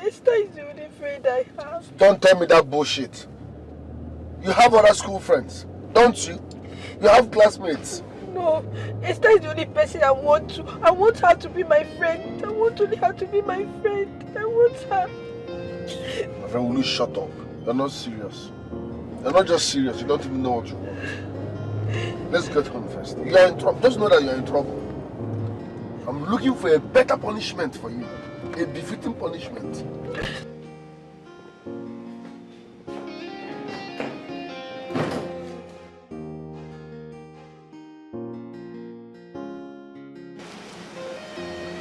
Esther is the only friend I have. Don't tell me that bullshit. You have other school friends, don't you? You have classmates. No, Esther is the only person I want to. I want her to be my friend. I want her to be my friend. I want her. My friend, will you shut up? You're not serious. You're not just serious, you don't even know what you want. Let's get home first. You are in trouble. Just know that you're in trouble. I'm looking for a better punishment for you. A befitting punishment.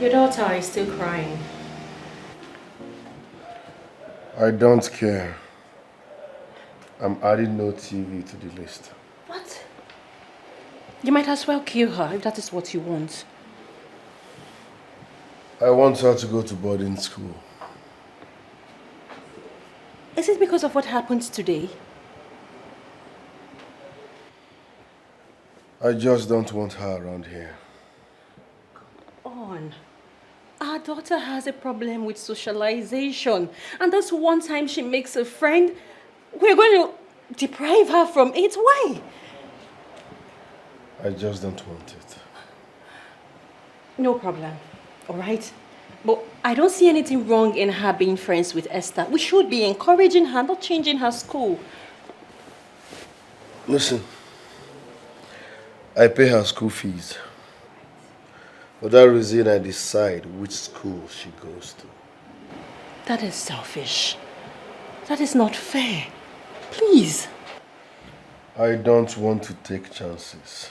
Your daughter is still crying. I don't care. I'm adding no TV to the list. What? You might as well kill her if that is what you want. I want her to go to boarding school. Is it because of what happened today? I just don't want her around here. On. Our daughter has a problem with socialization, and that's one time she makes a friend, we're going to deprive her from it. Why? I just don't want it. No problem, all right? But I don't see anything wrong in her being friends with Esther. We should be encouraging her, not changing her school. Listen, I pay her school fees. For that reason, I decide which school she goes to. That is selfish. That is not fair. Please. I don't want to take chances.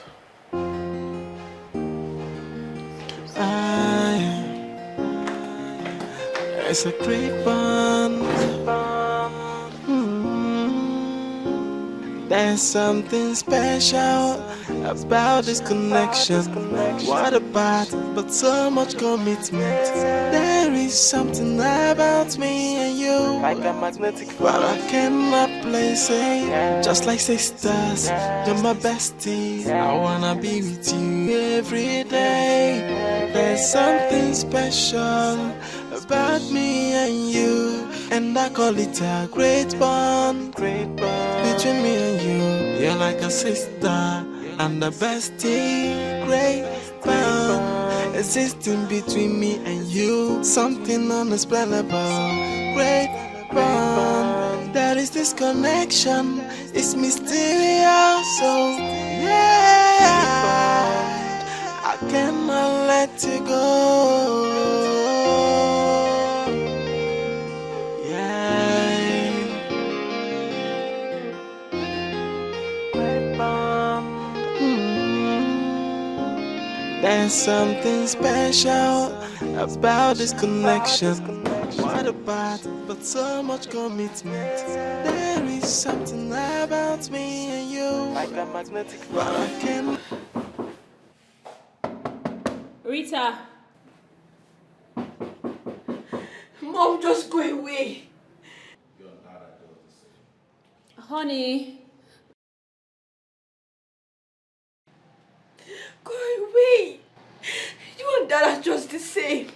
It's a great bond. There's something special about this connection. What about but so much commitment? There is something about me and you, like a magnetic but I cannot place it. Just like sisters, you're my bestie. I wanna be with you every day. There's something special about me and you, and I call it a great bond between me and you. You're like a sister and a bestie. Great bond existing between me and you. Something unexplainable. Great bond. There is this connection. It's mysterious. So yeah, I cannot let you go. There's something special about this connection. What about but so much commitment? There is something about me and you, like a magnetic but I can. Rita. Mom, just go away. Honey. Go away. You and Dad are just the same.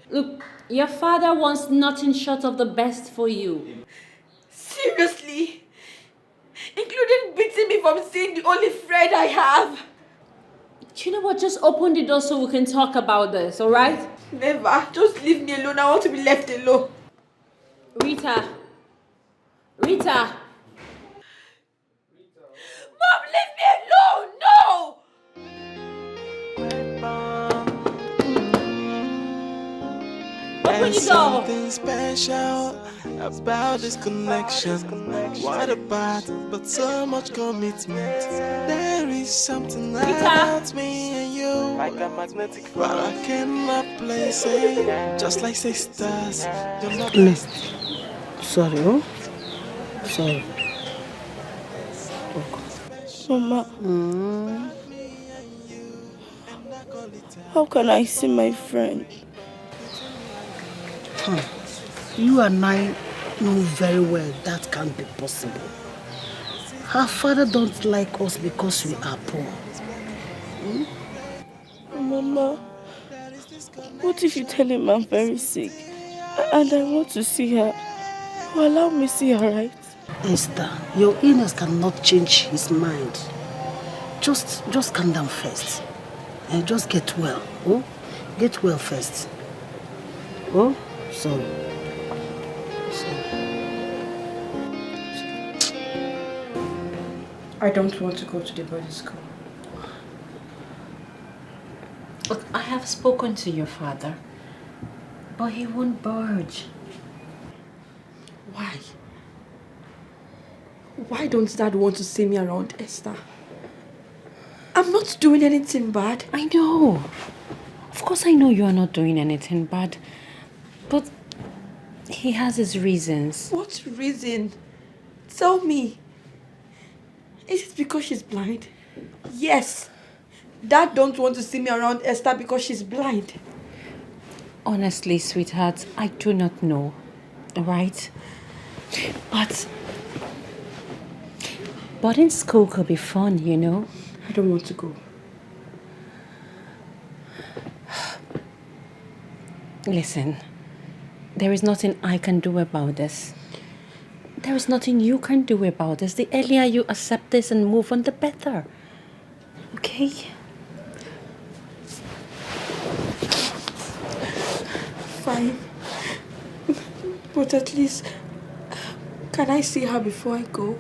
Look, your father wants nothing short of the best for you. Seriously? Including beating me from seeing the only friend I have. You know what? Just open the door so we can talk about this, alright? Never. Just leave me alone. I want to be left alone. Rita. Rita. Mom, leave me alone! No! There's something special about this connection. What about but so much commitment? There is something about me and you, like a magnetic but I cannot place it. Just like sisters, you're not Listen. Sorry, oh? Sorry. Mama, how can I see my friend? You and I know very well that can't be possible. Her father don't like us because we are poor. Mama, what if you tell him I'm very sick and I want to see her? Well, allow me see her, right? Esther, your illness cannot change his mind. Just calm down first. And just get well. Oh? Get well first. Oh? Sorry. I don't want to go to the boarding school. Look, I have spoken to your father, but he won't budge. Why? Why don't Dad want to see me around Esther? I'm not doing anything bad. I know. Of course I know you are not doing anything bad. But he has his reasons. What reason? Tell me. Is it because she's blind? Yes. Dad don't want to see me around Esther because she's blind. Honestly, sweetheart, I do not know. Right? But boarding school could be fun, you know? I don't want to go. Listen, there is nothing I can do about this. There is nothing you can do about this. The earlier you accept this and move on, the better. Okay? Fine. But at least, can I see her before I go?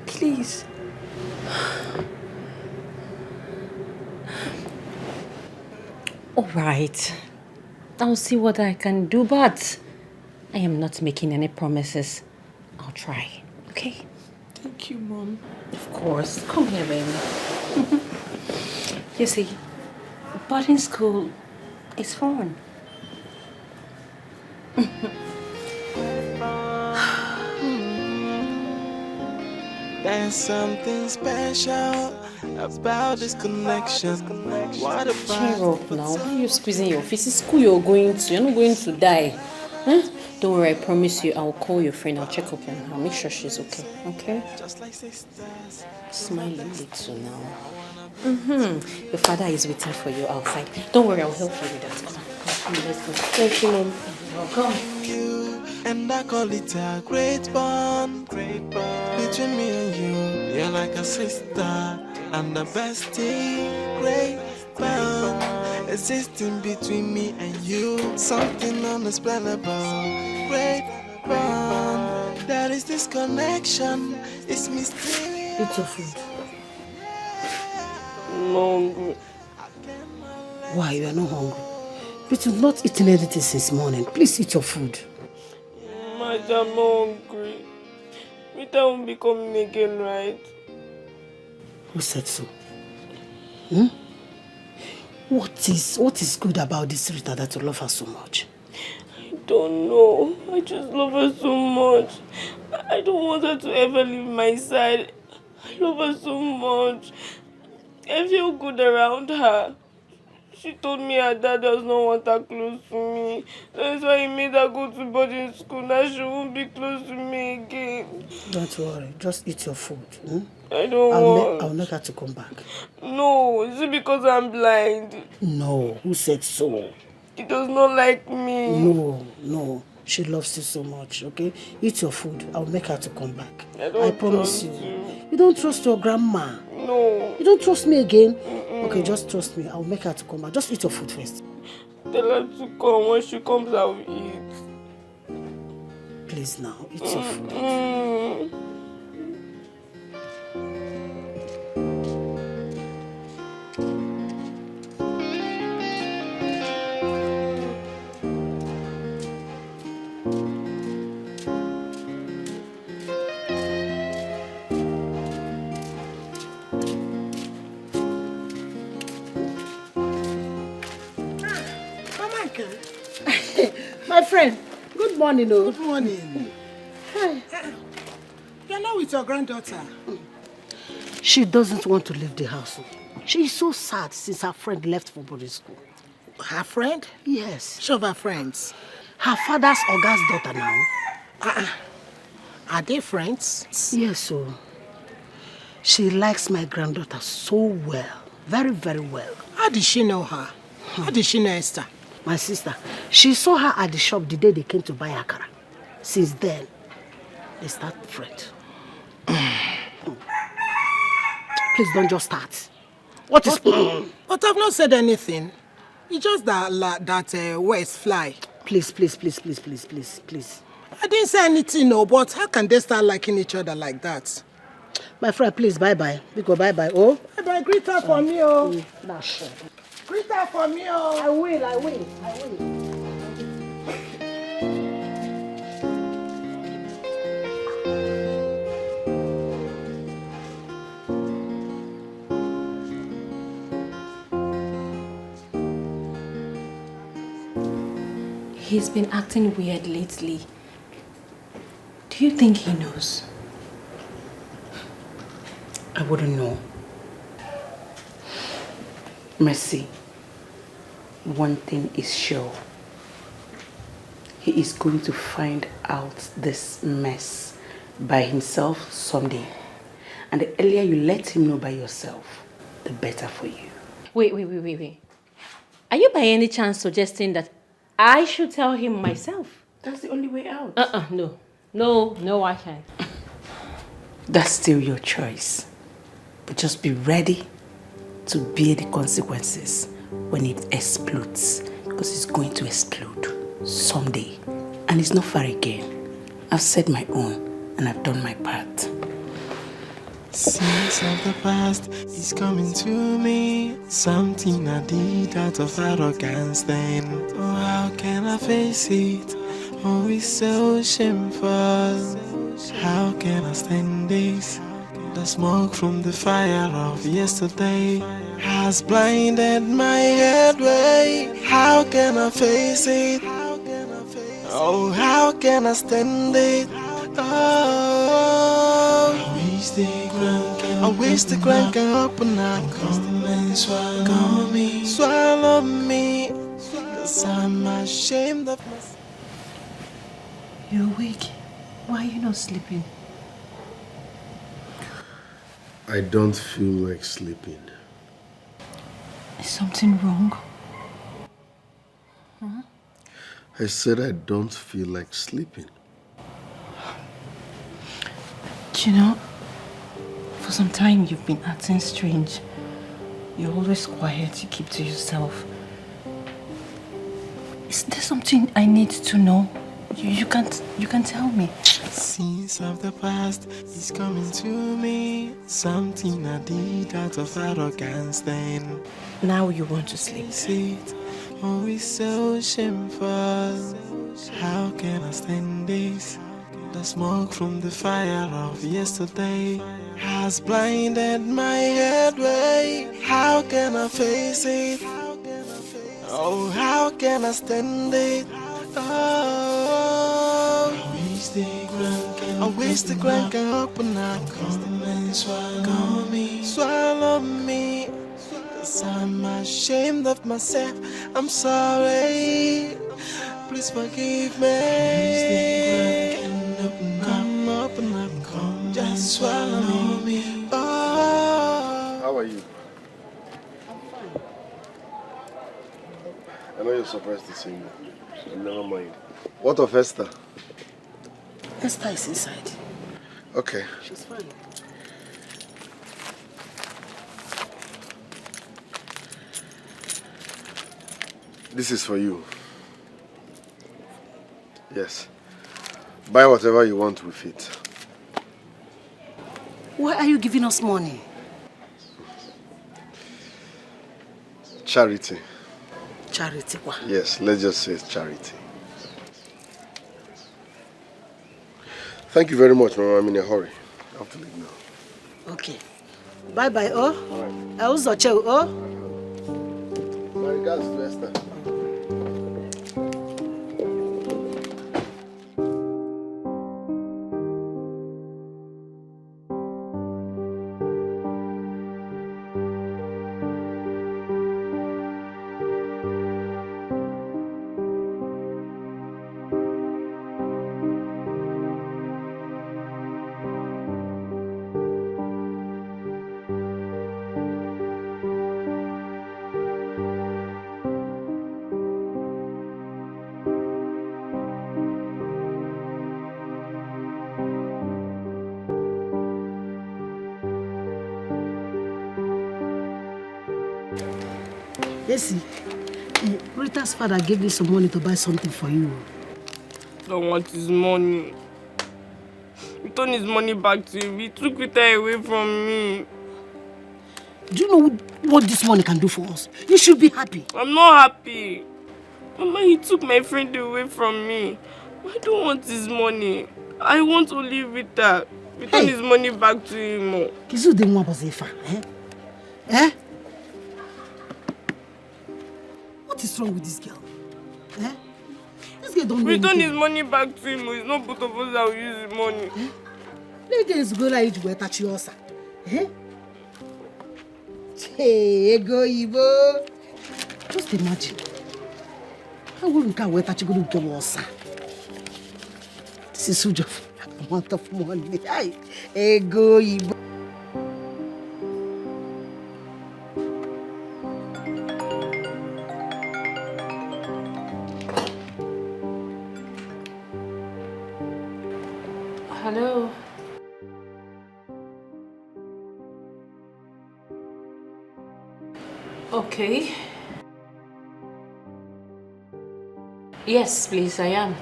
Please. All right. I'll see what I can do, but I am not making any promises. I'll try, okay? Thank you, Mom. Of course. Come here, baby. You see, boarding school is fun. There's something special about this connection. What about Cheer up now. Why are you squeezing your face? It's school you're going to. You're not going to die. Huh? Don't worry, I promise you, I'll call your friend. I'll check up on her. I'll make sure she's okay. Okay? Smile a little now. Your father is waiting for you outside. Don't worry, I'll help you with that. Come on, let's go. Thank you, Mom. Welcome. And I call it a great bond between me and you. You're like a sister and a bestie. Great bond existing between me and you. Something unexplainable. Great bond. There is this connection. It's mysterious. Eat your food. I'm hungry. Why? You are not hungry. But you've not eaten anything since morning. Please eat your food. I'm hungry. Rita won't be coming again, right? Who said so? What is good about this Rita that you love her so much? I don't know. I just love her so much. I don't want her to ever leave my side. I love her so much. I feel good around her. She told me her dad does not want her close to me. That's why he made her go to boarding school. Now she won't be close to me again. Don't worry. Just eat your food. I don't want. I'll make her to come back. No, is it because I'm blind? No. Who said so? He does not like me. No. She loves you so much, okay? Eat your food. I'll make her to come back. I promise you. You don't trust your grandma? No. You don't trust me again? Okay, just trust me. I'll make her to come back. Just eat your food first. Tell her to come. When she comes, I will eat. Please now, eat your food. My friend, good morning. Good morning. Hi. You're not with your granddaughter. She doesn't want to leave the house. She is so sad since her friend left for boarding school. Her friend? Yes. Show her friends. Her father's Oga's daughter now. Are they friends? Yes, so. She likes my granddaughter so well. Very, very well. How did she know her? How did she know Esther? My sister, she saw her at the shop the day they came to buy akara. Since then, they start friends. Please don't just start. What is... But I've not said anything. It's just that words fly. Please. I didn't say anything, no, but how can they start liking each other like that? My friend, please, bye-bye. We go bye-bye, oh? Bye-bye, greet her for me, oh. Nah, sure. Greet her for me, oh. I will. He's been acting weird lately. Do you think he knows? I wouldn't know. Mercy, one thing is sure. He is going to find out this mess by himself someday. And the earlier you let him know by yourself, the better for you. Wait. Are you by any chance suggesting that I should tell him myself? That's the only way out. No, I can't. That's still your choice. But just be ready to bear the consequences when it explodes. Because it's going to explode someday. And it's not far again. I've said my own and I've done my part. Sense of the past is coming to me. Something I did out of arrogance then. Oh, how can I face it? Oh, it's so shameful. How can I stand this? The smoke from the fire of yesterday has blinded my headway. How can I face it? Oh, how can I stand it? Oh, I wish the ground can open up. Swallow me, 'cause I'm ashamed of myself. You're awake. Why are you not sleeping? I don't feel like sleeping. Is something wrong? Huh? I said I don't feel like sleeping. You know, for some time you've been acting strange. You're always quiet, you keep to yourself. Is there something I need to know? You can tell me. Scenes of the past is coming to me. Something I did out of arrogance then. Now you want to sleep. It always so shameful. How can I stand this? The smoke from the fire of yesterday has blinded my headway. How can I face it? Oh, how can I stand it? Oh, I wish the ground can open up. Swallow me, 'cause I'm ashamed of myself. I'm sorry, please forgive me. Come open up, come just swallow me. Oh. How are you? I'm fine. I know you're surprised to see me. So never mind. What of Esther? Esther is inside. Okay. She's fine. This is for you. Yes. Buy whatever you want with it. Why are you giving us money? Charity. Charity, what? Yes, let's just say it's charity. Thank you very much, Mama. I'm in a hurry. I have to leave now. Okay. Bye-bye, oh. I also check, oh. My regards to Esther. Yes, Rita's father gave me some money to buy something for you. I don't want his money. Return his money back to him. He took Rita away from me. Do you know what this money can do for us? You should be happy. I'm not happy. Mama, he took my friend away from me. I don't want his money. I want only Rita. Return his money back to him. Kizu de mwa bozefa, eh? Eh? What is wrong with this girl? Eh? This girl don't know Return anything. his money back to him. It's not both of us that will use his money. Eh? Let's go like you touch your sa. Eh? Hey, go Ibo. Just imagine. How will you can touch go to your sa? This is such a amount of money. Hey, go Ibo. Hello. Okay. Yes, please, I am.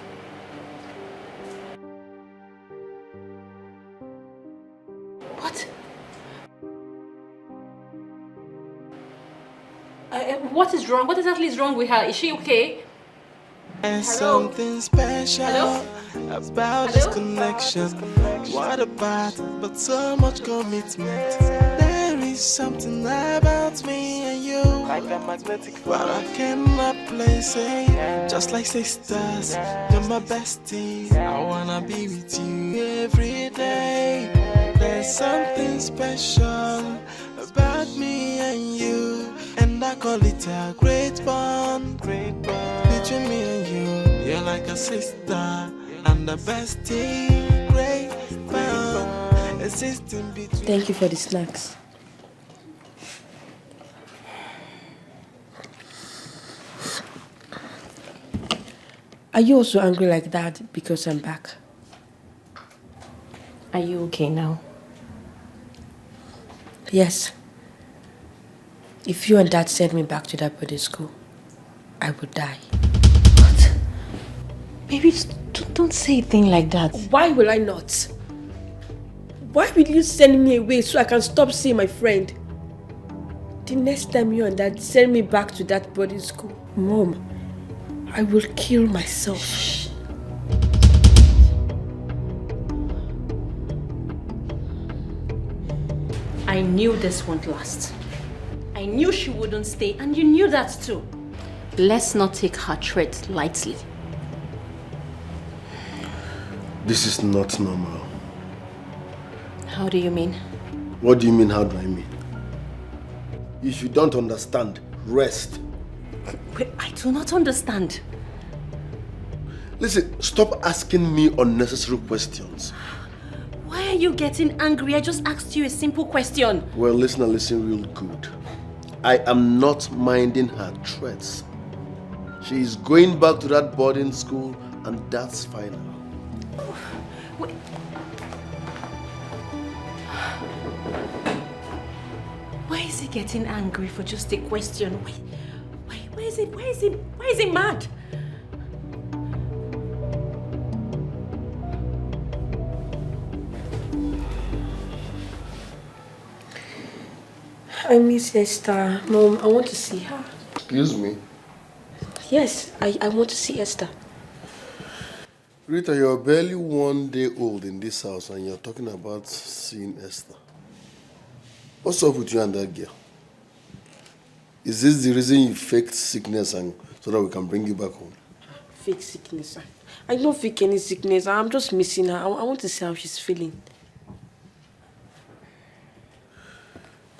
What? What is wrong? What exactly is wrong with her? Is she okay? There's something special about this connection. What about but so much commitment? There is something about me and you, like a magnetic but I cannot place it. Just like sisters, you're my bestie. I wanna be with you every day. There's something something special about me and you, and I call it a great bond. Between me and you, you're like a sister and a bestie. Great bond existing between. Thank you for the snacks. Are you also angry like that because I'm back? Are you okay now? Yes. If you and Dad send me back to that boarding school, I would die. What? Baby, don't say a thing like that. Why will I not? Why will you send me away so I can stop seeing my friend? The next time you and Dad send me back to that boarding school, Mom, I will kill myself. Shh. I knew this won't last. I knew she wouldn't stay, and you knew that too. Let's not take her threat lightly. This is not normal. How do you mean? What do you mean, how do I mean? If you don't understand, rest. Wait, I do not understand. Listen, stop asking me unnecessary questions. Why are you getting angry? I just asked you a simple question. Well, listen real good. I am not minding her threats. She is going back to that boarding school, and that's final. Wait. Why is he getting angry for just a question? Why is he mad? I miss Esther. Mom, I want to see her. Excuse me? Yes, I want to see Esther. Rita, you're barely 1 day old in this house and you're talking about seeing Esther. What's up with you and that girl? Is this the reason you faked sickness and so that we can bring you back home? Fake sickness. I don't fake any sickness. I'm just missing her. I want to see how she's feeling.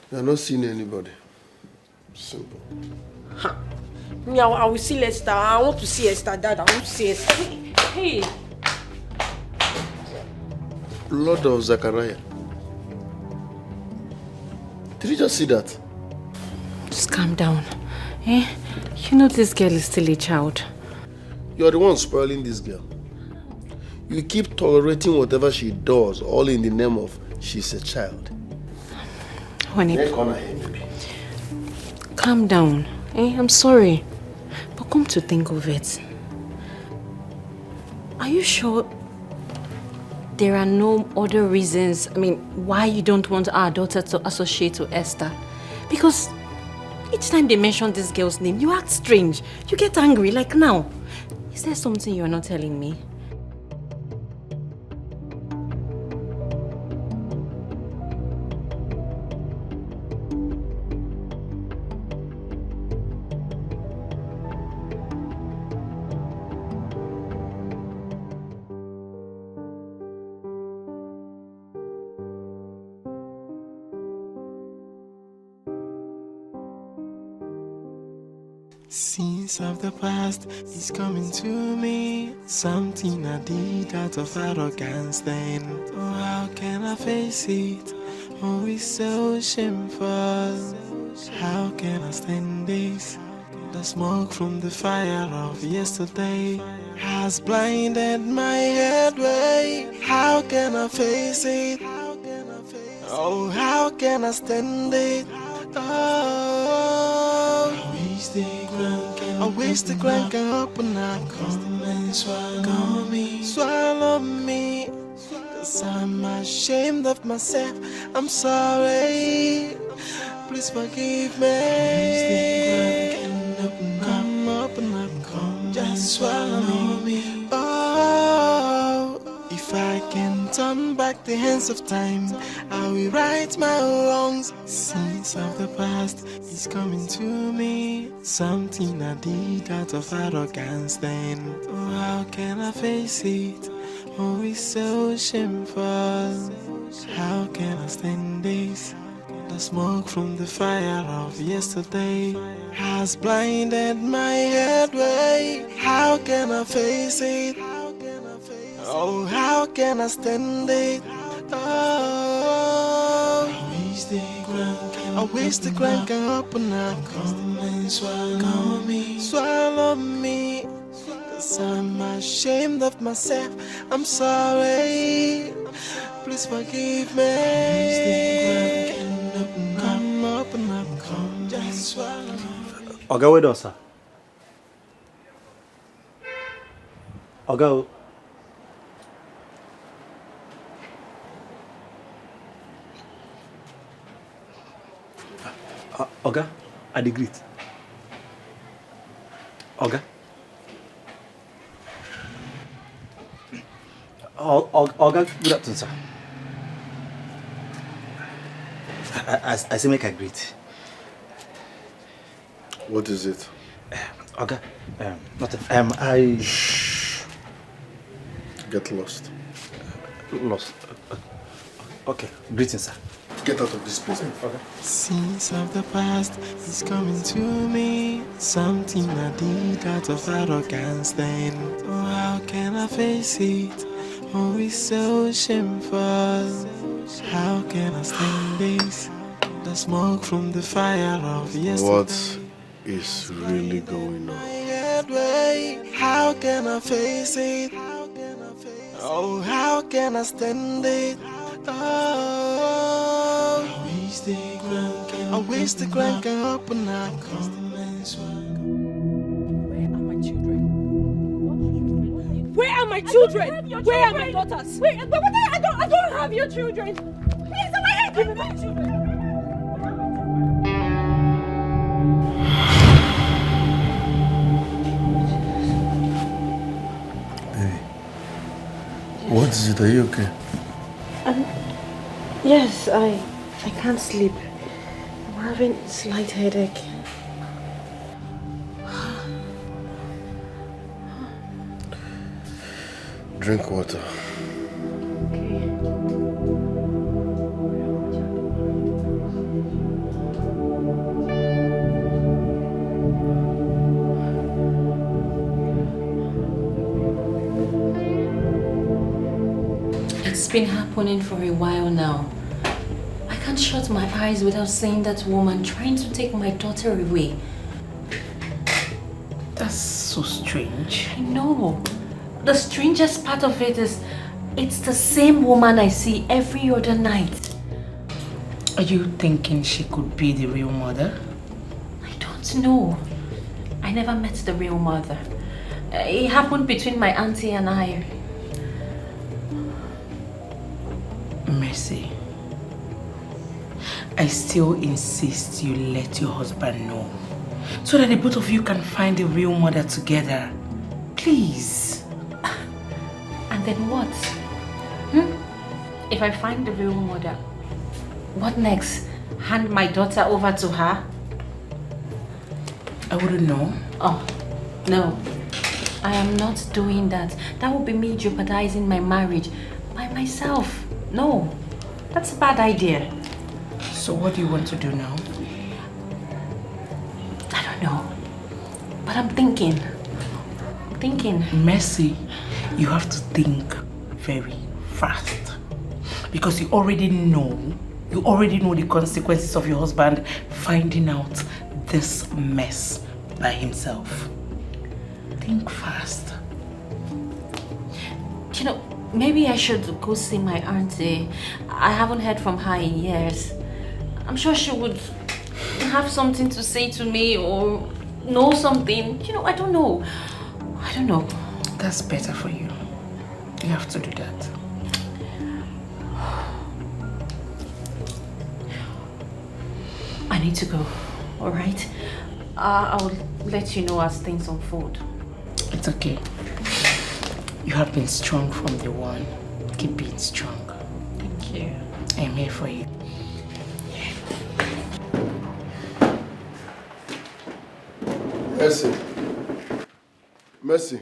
You're not seeing anybody. Simple. Ha. Me, I will see Esther. I want to see Esther, Dad. I want to see Esther. Hey. Lord of Zachariah. Did you just see that? Just calm down. Eh? You know this girl is still a child. You're the one spoiling this girl. You keep tolerating whatever she does, all in the name of she's a child. Honey, calm down. Eh? I'm sorry. But come to think of it, are you sure there are no other reasons, why you don't want our daughter to associate with Esther? Because each time they mention this girl's name, you act strange. You get angry, like now. Is there something you're not telling me? Scenes of the past is coming to me. Something I did out of arrogance then. Oh, how can I face it? Oh, it's so shameful. How can I stand this? The smoke from the fire of yesterday has blinded my headway. How can I face it? Oh, how can I stand it? Oh, I wish the ground can open up. Come and swallow me. Cause I'm ashamed of myself. I'm sorry. Please forgive me. Come open up. Come just swallow me. Oh, if I can turn back the hands of time, I will right my wrongs. Sins of the past is coming to me. Something I did out of arrogance then. Oh, how can I face it? Oh, it's so shameful. How can I stand this? The smoke from the fire of yesterday has blinded my headway. How can I face it? Oh, how can I stand it? Oh, I wish the ground can open up. Come and swallow me, swallow me. Cause I'm ashamed of myself. I'm sorry. Please forgive me. Come open up, come just swallow me. Oga, where does sir? Oga. Oga, I the greet. Oga. Oga, good afternoon, sir. I say make a greet. What is it? Oga, nothing. I... Shh. Get lost. Lost. Okay, greetings, sir. Get out of this place. Okay. Scenes of the past is coming to me. Something I did out of arrogance then. Oh, how can I face it? Oh, it's so shameful. How can I stand this? The smoke from the fire of yesterday. What is really going on? How can I face it? Oh, how can I stand it? Oh, I wish the ground can open up. Where are my children? Where are my daughters? Wait, but what I don't have your children. Please, why are you giving my children? Baby, what is it? Are you okay? Yes, I can't sleep. I'm having a slight headache. Drink water. It's been happening for a while now. I can't shut my eyes without seeing that woman trying to take my daughter away. That's so strange. I know. The strangest part of it is, it's the same woman I see every other night. Are you thinking she could be the real mother? I don't know. I never met the real mother. It happened between my auntie and I. Mercy, I still insist you let your husband know so that the both of you can find the real mother together. Please. And then what? If I find the real mother, what next? Hand my daughter over to her? I wouldn't know. Oh, no. I am not doing that. That would be me jeopardizing my marriage by myself. No, that's a bad idea. So what do you want to do now? I don't know. But I'm thinking. Mercy, you have to think very fast. Because you already know the consequences of your husband finding out this mess by himself. Think fast. You know, maybe I should go see my auntie. I haven't heard from her in years. I'm sure she would have something to say to me or know something. You know, I don't know. That's better for you. You have to do that. I need to go, all right? I'll let you know as things unfold. It's okay. You have been strong from the one. Keep being strong. Thank you. I'm here for you. Mercy.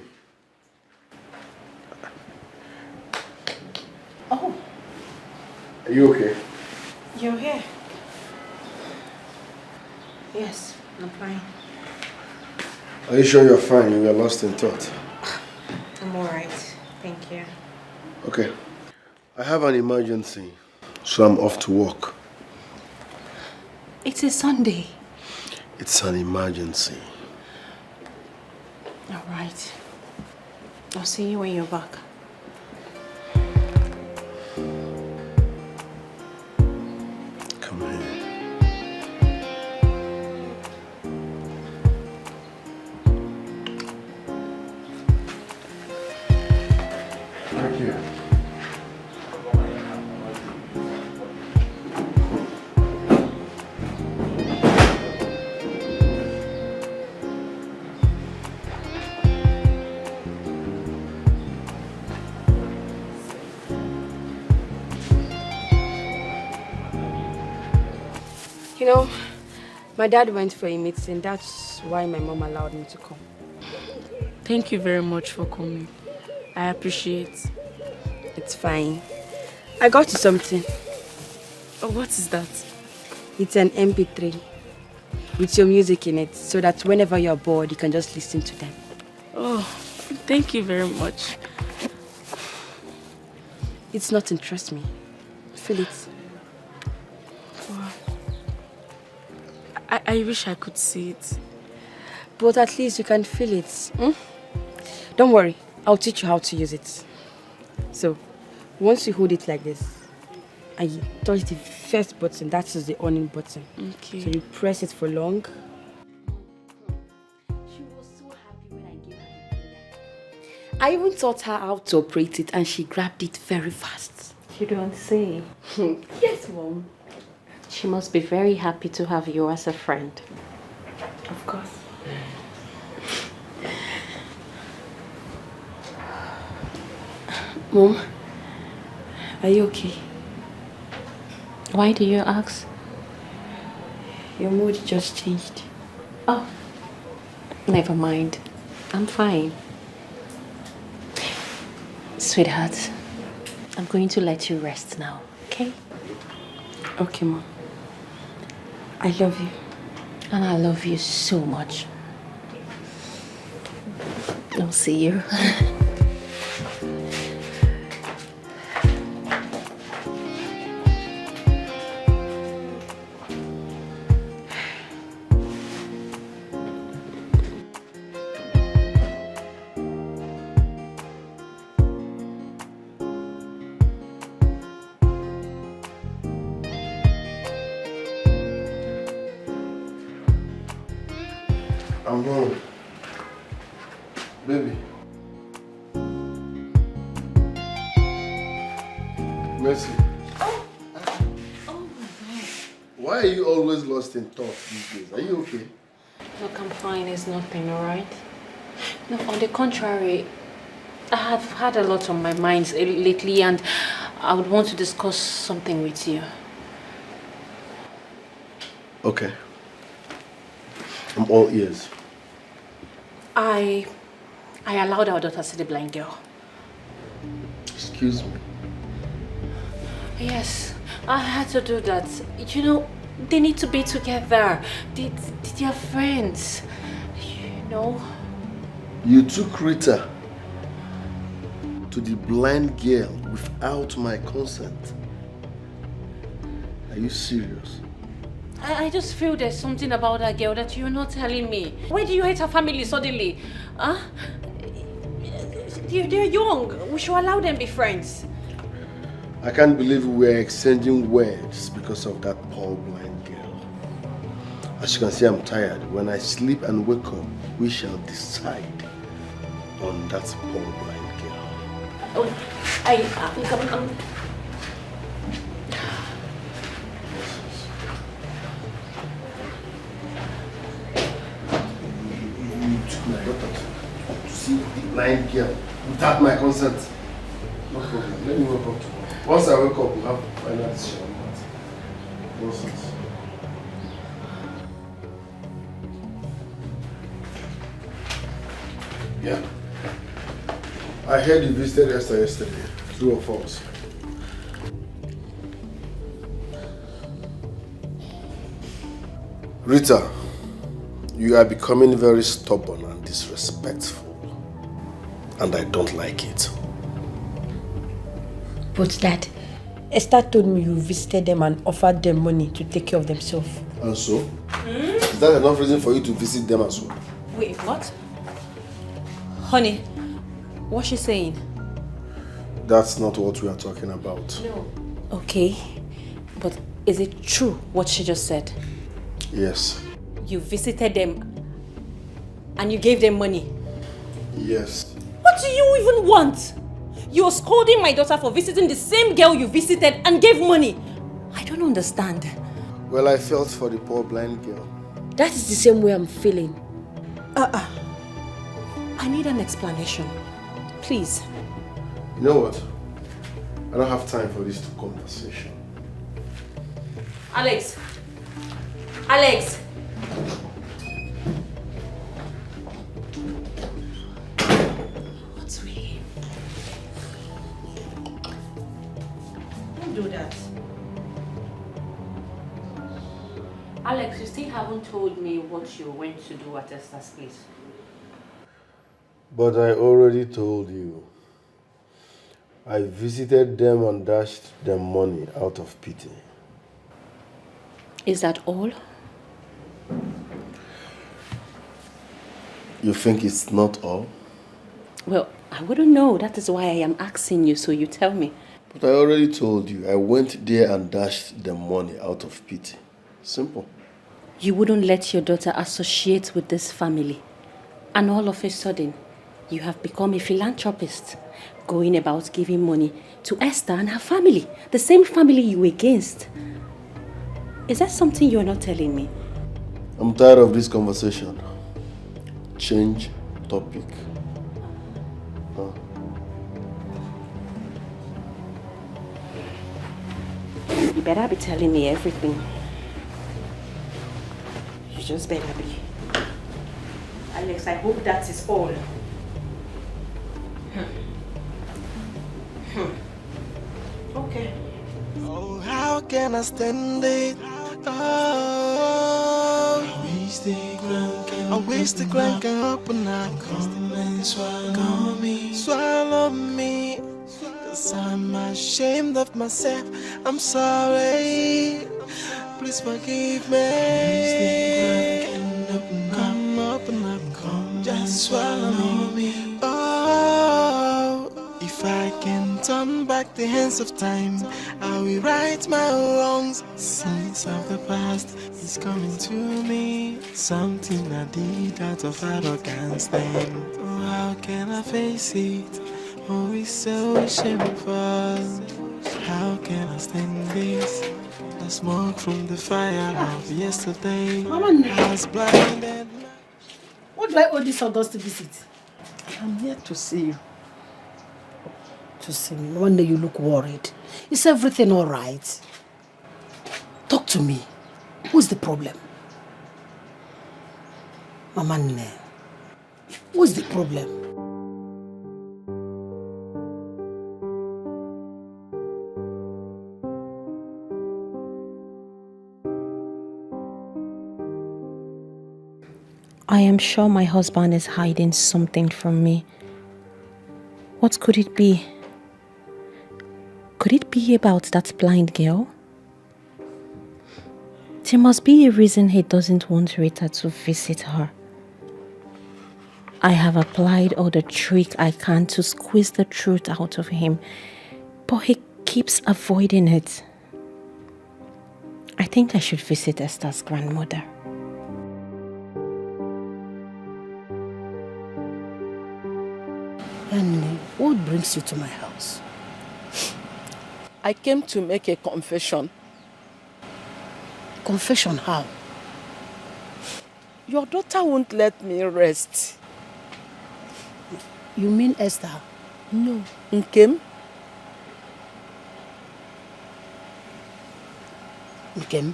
Are you okay? You're here. Yes, I'm fine. Are you sure you're fine? You were lost in thought. I'm alright. Thank you. Okay. I have an emergency, so I'm off to work. It's a Sunday. It's an emergency. Alright. I'll see you when you're back. Come here. Thank you. You know, my dad went for a meeting. That's why my mom allowed me to come. Thank you very much for coming. I appreciate. It's fine. I got you something. Oh, what is that? It's an MP3 with your music in it, so that whenever you're bored, you can just listen to them. Oh, thank you very much. It's nothing, trust me. Feel it. Wow. I wish I could see it. But at least you can feel it. Don't worry, I'll teach you how to use it. So, once you hold it like this, and you touch the first button, that is the on button. Okay. So you press it for long. I even taught her how to operate it and she grabbed it very fast. You don't say. Yes, Mom. She must be very happy to have you as a friend. Of course. Mom, are you okay? Why do you ask? Your mood just changed. Oh, never mind. I'm fine. Sweetheart, I'm going to let you rest now, okay? Okay, Mom. I love you. And I love you so much. I'll see you. I'm home. Baby. Mercy. Oh my God. Why are you always lost in thought these days? Are you okay? Look, I'm fine. It's nothing, alright? No, on the contrary, I have had a lot on my mind lately and I would want to discuss something with you. Okay. I'm all ears. I allowed our daughter to see the blind girl. Excuse me. Yes, I had to do that. You know, they need to be together. They're friends. You know? You took Rita to the blind girl without my consent. Are you serious? I just feel there's something about that girl that you're not telling me. Why do you hate her family suddenly? Huh? They're young. We should allow them be friends. I can't believe we're exchanging words because of that poor blind girl. As you can see, I'm tired. When I sleep and wake up, we shall decide on that poor blind girl. Oh, I'm My daughter to see the blind girl without my consent. No problem. Let me wake up tomorrow. Once I wake up, we'll have a final decision on that. Nonsense. Yeah. I heard you visited Esther yesterday. True or false? Rita, you are becoming very stubborn and disrespectful. And I don't like it. But Dad, Esther told me you visited them and offered them money to take care of themselves. And so? Is that enough reason for you to visit them as well? Wait, what? Honey, what's she saying? That's not what we are talking about. No. Okay, but is it true what she just said? Yes. You visited them and you gave them money? Yes. What do you even want? You're scolding my daughter for visiting the same girl you visited and gave money. I don't understand. Well, I felt for the poor blind girl. That is the same way I'm feeling. I need an explanation. Please. You know what? I don't have time for this conversation. Alex! Alex! What's with him? Don't do that. Alex, you still haven't told me what you went to do at Esther's place. But I already told you. I visited them and dashed them money out of pity. Is that all? You think it's not all? Well, I wouldn't know. That is why I am asking you, so you tell me. But I already told you. I went there and dashed them money out of pity. Simple. You wouldn't let your daughter associate with this family. And all of a sudden, you have become a philanthropist, going about giving money to Esther and her family, the same family you were against. Is that something you're not telling me? I'm tired of this conversation. Change topic. You better be telling me everything. You just better be. Alex, I hope that is all. Okay. Oh, how can I stand it? Oh, I wish the ground can open up. Come and swallow me. Cause I'm ashamed of myself. I'm sorry. Please forgive me. Come open up. Come just swallow me. Oh, if I can turn back the hands of time, I will right my wrongs. Sins of the past is coming to me. Something I did out of arrogance then. Oh, how can I face it? Oh, it's so shameful. How can I stand this? The smoke from the fire of yesterday has blinded. What do I owe this August visit? I'm here to see you. To see me? One day you look worried. Is everything all right? Talk to me. What's the problem? Mama Nne, what's the problem? I am sure my husband is hiding something from me. What could it be? Could it be about that blind girl? There must be a reason he doesn't want Rita to visit her. I have applied all the trick I can to squeeze the truth out of him, but he keeps avoiding it. I think I should visit Esther's grandmother. And what brings you to my house? I came to make a confession. Confession how? Your daughter won't let me rest. You mean Esther? No. Nkem? Nkem?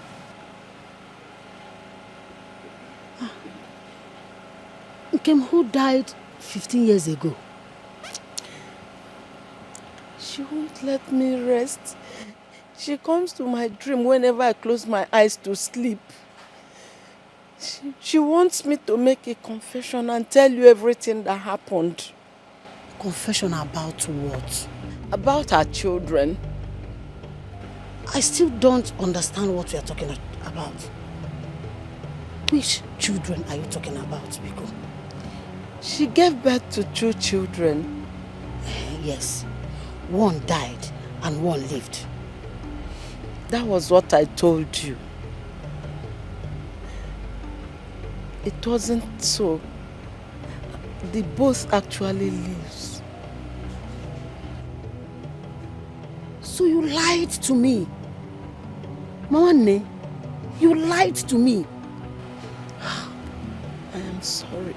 Nkem, who died 15 years ago? She won't let me rest. She comes to my dream whenever I close my eyes to sleep. She wants me to make a confession and tell you everything that happened. Confession about what? About her children. I still don't understand what we are talking about. Which children are you talking about, Biko? She gave birth to 2 children. Yes. One died and one lived. That was what I told you. It wasn't so. They both actually lives. So you lied to me. Mwane, you lied to me. I am sorry.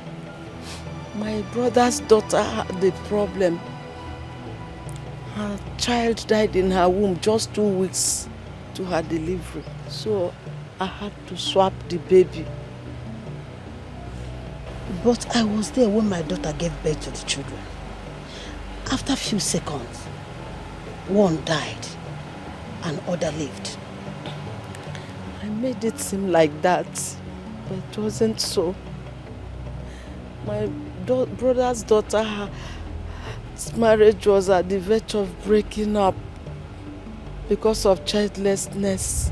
My brother's daughter had a problem. Her child died in her womb just 2 weeks to her delivery. So I had to swap the baby. But I was there when my daughter gave birth to the children. After a few seconds, one died and other lived. I made it seem like that, but it wasn't so. My brother's daughter, her marriage was at the verge of breaking up because of childlessness.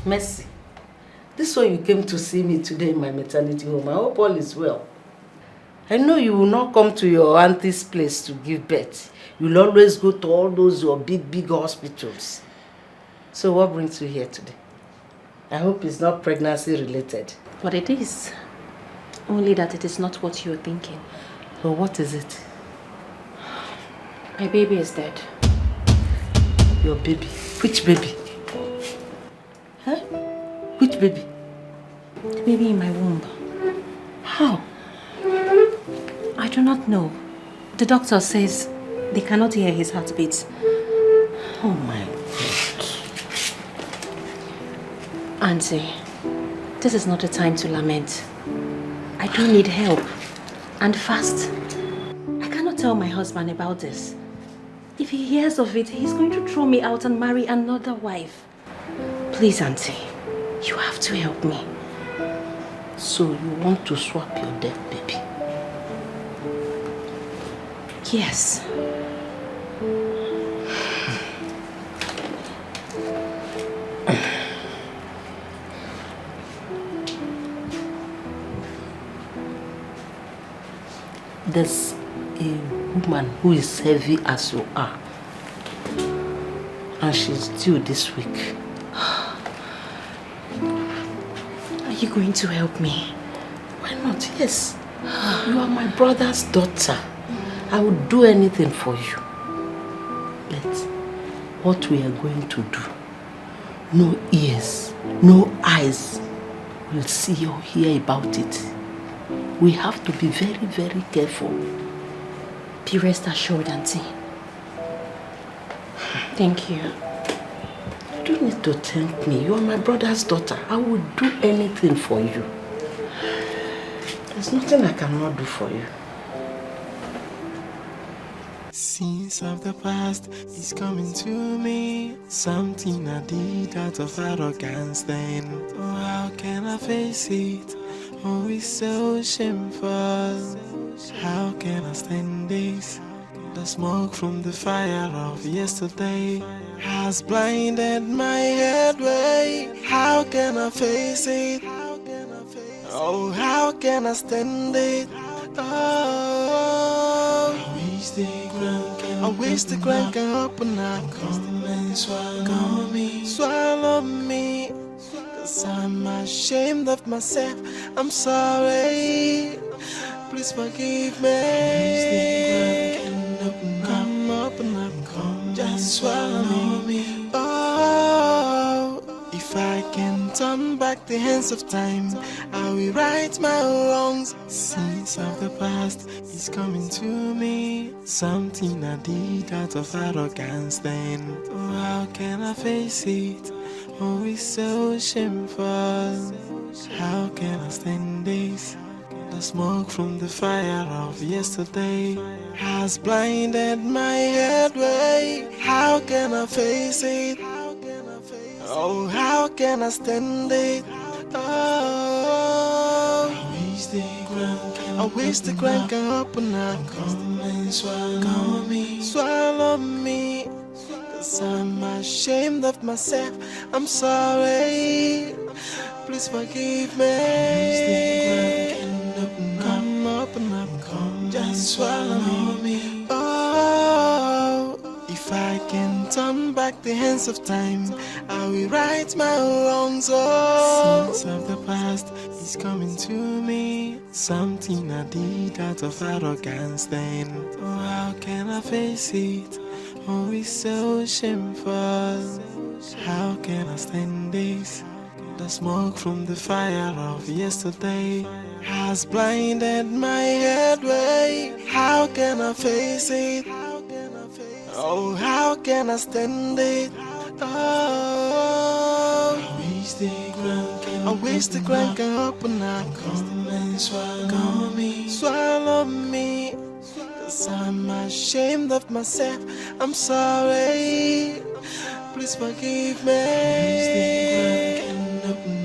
Mercy, this one you came to see me today in my maternity home. I hope all is well. I know you will not come to your auntie's place to give birth. You'll always go to all those your big hospitals. So what brings you here today? I hope it's not pregnancy related. But it is. Only that it is not what you're thinking. So what is it? My baby is dead. Your baby? Which baby? Huh? Which baby? The baby in my womb. How? I do not know. The doctor says they cannot hear his heartbeat. Oh my God. Auntie, this is not the time to lament. I do need help. And fast. I cannot tell my husband about this. If he hears of it, he's going to throw me out and marry another wife. Please, Auntie, you have to help me. So you want to swap your dead baby? Yes. There's a woman who is heavy as you are, and she's due this week. Are you going to help me? Why not? Yes. You are my brother's daughter. I would do anything for you. But what we are going to do, no ears, no eyes will see or hear about it. We have to be very careful. Be rest assured, Auntie. Thank you. You don't need to thank me. You are my brother's daughter. I will do anything for you. There's nothing I cannot do for you. Scenes of the past is coming to me. Something I did out of arrogance then. Oh, how can I face it? Oh, it's so shameful. How can I stand this? The smoke from the fire of yesterday has blinded my headway. How can I face it? Oh, how can I stand it? Oh, I wish the ground can open up. Come and swallow me, swallow me. 'Cause I'm ashamed of myself. I'm sorry. Please forgive me. Come open up, come just swallow me. Oh, if I can turn back the hands of time, I will right my wrongs. Sins of the past is coming to me. Something I did out of arrogance then. Oh, how can I face it? Oh, it's so shameful. How can I stand this? The smoke from the fire of yesterday has blinded my headway. How can I face it? Oh, how can I stand it? Oh, I wish the ground can open up. Come and swallow me. Cause I'm ashamed of myself. I'm sorry. Please forgive me. Come open up, come just swallow me. Oh, if I can turn back the hands of time, I will right my wrongs. Oh, sins of the past is coming to me. Something I did out of arrogance then. Oh, how can I face it? Oh, it's so shameful. How can I stand this? The smoke from the fire of yesterday has blinded my headway. How can I face it? Oh, how can I stand it? Oh, I wish the ground can open up. Come and swallow me. Cause I'm ashamed of myself. I'm sorry. Please forgive me.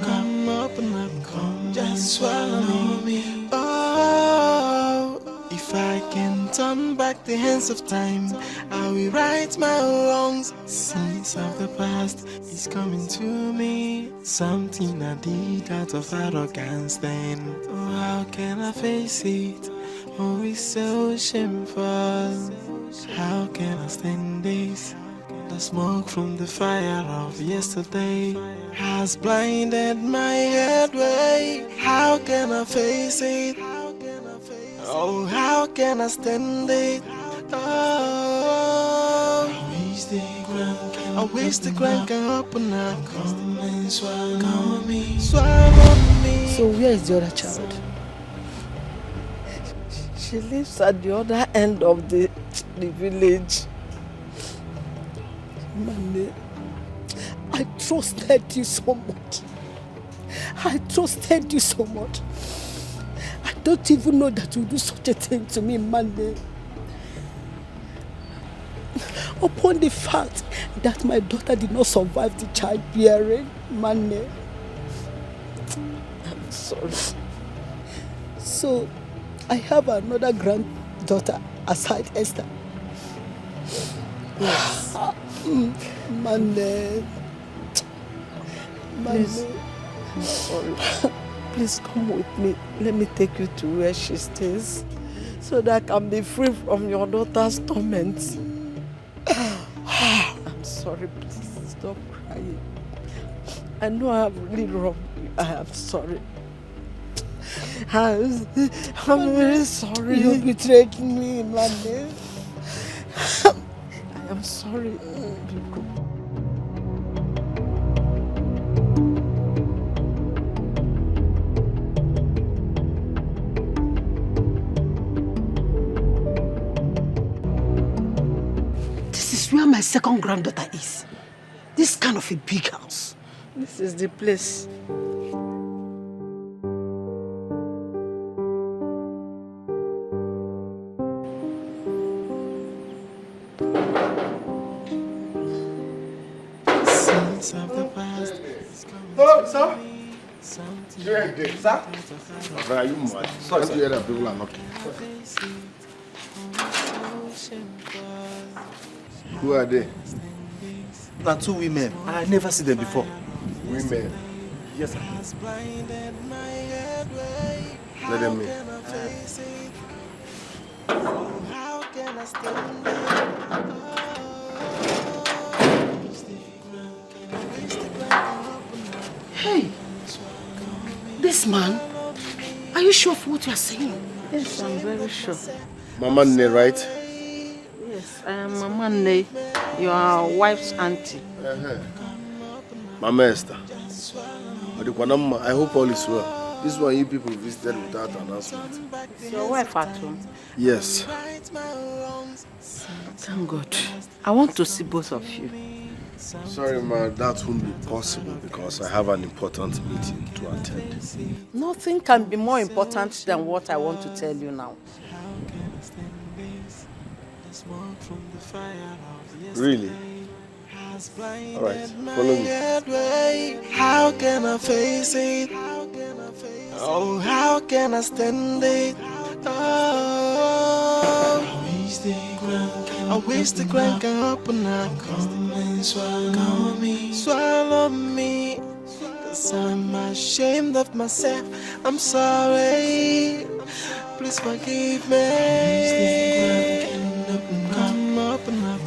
Come open up, come just swallow me. Oh, if I can turn back the hands of time, I will right my wrongs. Sins of the past is coming to me. Something I did out of arrogance then. Oh, how can I face it? Oh, it's so shameful. How can I stand this? The smoke from the fire of yesterday has blinded my headway. How can I face it? Oh, how can I stand it? Oh, I wish the ground can open up. Come and swallow me. So where is the other child? She lives at the other end of the village. Mane, I trusted you so much. I trusted you so much. I don't even know that you do such a thing to me, Mane. Upon the fact that my daughter did not survive the childbearing, Mane. I'm sorry. So, I have another granddaughter aside Esther. Yes. Mane. Please, I'm sorry. Please come with me. Let me take you to where she stays so that I can be free from your daughter's torment. I'm sorry, please stop crying. I know I have really wronged you. I am sorry. I'm very sorry. You betrayed me, Mane. I am sorry. This is where my second granddaughter is. This kind of a big house. This is the place. Hello, sir. Sir? Are you mad? Sorry, sir. You hear that people are knocking? Who are they? There are two women. I never seen them before. Women? Yes, sir. Let them in. Hey, this man, are you sure of what you are saying? Yes, I'm very sure. Mama Ne, right? Yes, I am Mama Ne, your wife's auntie. Mama Esther. I hope all is well. This one you people visited without announcement. Is your wife at home? Yes. Thank God. I want to see both of you. Sorry, ma, that won't be possible because I have an important meeting to attend. Nothing can be more important than what I want to tell you now. Really? All right, follow me. How can I face it? Oh, how can I stand it? Oh, I wish the ground can open up. Come and swallow me. Swallow me. Cause I'm ashamed of myself. I'm sorry. Please forgive me. Come open up.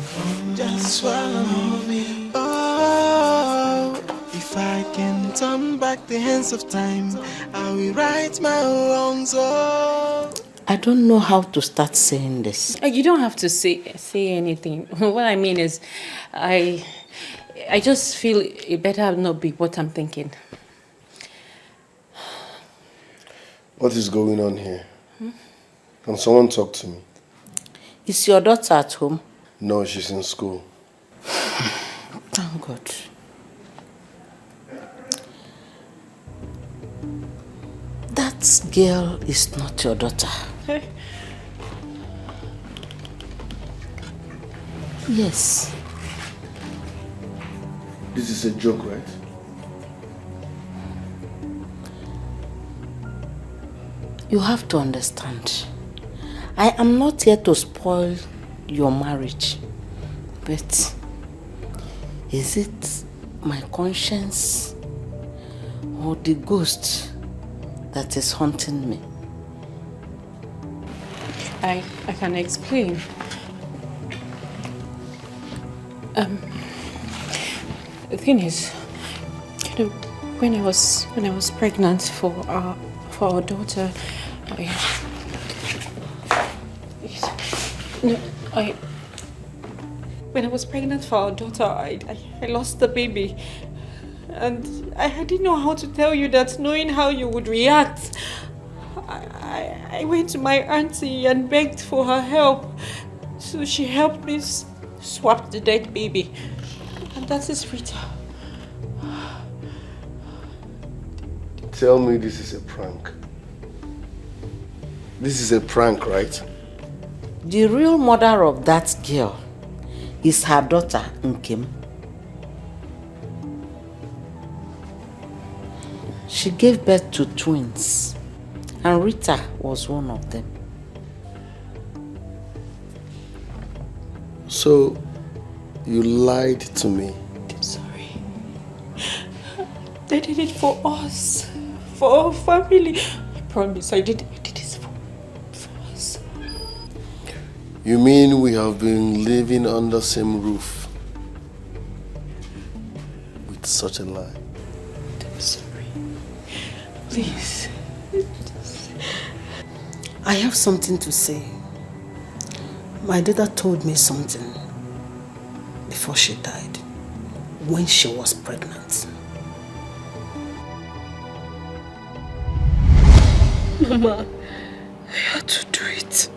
Just swallow me. Oh, if I can turn back the hands of time, I will right my wrongs. Oh. I don't know how to start saying this. You don't have to say anything. What I mean is, I just feel it better not be what I'm thinking. What is going on here? Can someone talk to me? Is your daughter at home? No, she's in school. Thank God. That girl is not your daughter. Hey. Yes. This is a joke, right? You have to understand. I am not here to spoil your marriage. But is it my conscience or the ghost that is haunting me? I can explain. The thing is, you know, when I was pregnant for our daughter, when I was pregnant for our daughter, I lost the baby. And I didn't know how to tell you that, knowing how you would react. I went to my auntie and begged for her help. So she helped me swap the dead baby. And that is Rita. Tell me this is a prank. This is a prank, right? The real mother of that girl is her daughter, Nkem. She gave birth to twins, and Rita was one of them. So, you lied to me. I'm sorry. They did it for us, for our family. I promise I did it for us. You mean we have been living under the same roof with such a lie? I'm sorry. Please. I have something to say. My daughter told me something before she died, when she was pregnant. Mama, I had to do it.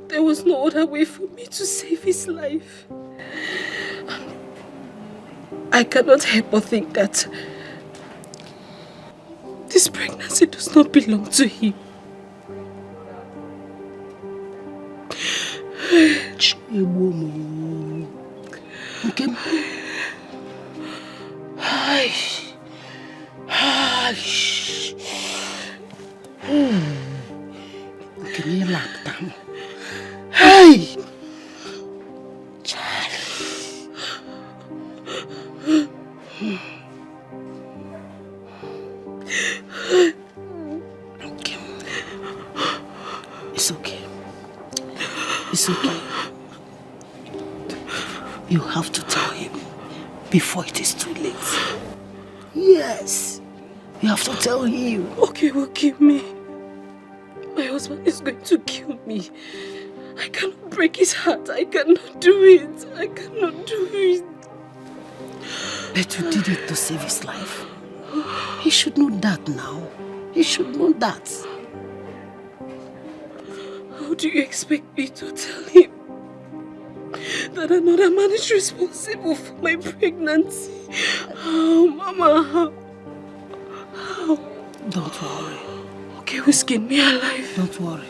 There was no other way for me to save his life. I cannot help but think that this pregnancy does not belong to him. Okay. Can you lap down? Hey! Okay. It's okay. It's okay. You have to tell him before it is too late. Yes. You have to tell him. Okay, will kill me. My husband is going to kill me. I cannot break his heart. I cannot do it. I cannot do it. But you did it to save his life. He should know that now. He should know that. How do you expect me to tell him that another man is responsible for my pregnancy? How, Mama? How? Don't worry. Okay, who skinned me alive? Don't worry.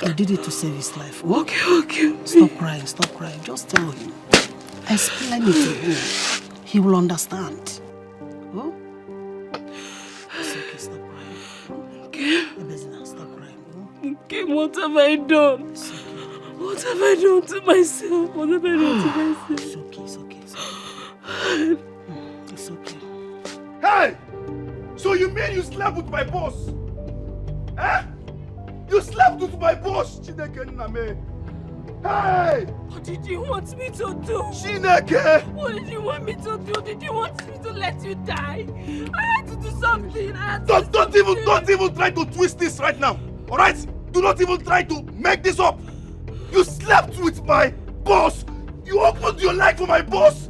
You did it to save his life. Okay, okay. Stop crying, stop crying. Just tell him. Explain it to him. He will understand. Huh? It's okay, stop crying. Okay. Stop crying. Okay, what have I done? What have I done to myself? What have I done to myself? It's okay. It's okay. Hey! So you mean you slept with my boss? Eh? You slept with my boss, Chineke Nname. Hey! What did you want me to do? Chineke! What did you want me to do? Did you want me to let you die? I had to do something. Don't even try to twist this right now. Alright? Do not even try to make this up. You slept with my boss. You opened your life for my boss.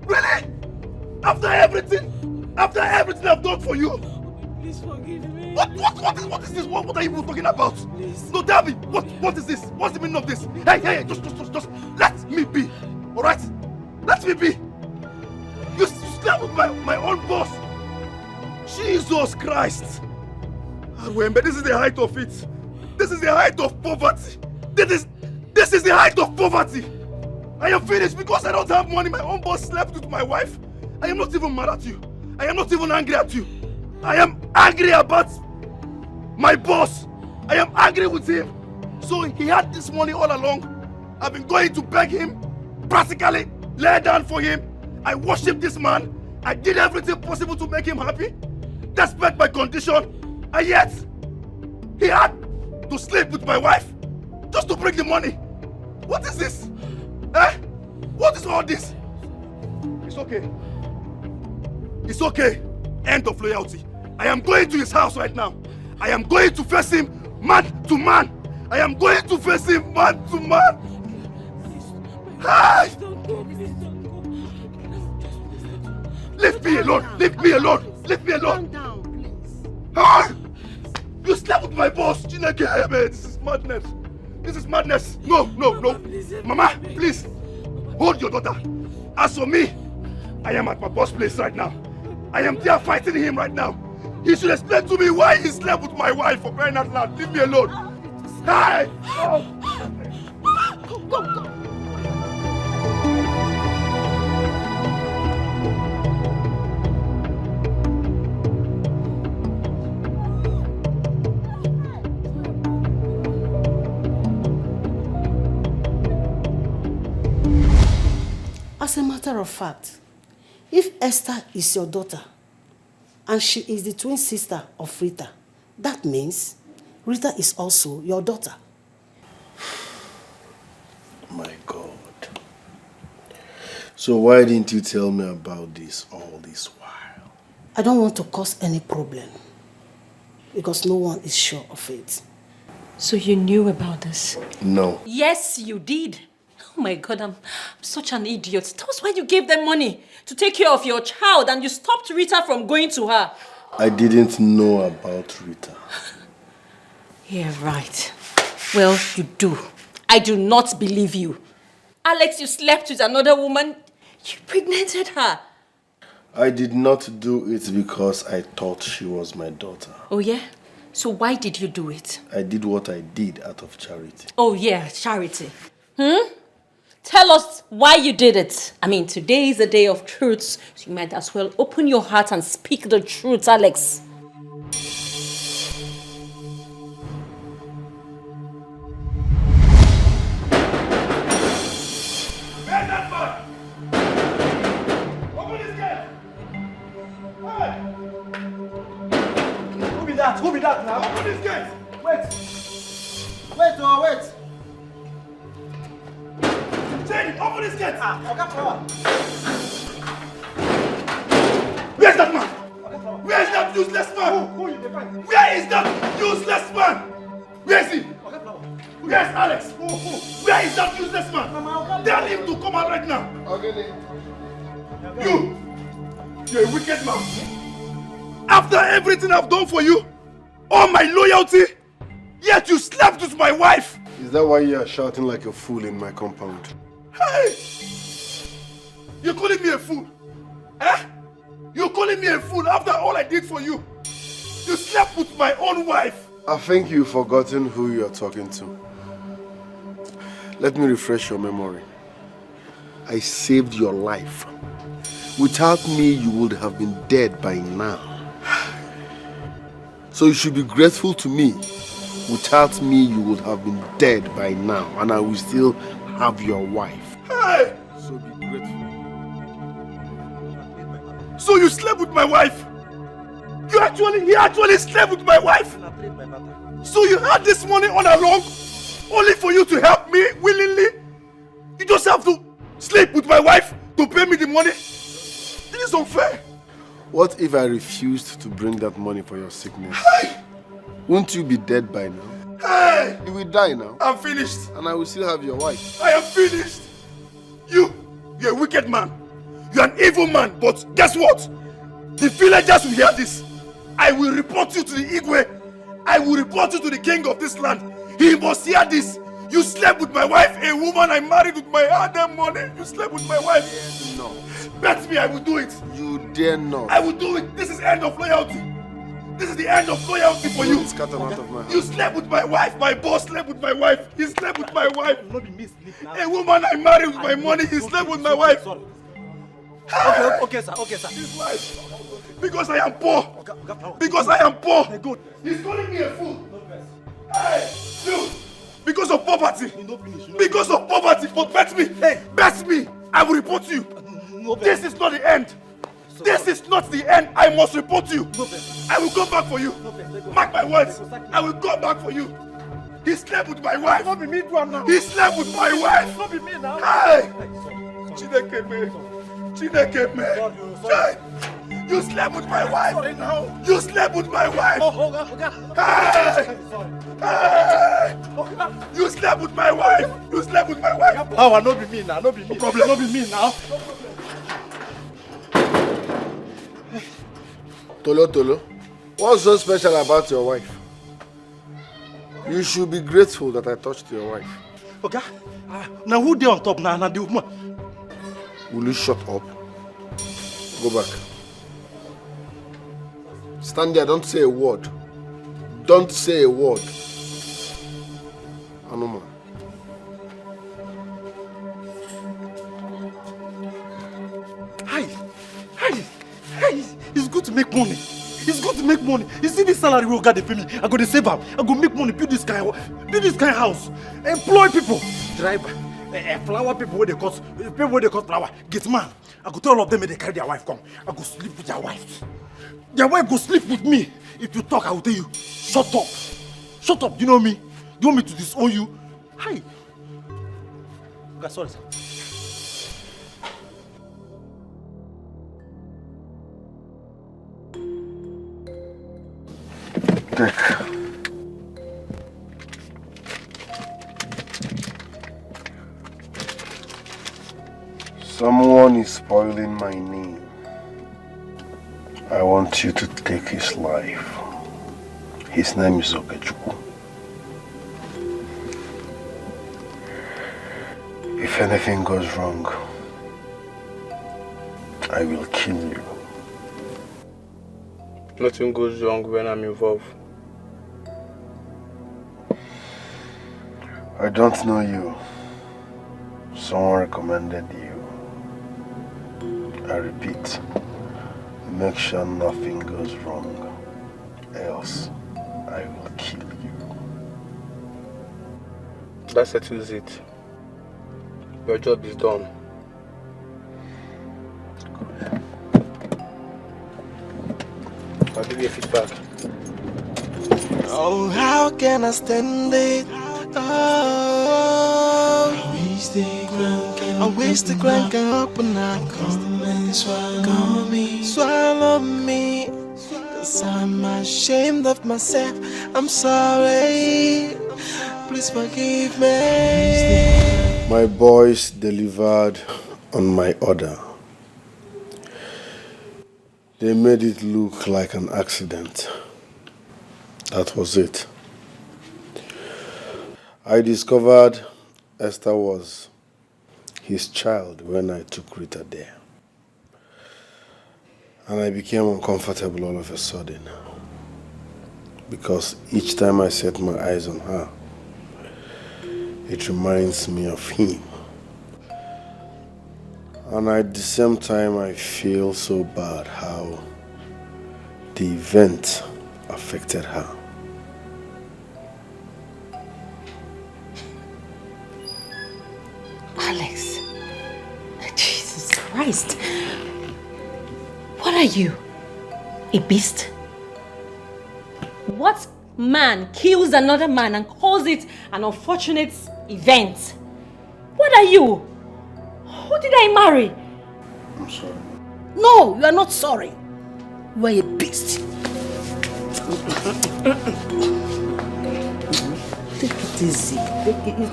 Really? After everything I've done for you. Please forgive me. What is this? What are you even talking about? Please. No, tell me. What is this? What's the meaning of this? Hey, just let me be. Alright? Let me be. You slept with my own boss. Jesus Christ. Arwembe, this is the height of it. This is the height of poverty. This is the height of poverty. I am finished because I don't have money. My own boss slept with my wife. I am not even mad at you. I am not even angry at you. I am angry about my boss. I am angry with him. So he had this money all along. I've been going to beg him, practically lay down for him. I worship this man. I did everything possible to make him happy, despite my condition. And yet, he had to sleep with my wife just to bring the money. What is this? Eh? What is all this? It's okay. It's okay. End of loyalty. I am going to his house right now. I am going to face him man to man. I am going to face him man to man. Hey! Leave me alone. Leave me alone. Leave me alone. Calm down, please. Hey! You slept with my boss, Chineke. This is madness. This is madness. No. Mama, please. Hold your daughter. As for me, I am at my boss' place right now. I am there fighting him right now. He should explain to me why he slept with my wife for crying out loud. Leave me alone. Hey! Oh. Go. As a matter of fact, if Esther is your daughter and she is the twin sister of Rita, that means Rita is also your daughter. My God. So why didn't you tell me about this all this while? I don't want to cause any problem because no one is sure of it. So you knew about this? No. Yes, you did. Oh my God, I'm such an idiot. That was why you gave them money to take care of your child and you stopped Rita from going to her. I didn't know about Rita. Yeah, right. Well, you do. I do not believe you. Alex, you slept with another woman. You impregnated her. I did not do it because I thought she was my daughter. Oh yeah? So why did you do it? I did what I did out of charity. Oh yeah, charity. Tell us why you did it. I mean, today is a day of truth, so you might as well open your heart and speak the truth, Alex. Where's that man? Open this gate! Hey! Who be that? Who be that now? Open this gate! Wait, wait. Jenny, open this gate! Oga Flower. Where's that man? Where is that useless man? Who you defend? Where is that useless man? Where is he? Where's Alex? Where is that useless man? Tell him to come out right now. You're a wicked man. After everything I've done for you, all my loyalty, yet you slept with my wife. Is that why you are shouting like a fool in my compound? Hey! You're calling me a fool? Eh? You're calling me a fool after all I did for you? You slept with my own wife. I think you've forgotten who you are talking to. Let me refresh your memory. I saved your life. Without me, you would have been dead by now. So you should be grateful to me. Without me, you would have been dead by now, and I will still have your wife. Hey! So be grateful. So you slept with my wife? He actually slept with my wife? So you had this money all along, only for you to help me willingly? You just have to sleep with my wife to pay me the money? This is unfair. What if I refused to bring that money for your sickness? Hey! Won't you be dead by now? Hey! You will die now. I'm finished. And I will still have your wife. I am finished. You're a wicked man. You're an evil man. But guess what? The villagers will hear this. I will report you to the Igwe. I will report you to the king of this land. He must hear this. You slept with my wife, a woman I married with my hard-earned money. You slept with my wife. No. Bet me I will do it. You dare not. I will do it. This is end of loyalty. This is the end of loyalty for you. Scatter out of my house. You slept with my wife. My boss slept with my wife. He slept with my wife. A woman I married with my money. He slept with my wife. Okay, sir. His life. Because I am poor. Because I am poor. He's calling me a fool. Hey, you. Because of poverty. Because of poverty. But bet me. Bet me. I will report you. This is not the end. This is not the end. I must report you. I will come back for you. Mark my words. I will come back for you. He slept with my wife. He slept with my wife. Hey! Chineke me. Hey! You slept with my wife. You slept with my wife. Hey! Hey! You slept with my wife. You slept with my wife. Oh, no be me now. No be me. Problem. No be me now. Tolo, what's so special about your wife? You should be grateful that I touched your wife. Okay. Now who there on top now? Now the woman. Will you shut up? Go back. Stand there, don't say a word. Don't say a word. Anuma. Hey, it's good to make money. It's good to make money. You see this salary we got to pay me. I go to save up. I go make money, build this kind of house. Employ people. Driver. Flower people where they cost flower. Get man. I go tell all of them they carry their wife come. I go sleep with their wife. Their wife go sleep with me. If you talk, I will tell you, shut up. Shut up, you know me? You want me to disown you? Hi. Okay, sorry, sir. Someone is spoiling my name. I want you to take his life. His name is Okechukwu. If anything goes wrong, I will kill you. Nothing goes wrong when I'm involved. I don't know you. Someone recommended you. I repeat, make sure nothing goes wrong, else I will kill you. That settles it. Your job is done. I'll give you feedback. Oh, how can I stand it? Oh, I wish the ground can open up. Come and swallow me. Cause I'm ashamed of myself. I'm sorry. Please forgive me. My boys delivered on my order. They made it look like an accident. That was it. I discovered Esther was his child when I took Rita there. And I became uncomfortable all of a sudden. Because each time I set my eyes on her, it reminds me of him. And at the same time, I feel so bad how the event affected her. Alex. Jesus Christ. What are you? A beast? What man kills another man and calls it an unfortunate event? What are you? Who did I marry? I'm sorry. No, you are not sorry. You are a beast. Take it easy.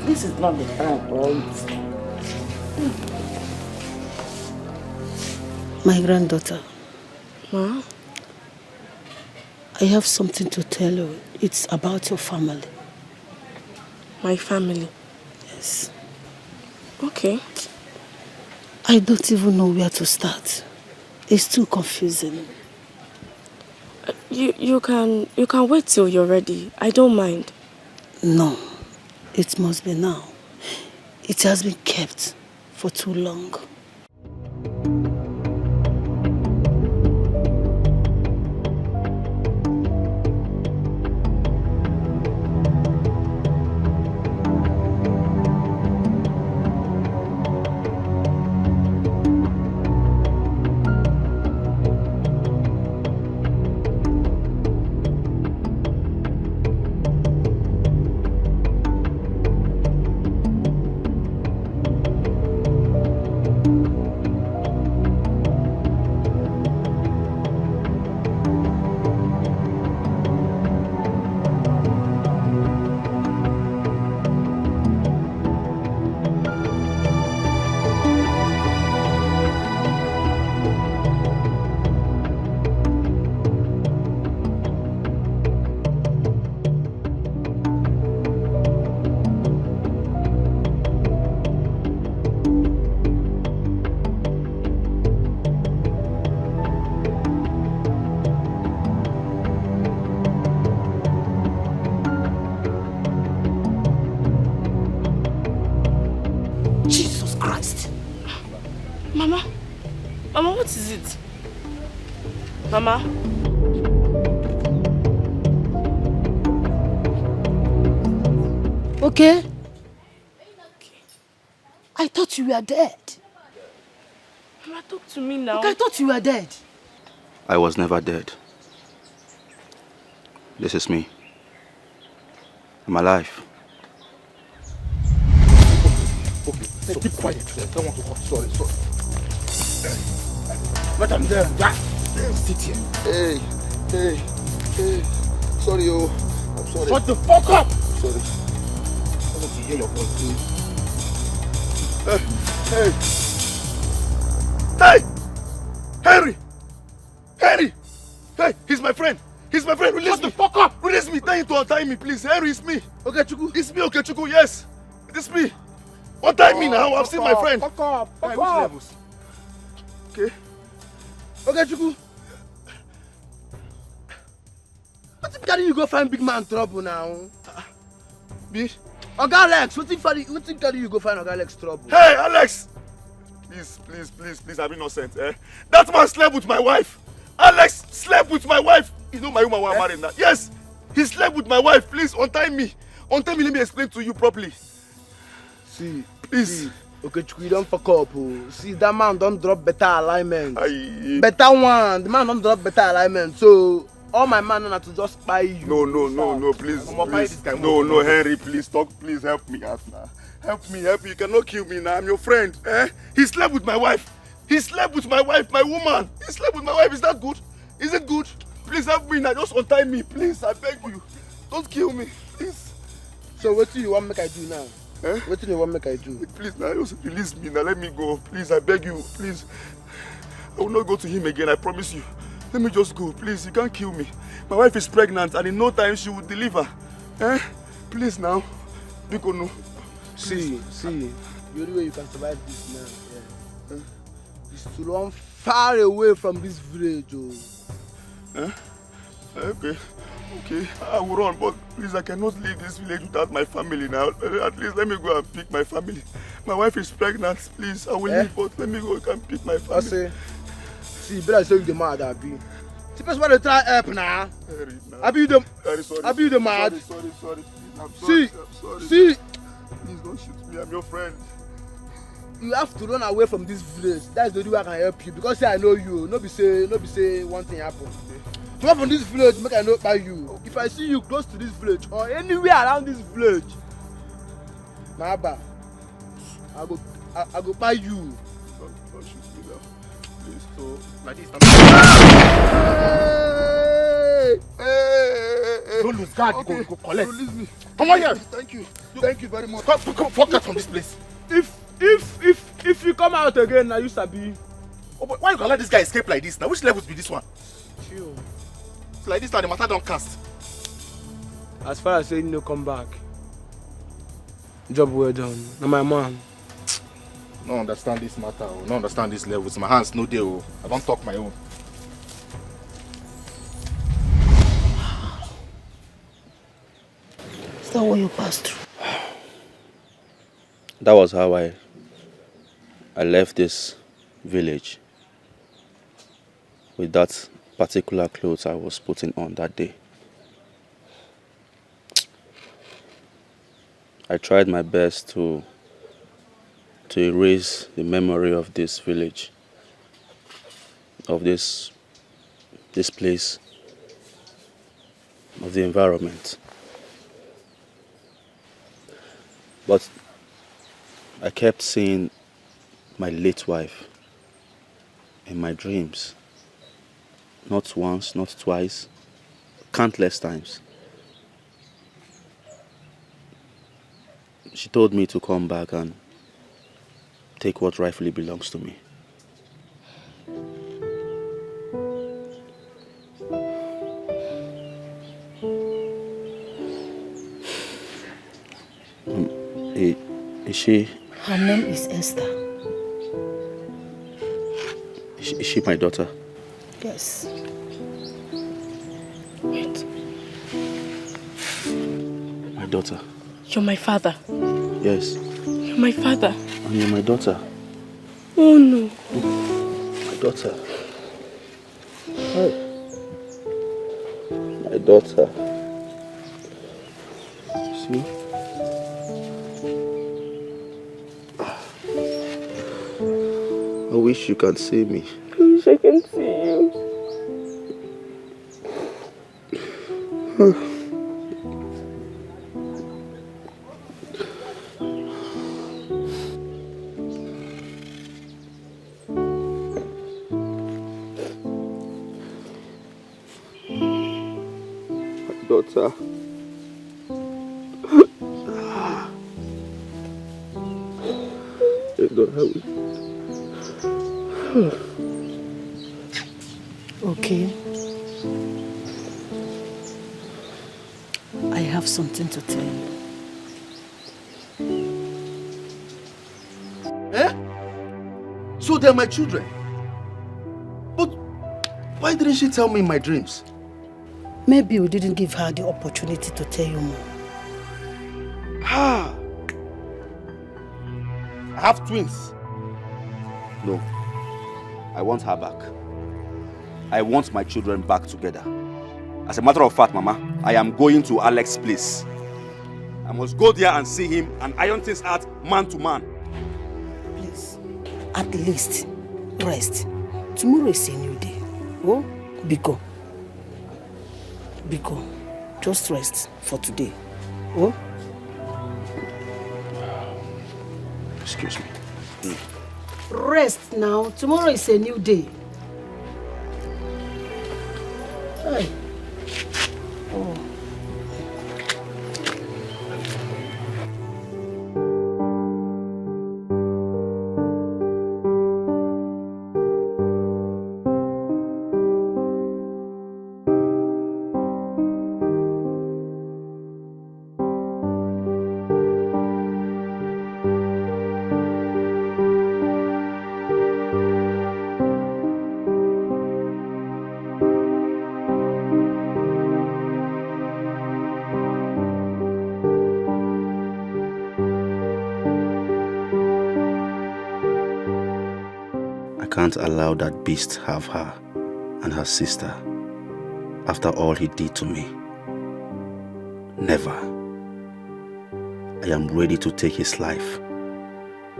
This is not the time for it. My granddaughter. Ma? I have something to tell you. It's about your family. My family? Yes. Okay. I don't even know where to start. It's too confusing. You can wait till you're ready. I don't mind. No, it must be now. It has been kept for too long. Mama, what is it? Mama? Okay? I thought you were dead. Mama, talk to me now. Okay, I thought you were dead. I was never dead. This is me. I'm alive. Okay, keep quiet. I don't want to talk. Sorry. Madam, there. Sit here. Hey. Sorry, I'm sorry. Shut the fuck up! Sorry. I want to hear your voice, please. Hey! Henry! Hey, he's my friend. Release me. Shut the fuck up! Release me. Tell him to untie me, please. Henry, it's me. Okay, Chuku. It's me, okay, Chuku. Yes. It's me. Untie me now. I've seen my friend. Fuck up. Which levels? Okay. Okay, Chuku. What if carry you go find big man trouble now? Me? Oga Alex, what if carry you go find Oga Alex trouble? Hey, Alex! Please, I'm innocent, eh? That man slept with my wife. Alex slept with my wife. You know my woman was married now. Yes, he slept with my wife. Please, untie me. Let me explain to you properly. See, please. Okay, you don't fuck up. See, that man don't drop better alignment. Better one. The man don't drop better alignment. So, all my man have to just buy you. No, please. No, Henry, please talk. Please help me out now. Help me. You cannot kill me now. I'm your friend. Eh? He slept with my wife. My woman. He slept with my wife. Is that good? Is it good? Please help me now. Just untie me, please. I beg you. Don't kill me, please. So what do you want make I do now? Eh? What do you want make I do? Please now, just release me now. Let me go. Please, I beg you. Please. I will not go to him again. I promise you. Let me just go. Please, you can't kill me. My wife is pregnant and in no time she will deliver. Eh? Please now. Because no. See. The only way you can survive this now, is to run far away from this village. Okay, I will run, but please, I cannot leave this village without my family now. At least let me go and pick my family. My wife is pregnant, please. I will leave, but let me go and pick my family. I say, see, better say you the mad, Abi. See, person want to try help now. Abi, you the mad. Sorry, please. I'm See, sorry. see. Please don't shoot me. I'm your friend. You have to run away from this village. That's the only way I can help you. Because say I know you. No be say one thing happen. Run from this village, make I know about you. Okay. If I see you close to this village or anywhere around this village, my Abba, I go buy you. Don't shoot me now. Please, so like this. Hey. Don't lose guard. Okay. Go collect. Release me. Come on here. Thank you very much. Come, fuck out from this place. If you come out again, now you sabi. Oh, but why you gonna let this guy escape like this? Now which levels be this one? Chill. It's like this now the matter don't cast. As far as saying no come back. Job well done. Now my man. No understand this matter. No understand this levels. My hands no deal. I don't talk my own. Is that what you passed through? That was how I left this village with that particular clothes I was putting on that day. I tried my best to erase the memory of this village, of this place, of the environment. But I kept seeing my late wife in my dreams. Not once, not twice, countless times. She told me to come back and take what rightfully belongs to me. Is she? Her name is Esther. Is she my daughter? Yes. Wait. My daughter? You're my father. Yes. You're my father. And you're my daughter? Oh no. My daughter. Hi. My daughter. See? I wish you could see me. I wish I can see you. Daughter. Okay. I have something to tell you. Eh? So they're my children. But why didn't she tell me in my dreams? Maybe we didn't give her the opportunity to tell you more. Ah! I have twins. No. I want her back. I want my children back together. As a matter of fact, Mama, I am going to Alex's place. I must go there and see him and iron things out man to man. Please, at least rest. Tomorrow is a new day. Oh, Biko. Biko, just rest for today. Oh? Excuse me. Rest now. Tomorrow is a new day. Hey. Oh. can't allow that beast have her and her sister after all he did to me. Never. I am ready to take his life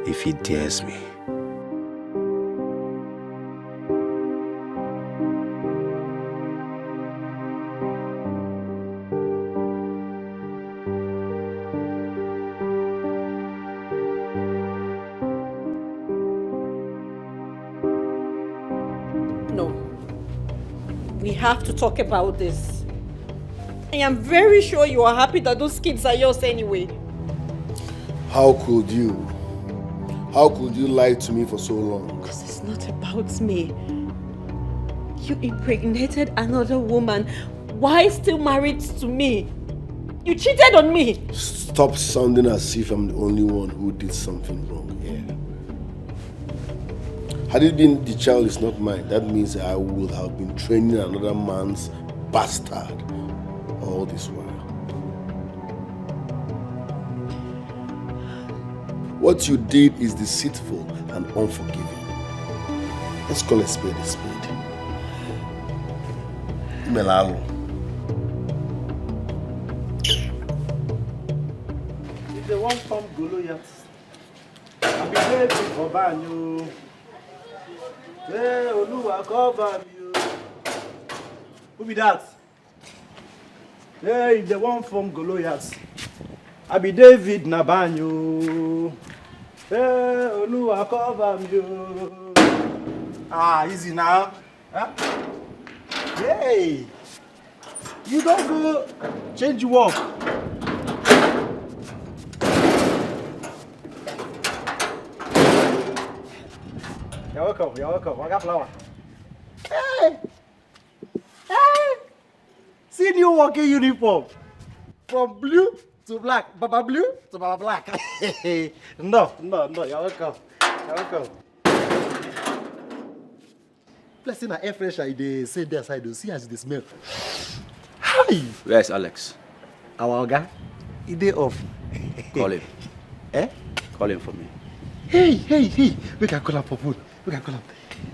if he dares me. We have to talk about this. I am very sure you are happy that those kids are yours anyway. How could you? How could you lie to me for so long? This is not about me. You impregnated another woman. Why still married to me? You cheated on me. Stop sounding as if I'm the only one who did something wrong here. Had it been the child is not mine, that means I would have been training another man's bastard all this while. What you did is deceitful and unforgiving. Let's call a spade a spade. Melalo. If they want from Goliath, I'll be ready for Banyo. Hey, Oluwa, cover me. Who be that? Hey, if they want from Goliath, I'll be David Nabanyo. Hey, Oluwa, cover me. Ah, easy now. Huh? Hey, you don't go change your work. You're welcome, you're welcome. I got flower. Hey! Hey! See new working uniform. From blue to black. Baba blue to Baba black. No, you're welcome. You're welcome. Blessing an air fresher, they say there side, you see as they smell. Hi! Where's Alex? Our guy, he day off. Call him. Eh? Call him for me. Hey. We can call him for food. We can call him.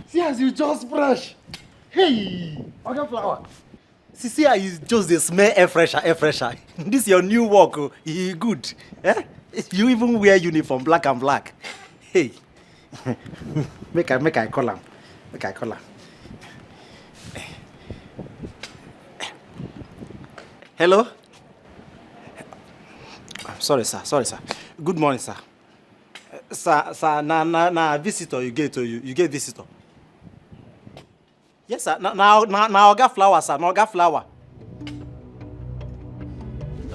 See as you just brush. Hey! Organ flower. See how you just the smell air fresher. This is your new work. Oh. You good. Eh? You even wear uniform, black and black. Hey. Make I call him. Hello? I'm sorry, sir. Good morning, sir. Sir, na visitor you get visitor. Yes, sir. Now I got flower, sir. Now I got flower.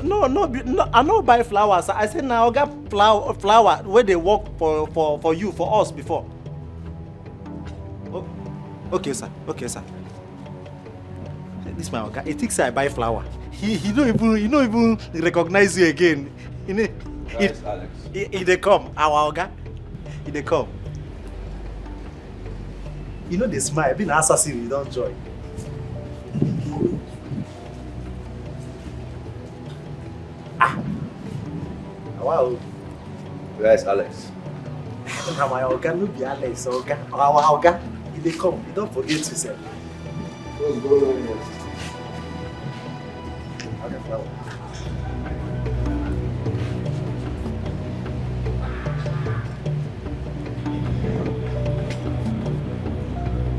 No, I no buy flowers, sir. I said now I got flower where they work for you, for us before. Oh, okay, sir. This my guy. He thinks I buy flower. He don't even recognize you again. Where's Alex? He they come, our Oga. He they come. You know they smile, being an assassin, you don't join. Wow. Where's Alex? Now my Oga no be Alex, Oga. Our Oga, he they come. You don't forget to say. What's going on here? Okay, flower.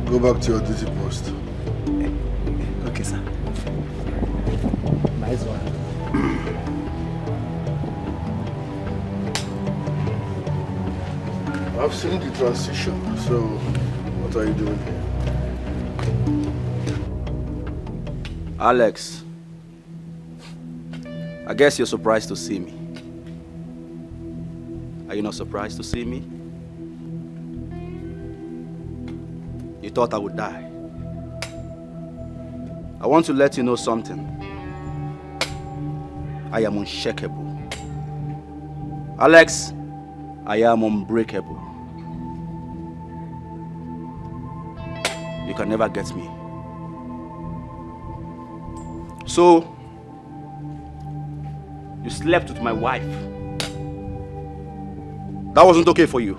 Go back to your duty post. Okay, sir. Nice one. I've seen the transition, so what are you doing here? Alex, I guess you're surprised to see me. Are you not surprised to see me? You thought I would die. I want to let you know something. I am unshakable. Alex, I am unbreakable. You can never get me. So, you slept with my wife. That wasn't okay for you.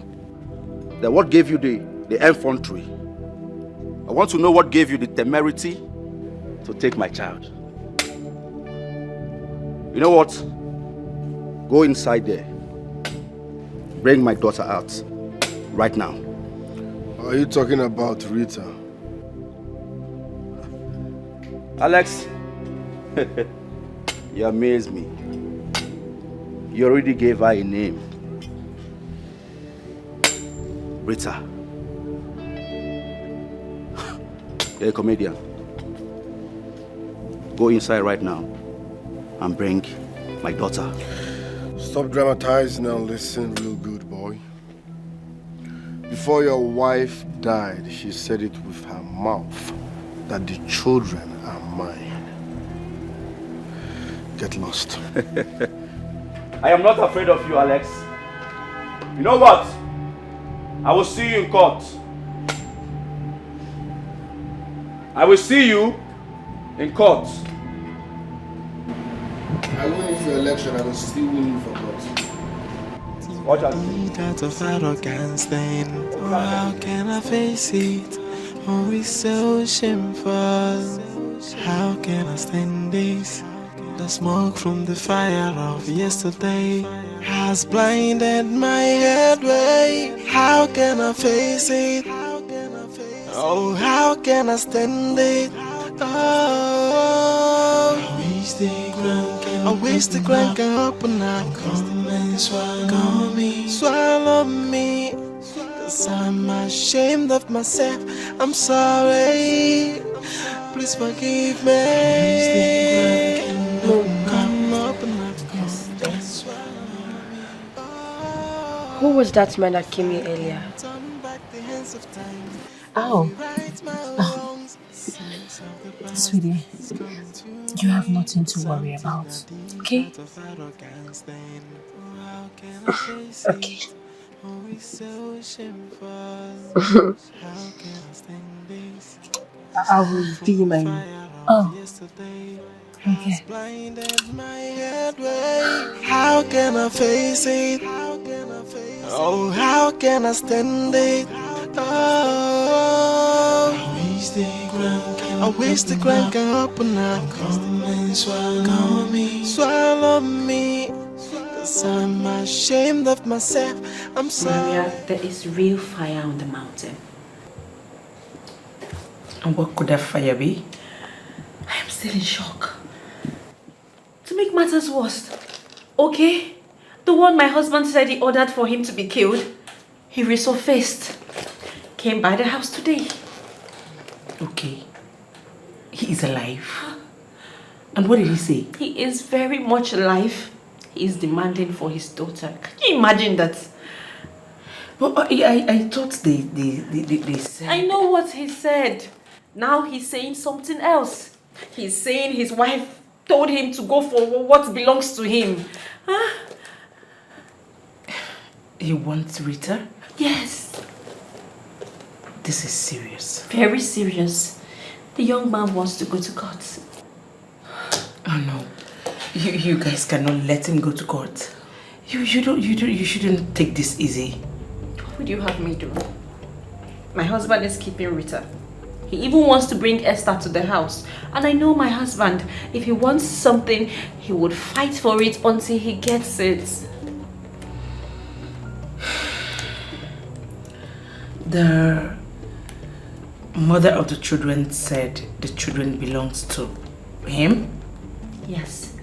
Then what gave you the the infantry. I want to know what gave you the temerity to take my child. You know what? Go inside there. Bring my daughter out. Right now. Are you talking about Rita? Alex, you amaze me. You already gave her a name. Rita. You're a comedian. Go inside right now and bring my daughter. Stop dramatizing and listen real good, boy. Before your wife died, she said it with her mouth that the children are mine. Get lost. I am not afraid of you, Alex. You know what? I will see you in court. I will see you in court. I win you for election, I will still win you for court. Watch out. Out of arrogance then, oh, how can I face it? Oh, it's so shameful. How can I stand this? The smoke from the fire of yesterday has blinded my headway. How can I face it? Oh, how can I stand it? Oh, I wish the ground can open up. Come and swallow me. Cause I'm ashamed of myself. I'm sorry. Please forgive me. Come open up. Who was that man that came here earlier? Oh. Sweetie, you have nothing to worry about, okay? Okay. I will be my room. Oh. Okay. How can I face it? Oh, how can I stand it? Oh, I wish the ground can open up. Come and swallow me. Cause I'm ashamed of myself. I'm sorry. Maria, there is real fire on the mountain. And what could that fire be? I am still in shock. To make matters worse, okay, the one my husband said he ordered for him to be killed, he resurfaced. Came by the house today. Okay, he is alive. And what did he say? He is very much alive. He is demanding for his daughter. Can you imagine that? But I thought they said... I know what he said. Now he's saying something else. He's saying his wife told him to go for what belongs to him. Huh? He wants Rita? Yes. This is serious. Very serious. The young man wants to go to court. Oh no. You guys cannot let him go to court. You shouldn't take this easy. What would you have me do? My husband is keeping Rita. He even wants to bring Esther to the house. And I know my husband, if he wants something, he would fight for it until he gets it. The mother of the children said the children belongs to him? Yes,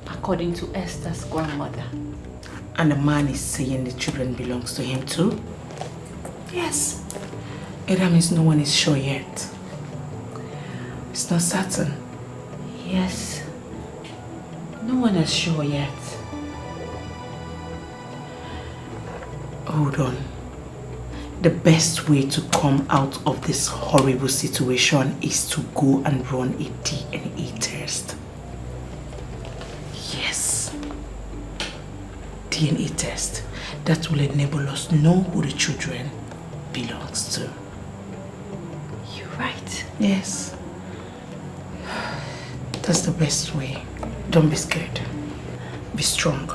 according to Esther's grandmother. And the man is saying the children belongs to him too? Yes. That means no one is sure yet. It's not certain. Yes. No one is sure yet. Hold on. The best way to come out of this horrible situation is to go and run a DNA test. Yes. DNA test that will enable us to know who the children belongs to. You're right. Yes. That's the best way. Don't be scared. Be strong.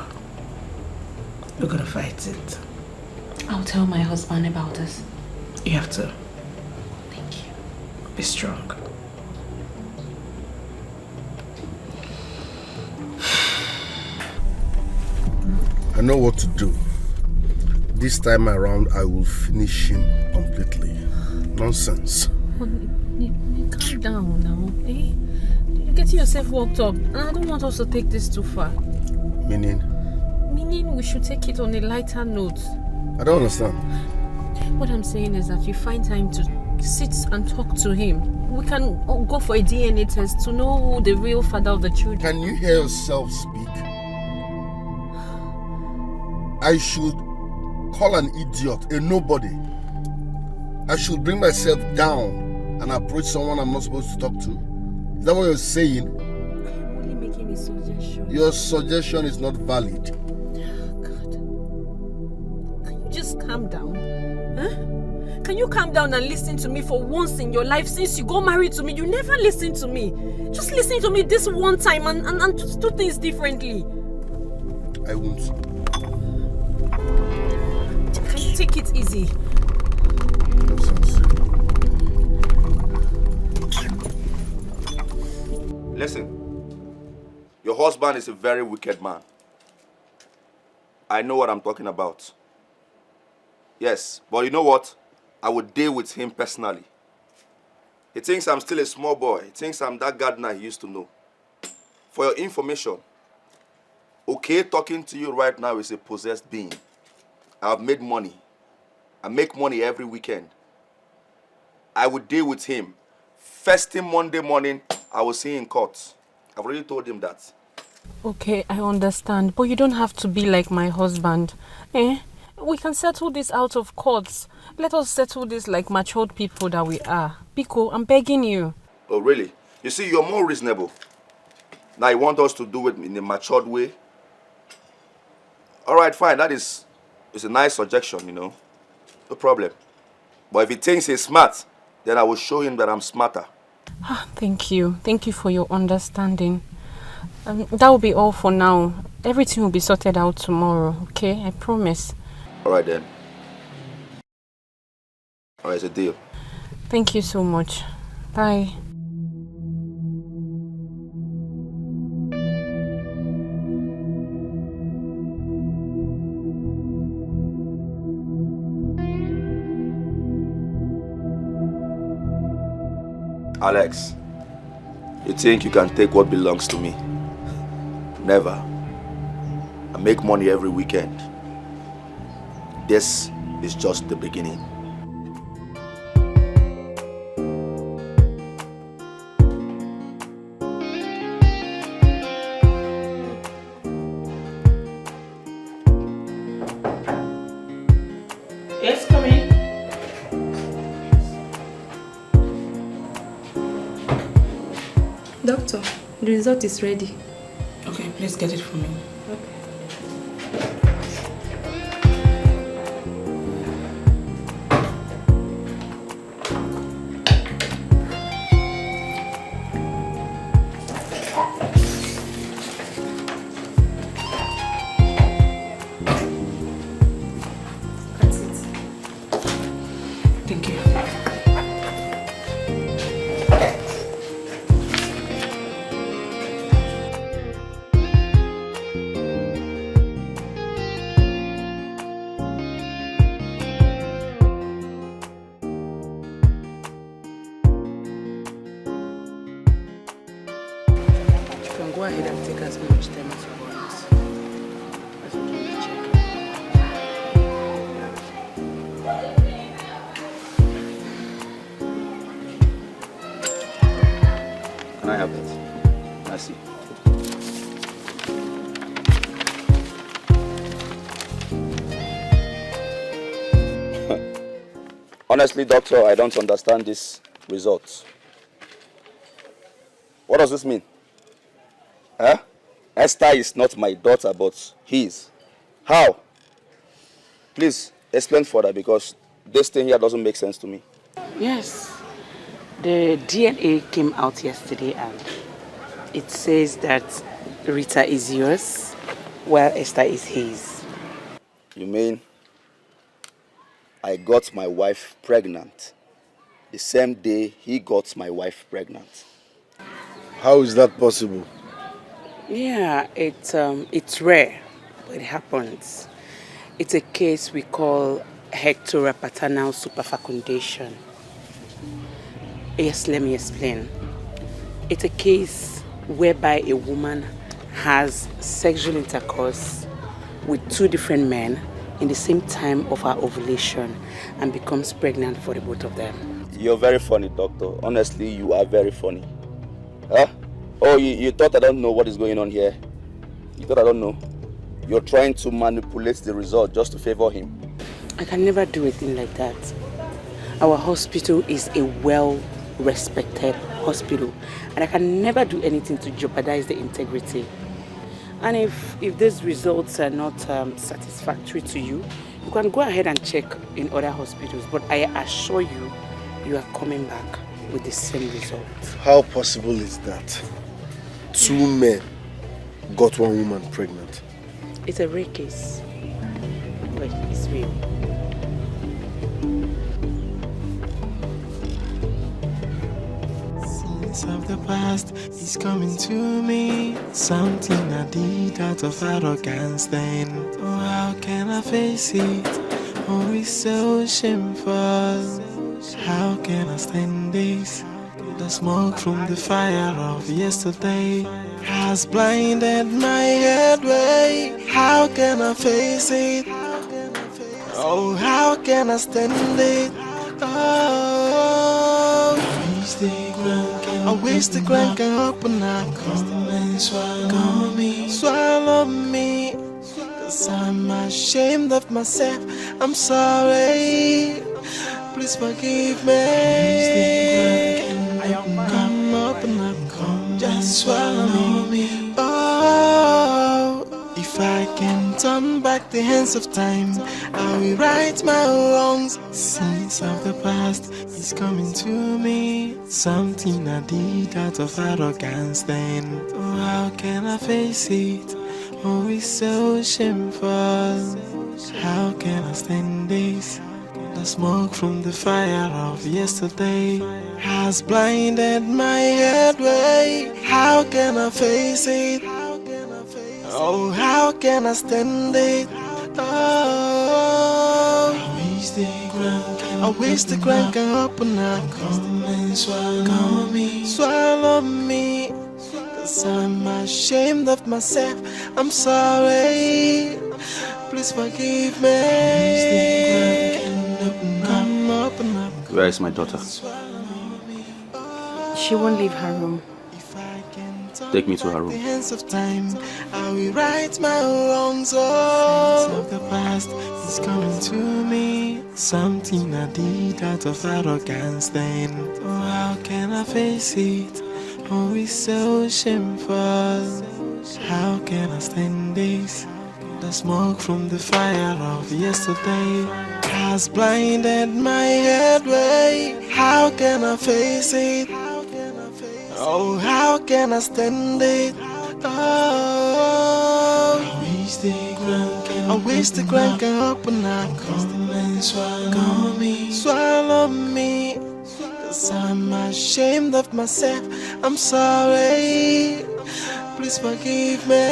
We're gonna fight it. I'll tell my husband about this. You have to. Thank you. Be strong. I know what to do. This time around, I will finish him completely. Nonsense. Calm down now, eh? You're getting yourself worked up, and I don't want us to take this too far. Meaning? Meaning we should take it on a lighter note. I don't understand. What I'm saying is that you find time to sit and talk to him. We can go for a DNA test to know who the real father of the children. Can you hear yourself speak? I should call an idiot, a nobody. I should bring myself down and approach someone I'm not supposed to talk to. Is that what you're saying? I'm only making a suggestion. Your suggestion is not valid. God. Can you just calm down? Huh? Can you calm down and listen to me for once in your life? Since you got married to me, you never listen to me. Just listen to me this one time and just do things differently. I won't. Can you take it easy? Listen, your husband is a very wicked man. I know what I'm talking about. Yes, but you know what? I would deal with him personally. He thinks I'm still a small boy. He thinks I'm that gardener he used to know. For your information, okay, talking to you right now is a possessed being. I've made money. I make money every weekend. I would deal with him. First thing Monday morning, I will see him in court. I've already told him that. Okay, I understand. But you don't have to be like my husband. Eh? We can settle this out of courts. Let us settle this like matured people that we are. Biko, I'm begging you. Oh, really? You see, you're more reasonable. Now you want us to do it in a matured way? All right, fine. It's a nice suggestion, you know. No problem. But if he thinks he's smart, then I will show him that I'm smarter. Thank you. Thank you for your understanding. That will be all for now. Everything will be sorted out tomorrow, okay? I promise. All right, then. All right, it's a deal. Thank you so much. Bye. Alex, you think you can take what belongs to me? Never. I make money every weekend. This is just the beginning. Yes, come in. Doctor, the result is ready. Okay, please get it for me. Thank you. You can go ahead and take as much time as you want. As we do the check. Can I have that? I see. Honestly, doctor, I don't understand this result. What does this mean? Huh? Esther is not my daughter, but his. How? Please, explain further, because this thing here doesn't make sense to me. Yes. The DNA came out yesterday and it says that Rita is yours while Esther is his. You mean I got my wife pregnant the same day he got my wife pregnant. How is that possible? Yeah, it's rare, but it happens. It's a case we call heteropaternal superfecundation. Yes, let me explain. It's a case whereby a woman has sexual intercourse with two different men in the same time of her ovulation and becomes pregnant for the both of them. You're very funny, doctor. Honestly, you are very funny. Huh? Oh, you thought I don't know what is going on here? You thought I don't know? You're trying to manipulate the result just to favor him. I can never do a thing like that. Our hospital is a well-respected hospital, and I can never do anything to jeopardize the integrity. And if these results are not satisfactory to you, you can go ahead and check in other hospitals, but I assure you, you are coming back with the same result. How possible is that? Two men got one woman pregnant. It's a rare case, but it's real. Scenes of the past is coming to me. Something I did out of arrogance then. Oh, how can I face it? Oh, it's so shameful. How can I stand this? The smoke from the fire of yesterday has blinded my headway. How can I face it? Oh, how can I stand it? Oh, I wish the ground can open up. Come and swallow me, swallow me. 'Cause I'm ashamed of myself. I'm sorry. Please forgive me. Come open up, come just swallow me. Oh, if I can turn back the hands of time, I will right my wrongs. Sins of the past is coming to me. Something I did out of arrogance then. Oh, how can I face it? Oh, it's so shameful. How can I stand this? The smoke from the fire of yesterday has blinded my headway. How can I face it? Oh, how can I stand it? Oh, I wish the ground can open up. Come and swallow me, swallow me. 'Cause I'm ashamed of myself. I'm sorry. Please forgive me. Come open up. Where is my daughter? She won't leave her room. Take me to her The room. hands of time, I will right my wrongs. Oh, of the past is coming to me. Something I did out of arrogance then. Oh, how can I face it? Oh, it's so shameful. How can I stand this? The smoke from the fire of yesterday has blinded my headway. How can I face it? Oh, how can I stand it? Oh, I wish the ground can open up. Come and swallow me, swallow me. 'Cause I'm ashamed of myself. I'm sorry. Please forgive me.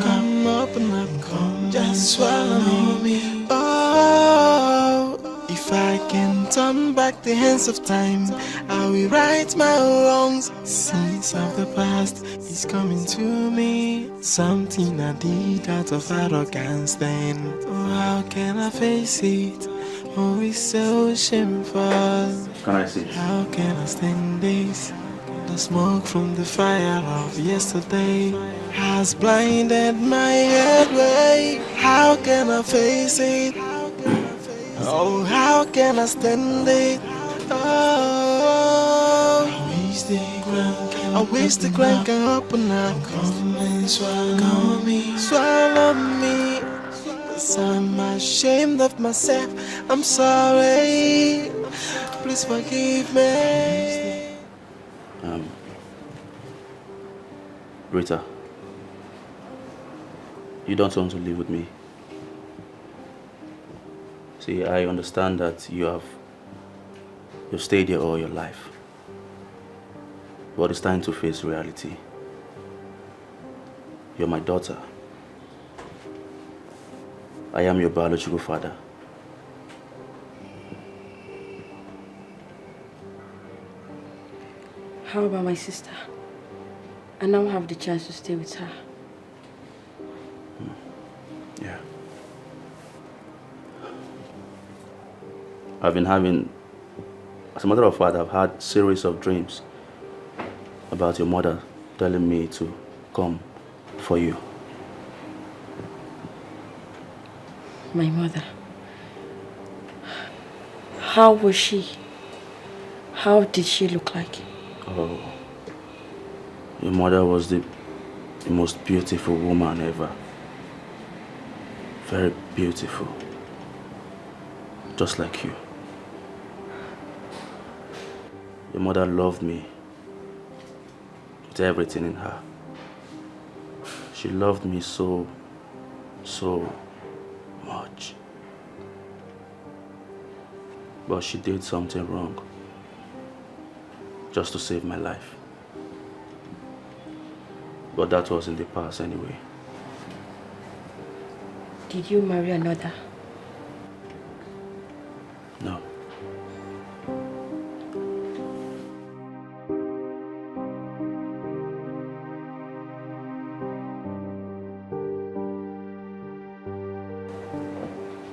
Come open up, come just swallow me. Oh, if I can turn back the hands of time, I will right my wrongs. Sins of the past is coming to me. Something I did out of arrogance then. Oh, how can I face it? Oh, it's so shameful. Can I see? How can I stand this? The smoke from the fire of yesterday has blinded my headway. How can I face it? Oh, how can I stand it? Oh, I wish the ground can open up. Come and swallow me, swallow me. 'Cause I'm ashamed of myself. I'm sorry. Please forgive me. Rita, you don't want to live with me. See, I understand that you've stayed here all your life. But it's time to face reality. You're my daughter. I am your biological father. How about my sister? I now have the chance to stay with her. Yeah. I've been having, as a matter of fact, I've had a series of dreams about your mother telling me to come for you. My mother. How was she? How did she look like? Oh, your mother was the most beautiful woman ever. Very beautiful. Just like you. Your mother loved me with everything in her. She loved me so much. But she did something wrong just to save my life. But that was in the past anyway. Did you marry another? No.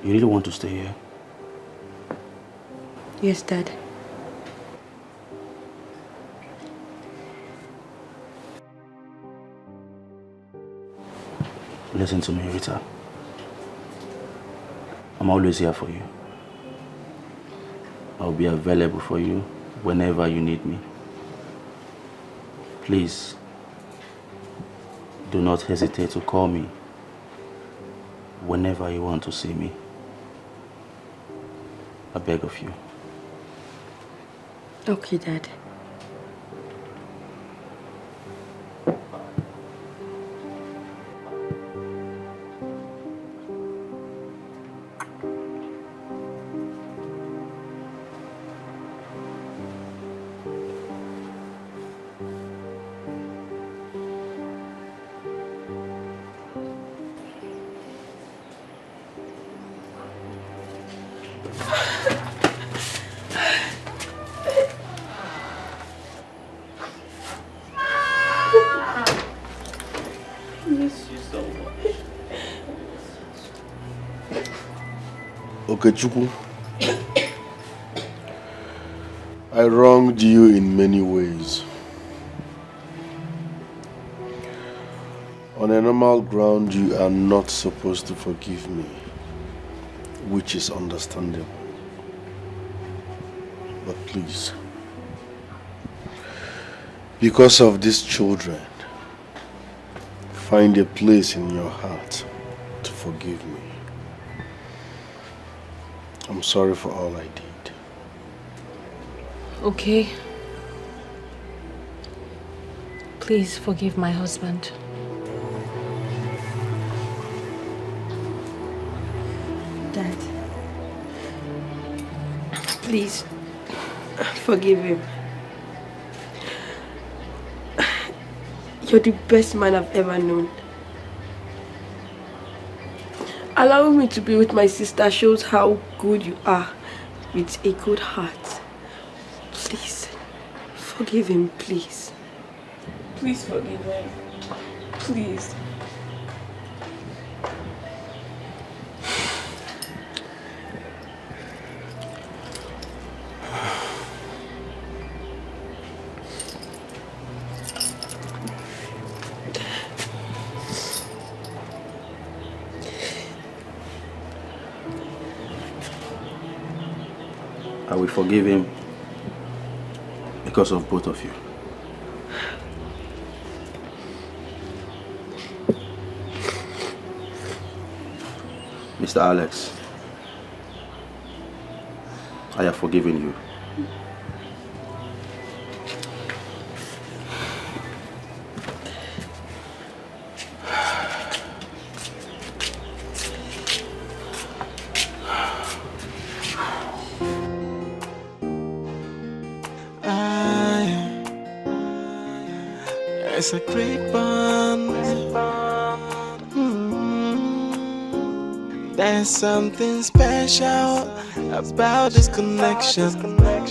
You really want to stay here? Yes, Dad. Listen to me, Rita. I'm always here for you. I'll be available for you whenever you need me. Please, do not hesitate to call me whenever you want to see me. I beg of you. Okay, Dad. Okechukwu, I wronged you in many ways. On a normal ground, you are not supposed to forgive me, which is understandable. But please, because of these children, find a place in your heart to forgive me. I'm sorry for all I did. Okay. Please forgive my husband. Dad, please forgive him. You're the best man I've ever known. Allowing me to be with my sister shows how good you are with a good heart. Please, forgive him, please. Please forgive him. Please. I will forgive him because of both of you. Mr. Alex, I have forgiven you. It's a great bond. There's something special about this connection.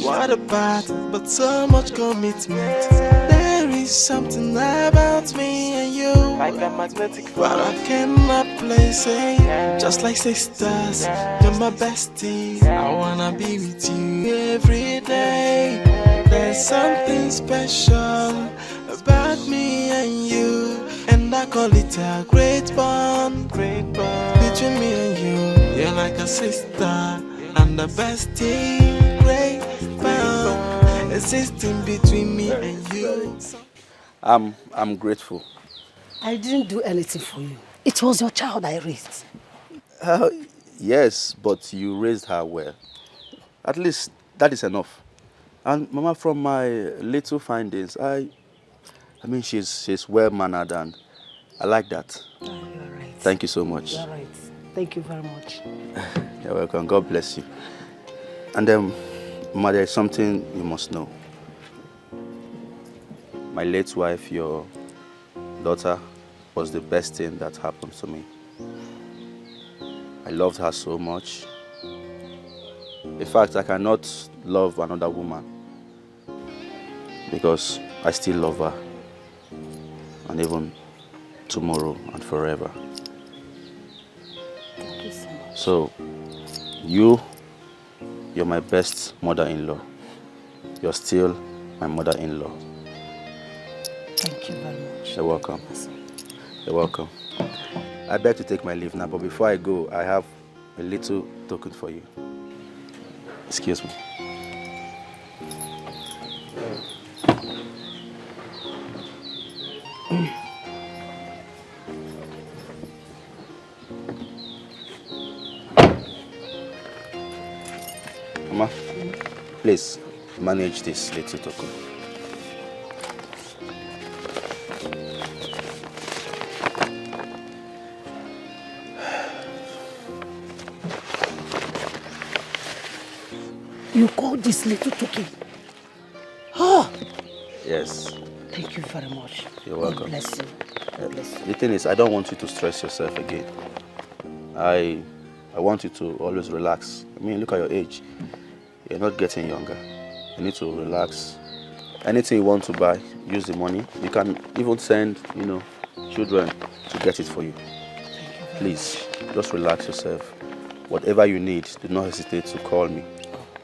What about but so much commitment? There is something about me and you, like a magnetic force, but I cannot place it. Just like sisters, you're my bestie. I wanna be with you every day. There's something special about me and you, and I call it a great bond. Great bond between me and you. You're like a sister and a bestie. Great bond existing between me and you. I'm grateful. I didn't do anything for you. It was your child I raised. Yes, but you raised her well. At least that is enough. And Mama, from my little findings, I mean, she's well-mannered, and I like that. Oh, you're right. Thank you so much. You're right. Thank you very much. You're welcome. God bless you. And Mama, there is something you must know. My late wife, your daughter, was the best thing that happened to me. I loved her so much. In fact, I cannot love another woman because I still love her, and even tomorrow and forever. Thank you so much. So, you're my best mother-in-law. You're still my mother-in-law. Thank you very much. You're welcome. You're welcome. I beg to take my leave now, but before I go, I have a little token for you. Excuse me. Mama, please manage this little token. You call this little token? Oh! Yes. Thank you very much. You're welcome. God bless you. God bless you. The thing is, I don't want you to stress yourself again. I want you to always relax. I mean, look at your age. You're not getting younger. You need to relax. Anything you want to buy, use the money. You can even send, children to get it for you. Please, just relax yourself. Whatever you need, do not hesitate to call me.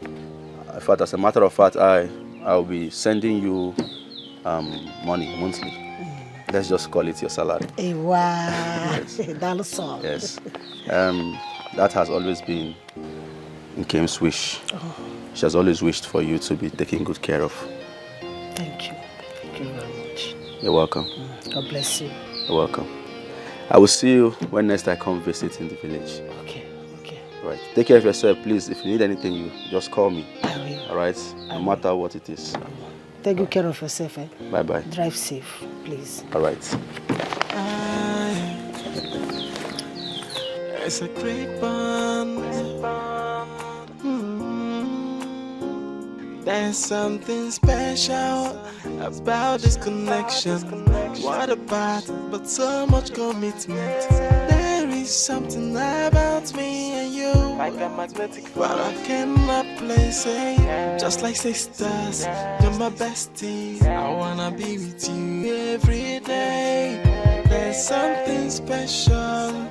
In fact, as a matter of fact, I'll be sending you money monthly. Let's just call it your salary. Hey, wow. Yes. Yes. That has always been Nkem's wish. Oh. She has always wished for you to be taken good care of. Thank you. Thank you very much. You're welcome. God bless you. You're welcome. I will see you when next I come visit in the village. Okay. Right. Take care of yourself, please. If you need anything, you just call me. I will. All right? No matter what it is. Take good care of yourself. Bye-bye. Drive safe, please. All right. It's a great bond. There's something special about this connection. What about but so much commitment? There is something about me and you, like a magnetic force, but I cannot place it. Just like sisters, you're my bestie. I wanna be with you every day. There's something special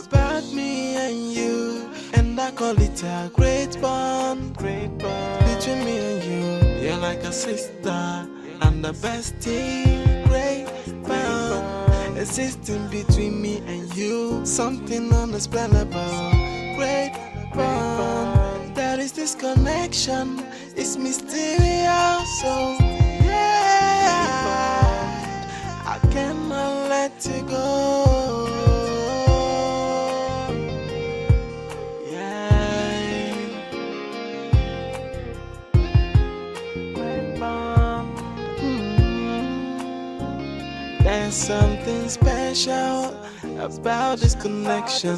about me and you, and I call it a great bond. Great bond between me and you. You're like a sister and a bestie. Great bond existing between me and you. Something unexplainable. Great bond. There is this connection. It's mysterious. So yeah, I cannot let you go. There's something special about this connection.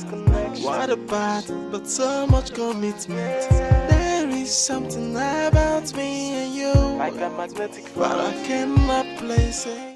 What about but so much commitment? There is something about me and you, like a magnetic force, but I cannot place it.